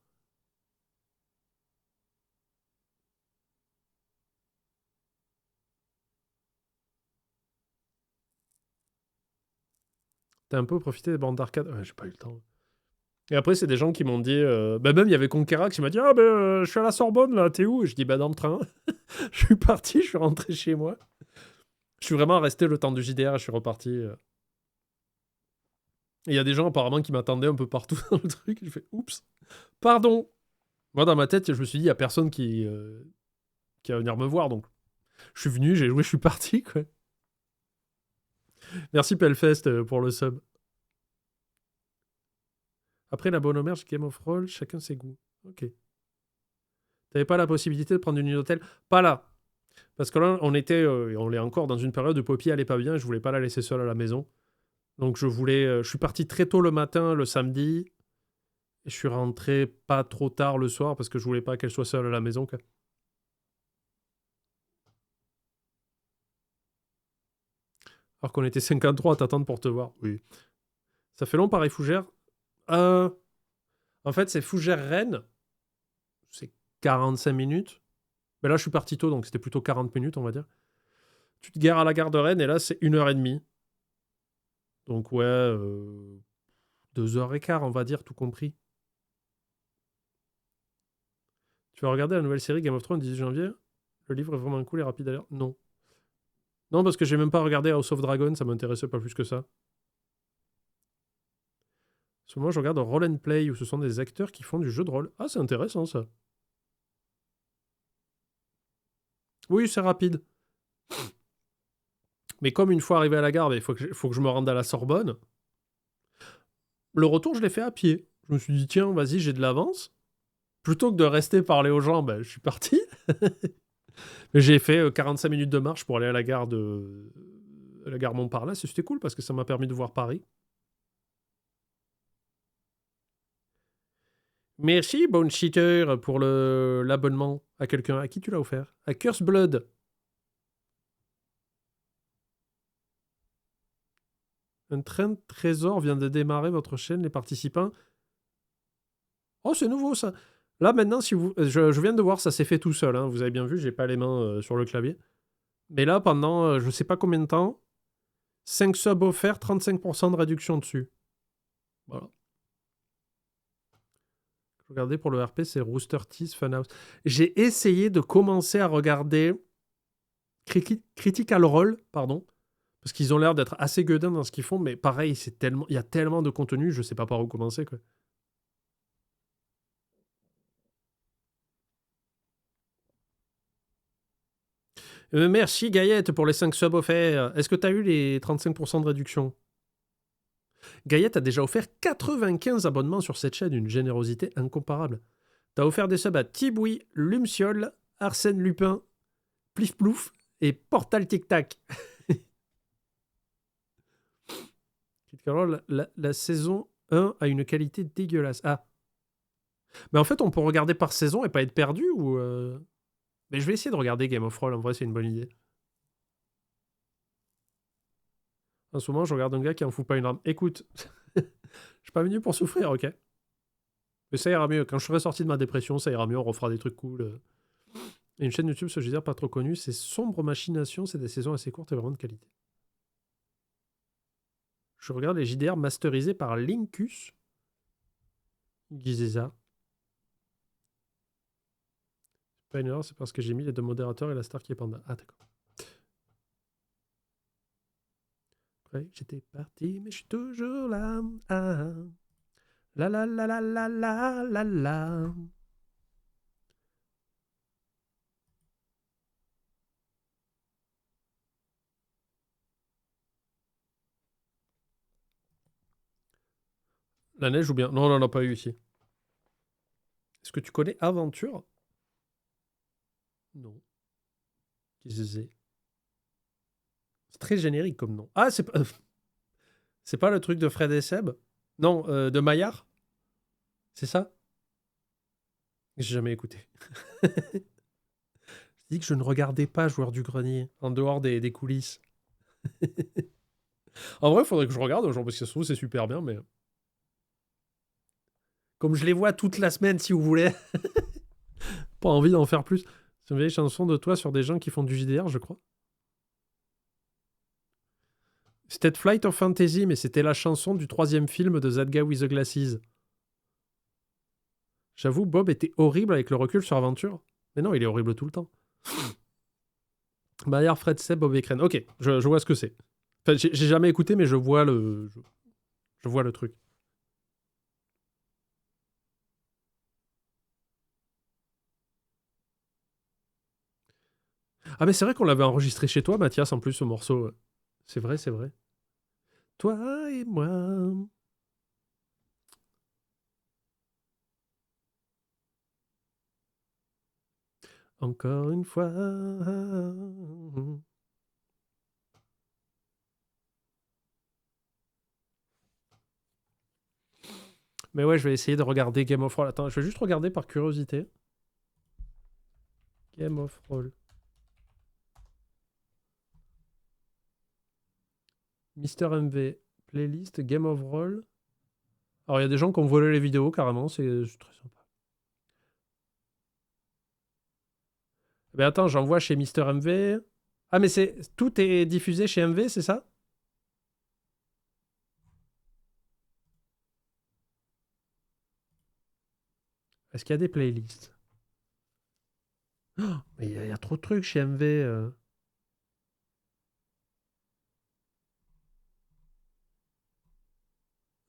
T'as un peu profité des bandes d'arcade? Ouais, j'ai pas eu le temps. Et après, c'est des gens qui m'ont dit... même, il y avait Conquera qui m'a dit « Ah, je suis à la Sorbonne, là, t'es où ?» Et je dis « Dans le train. » Je suis parti, je suis rentré chez moi. Je suis vraiment resté le temps du JDR et je suis reparti. Et il y a des gens, apparemment, qui m'attendaient un peu partout dans le truc. Je fais « Oups, pardon !» Moi, dans ma tête, je me suis dit « Il y a personne qui va venir me voir. » Donc, je suis venu, j'ai joué, je suis parti, quoi. Merci, Pelfest, pour le sub. Après la bonne auberge, Game of Thrones, chacun ses goûts. Ok. T'avais pas la possibilité de prendre une nuit d'hôtel? Pas là. Parce que là, on était, on est encore dans une période où Poppy allait pas bien et je voulais pas la laisser seule à la maison. Donc je suis parti très tôt le matin, le samedi. Et je suis rentré pas trop tard le soir parce que je voulais pas qu'elle soit seule à la maison, quoi. Alors qu'on était 53 à t'attendre pour te voir. Oui. Ça fait long, pareil, Fougère. En fait, c'est Fougères-Rennes. C'est 45 minutes. Mais là, je suis parti tôt, donc c'était plutôt 40 minutes, on va dire. Tu te gares à la gare de Rennes, et là, c'est 1h30. Donc, ouais, 2h15, on va dire, tout compris. Tu vas regarder la nouvelle série Game of Thrones 18 janvier? Le livre est vraiment cool et rapide d'ailleurs. Non. Non, parce que j'ai même pas regardé House of Dragon, ça m'intéressait pas plus que ça. Parce que moi, je regarde Roll and Play, où ce sont des acteurs qui font du jeu de rôle. Ah, c'est intéressant, ça. Oui, c'est rapide. Mais comme une fois arrivé à la gare, il faut que je me rende à la Sorbonne. Le retour, je l'ai fait à pied. Je me suis dit, tiens, vas-y, j'ai de l'avance. Plutôt que de rester parler aux gens, je suis parti. J'ai fait 45 minutes de marche pour aller à la gare Montparnasse. C'était cool parce que ça m'a permis de voir Paris. Merci, Bone Cheater, pour l'abonnement à quelqu'un. À qui tu l'as offert? À Curse Blood. Un train de trésor vient de démarrer votre chaîne, les participants. Oh, c'est nouveau, ça. Là, maintenant, si vous... je viens de voir, ça s'est fait tout seul. Hein. Vous avez bien vu, j'ai pas les mains sur le clavier. Mais là, pendant je sais pas combien de temps, 5 subs offerts, 35% de réduction dessus. Voilà. Regardez pour le RP, c'est Rooster Teeth Funhouse. J'ai essayé de commencer à regarder Critical Role, pardon, Parce qu'ils ont l'air d'être assez gueudins dans ce qu'ils font, mais pareil, il y a tellement de contenu, je sais pas par où commencer, quoi. Merci Gaillette pour les 5 subs offerts. Est-ce que tu as eu les 35% de réduction? Gaillette a déjà offert 95 abonnements sur cette chaîne, une générosité incomparable. T'as offert des subs à Tiboui, Lumciol, Arsène Lupin, Plif Plouf et Portal Tic Tac. La saison 1 a une qualité dégueulasse. Ah. Mais en fait, on peut regarder par saison et pas être perdu ou... Mais je vais essayer de regarder Game of Thrones, en vrai, c'est une bonne idée. En ce moment, je regarde un gars qui en fout pas une arme. Écoute, je suis pas venu pour souffrir, ok? Mais ça ira mieux. Quand je serai sorti de ma dépression, ça ira mieux, on refera des trucs cool. Et une chaîne YouTube, ce que je veux dire, pas trop connue, c'est Sombre Machination, c'est des saisons assez courtes et vraiment de qualité. Je regarde les JDR masterisés par Linkus. Gizeza. C'est pas une erreur, c'est parce que j'ai mis les deux modérateurs et la star qui est panda. Ah, d'accord. Ouais, j'étais parti, mais je suis toujours là. Ah. La la la la la la la la. La neige ou bien... Non, on n'en a pas eu ici. Est-ce que tu connais Aventure? Non. C'est très générique comme nom. Ah, c'est pas... c'est pas le truc de Fred et Seb? Non, de Maillard? C'est ça? J'ai jamais écouté. Je dis que je ne regardais pas Joueur du Grenier, en dehors des coulisses. En vrai, il faudrait que je regarde un jour, parce que ça se trouve, c'est super bien, mais... Comme je les vois toute la semaine, si vous voulez. Pas envie d'en faire plus. C'est une vieille chanson de toi sur des gens qui font du JDR, je crois. C'était Flight of Fantasy, mais c'était la chanson du 3e film de That Guy with the Glasses. J'avoue, Bob était horrible avec le recul sur Aventure. Mais non, il est horrible tout le temps. Maillard, Fred, Seb, Bob et Crane. Ok, je vois ce que c'est. Enfin, j'ai jamais écouté, mais je vois le... Je vois le truc. Ah, mais c'est vrai qu'on l'avait enregistré chez toi, Mathias, en plus, ce morceau. C'est vrai, c'est vrai. Toi et moi. Encore une fois. Mais ouais, je vais essayer de regarder Game of Thrones. Attends, je vais juste regarder par curiosité. Game of Thrones. Mister MV. Playlist Game of Roll. Alors, il y a des gens qui ont volé les vidéos, carrément. C'est très sympa. Mais attends, j'envoie chez Mister MV. Ah, mais tout est diffusé chez MV, c'est ça? Est-ce qu'il y a des playlists? Oh, mais il y a trop de trucs chez MV.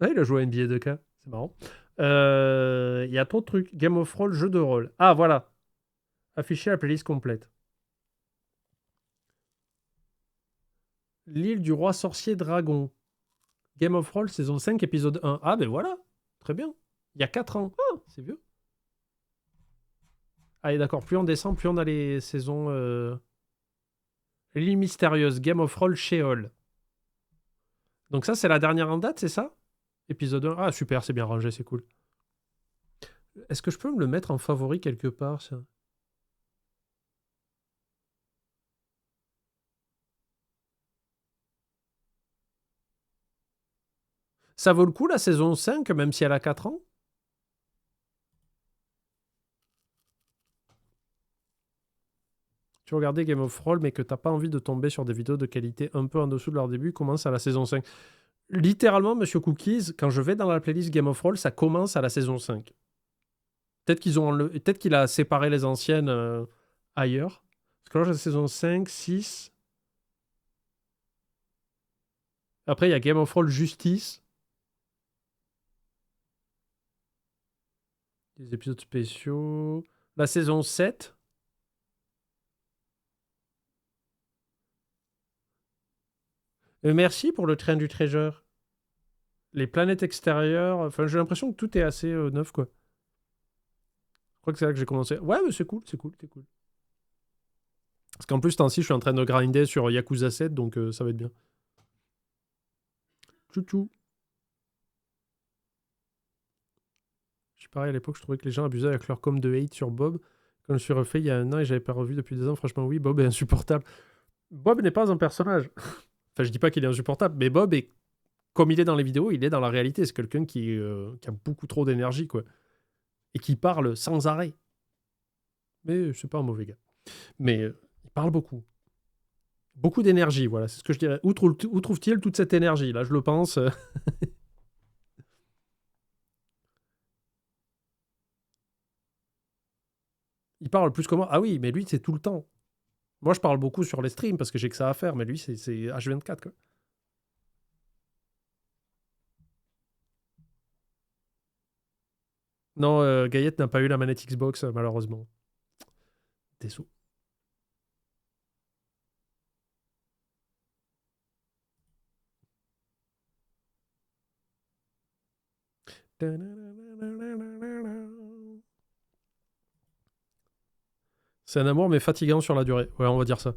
Ah, il a joué à NBA 2K. C'est marrant. Il y a trop de trucs. Game of Roll, jeu de rôle. Ah, voilà. Afficher la playlist complète. L'île du roi sorcier dragon. Game of Roll, saison 5, épisode 1. Ah, ben voilà. Très bien. Il y a 4 ans. Ah, c'est vieux. Allez, d'accord. Plus on descend, plus on a les saisons... L'île mystérieuse. Game of Roll, Sheol. Donc ça, c'est la dernière en date, c'est ça? Épisode 1. Ah, super, c'est bien rangé, c'est cool. Est-ce que je peux me le mettre en favori quelque part, ça? Ça vaut le coup, la saison 5, même si elle a 4 ans? Tu regardais Game of Thrones, mais que t'as pas envie de tomber sur des vidéos de qualité un peu en dessous de leur début, commence à la saison 5. Littéralement, Monsieur Cookies, quand je vais dans la playlist Game of Thrones, ça commence à la saison 5. Peut-être qu'il a séparé les anciennes ailleurs. Parce que là, j'ai la saison 5, 6... Après, il y a Game of Thrones Justice. Des épisodes spéciaux. La saison 7. Merci pour le train du Treasure. Les planètes extérieures. Enfin, j'ai l'impression que tout est assez neuf, quoi. Je crois que c'est là que j'ai commencé. Ouais, mais c'est cool, c'est cool, c'est cool. Parce qu'en plus, ce temps-ci, je suis en train de grinder sur Yakuza 7, donc ça va être bien. Chouchou. Je suis pareil, à l'époque, je trouvais que les gens abusaient avec leur com de hate sur Bob. Quand je suis refait il y a 1 an et j'avais pas revu depuis 2 ans, franchement, oui, Bob est insupportable. Bob n'est pas un personnage. Enfin, je dis pas qu'il est insupportable, mais Bob est, comme il est dans les vidéos, il est dans la réalité. C'est quelqu'un qui a beaucoup trop d'énergie, quoi. Et qui parle sans arrêt. Mais c'est pas un mauvais gars. Mais il parle beaucoup. Beaucoup d'énergie, voilà, c'est ce que je dirais. Où trouve-t-il toute cette énergie? Là, je le pense. Il parle plus que moi. Ah oui, mais lui, c'est tout le temps. Moi, je parle beaucoup sur les streams parce que j'ai que ça à faire, mais lui, c'est H24, quoi. Non, Gaillette n'a pas eu la manette Xbox, malheureusement. Désolé. C'est un amour, mais fatigant sur la durée. Ouais, on va dire ça.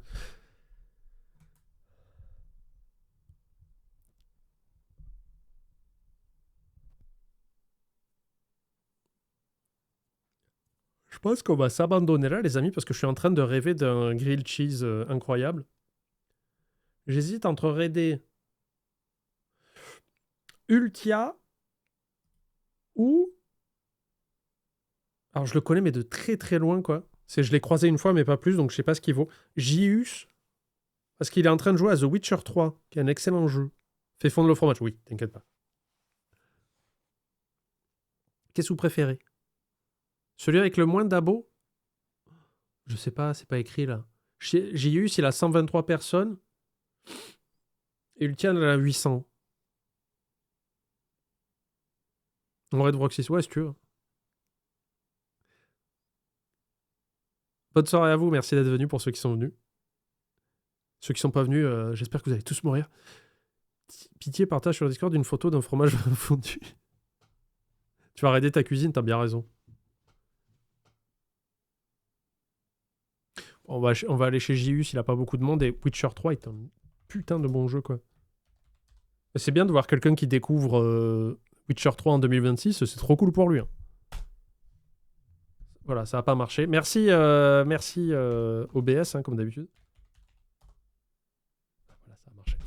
Je pense qu'on va s'abandonner là, les amis, parce que je suis en train de rêver d'un grilled cheese incroyable. J'hésite entre raider Ultia ou... Alors, je le connais, mais de très très loin, quoi. Je l'ai croisé une fois, mais pas plus, donc je sais pas ce qu'il vaut. Jius, parce qu'il est en train de jouer à The Witcher 3, qui est un excellent jeu. Fait fondre le fromage, oui, t'inquiète pas. Qu'est-ce que vous préférez? Celui avec le moins d'abos? Je sais pas, c'est pas écrit là. Jius, il a 123 personnes. Et Ultia, il en a 800. On va de Vroxis, ouais, si tu veux. Bonne soirée à vous, merci d'être venus pour ceux qui sont venus. Ceux qui sont pas venus, j'espère que vous allez tous mourir. Pitié, partage sur le Discord une photo d'un fromage fondu. Tu vas raider ta cuisine, t'as bien raison. On va aller chez Jius, il a pas beaucoup de monde, et Witcher 3 est un putain de bon jeu, quoi. C'est bien de voir quelqu'un qui découvre Witcher 3 en 2026, c'est trop cool pour lui. Hein. Voilà, ça n'a pas marché. Merci, merci OBS, hein, comme d'habitude. Voilà, ça a marché.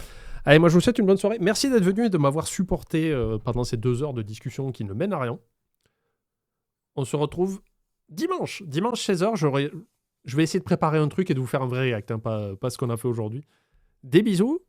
Allez, moi je vous souhaite une bonne soirée. Merci d'être venu et de m'avoir supporté pendant ces 2 heures de discussion qui ne mènent à rien. On se retrouve dimanche. Dimanche 16h, je vais essayer de préparer un truc et de vous faire un vrai react, hein, pas ce qu'on a fait aujourd'hui. Des bisous.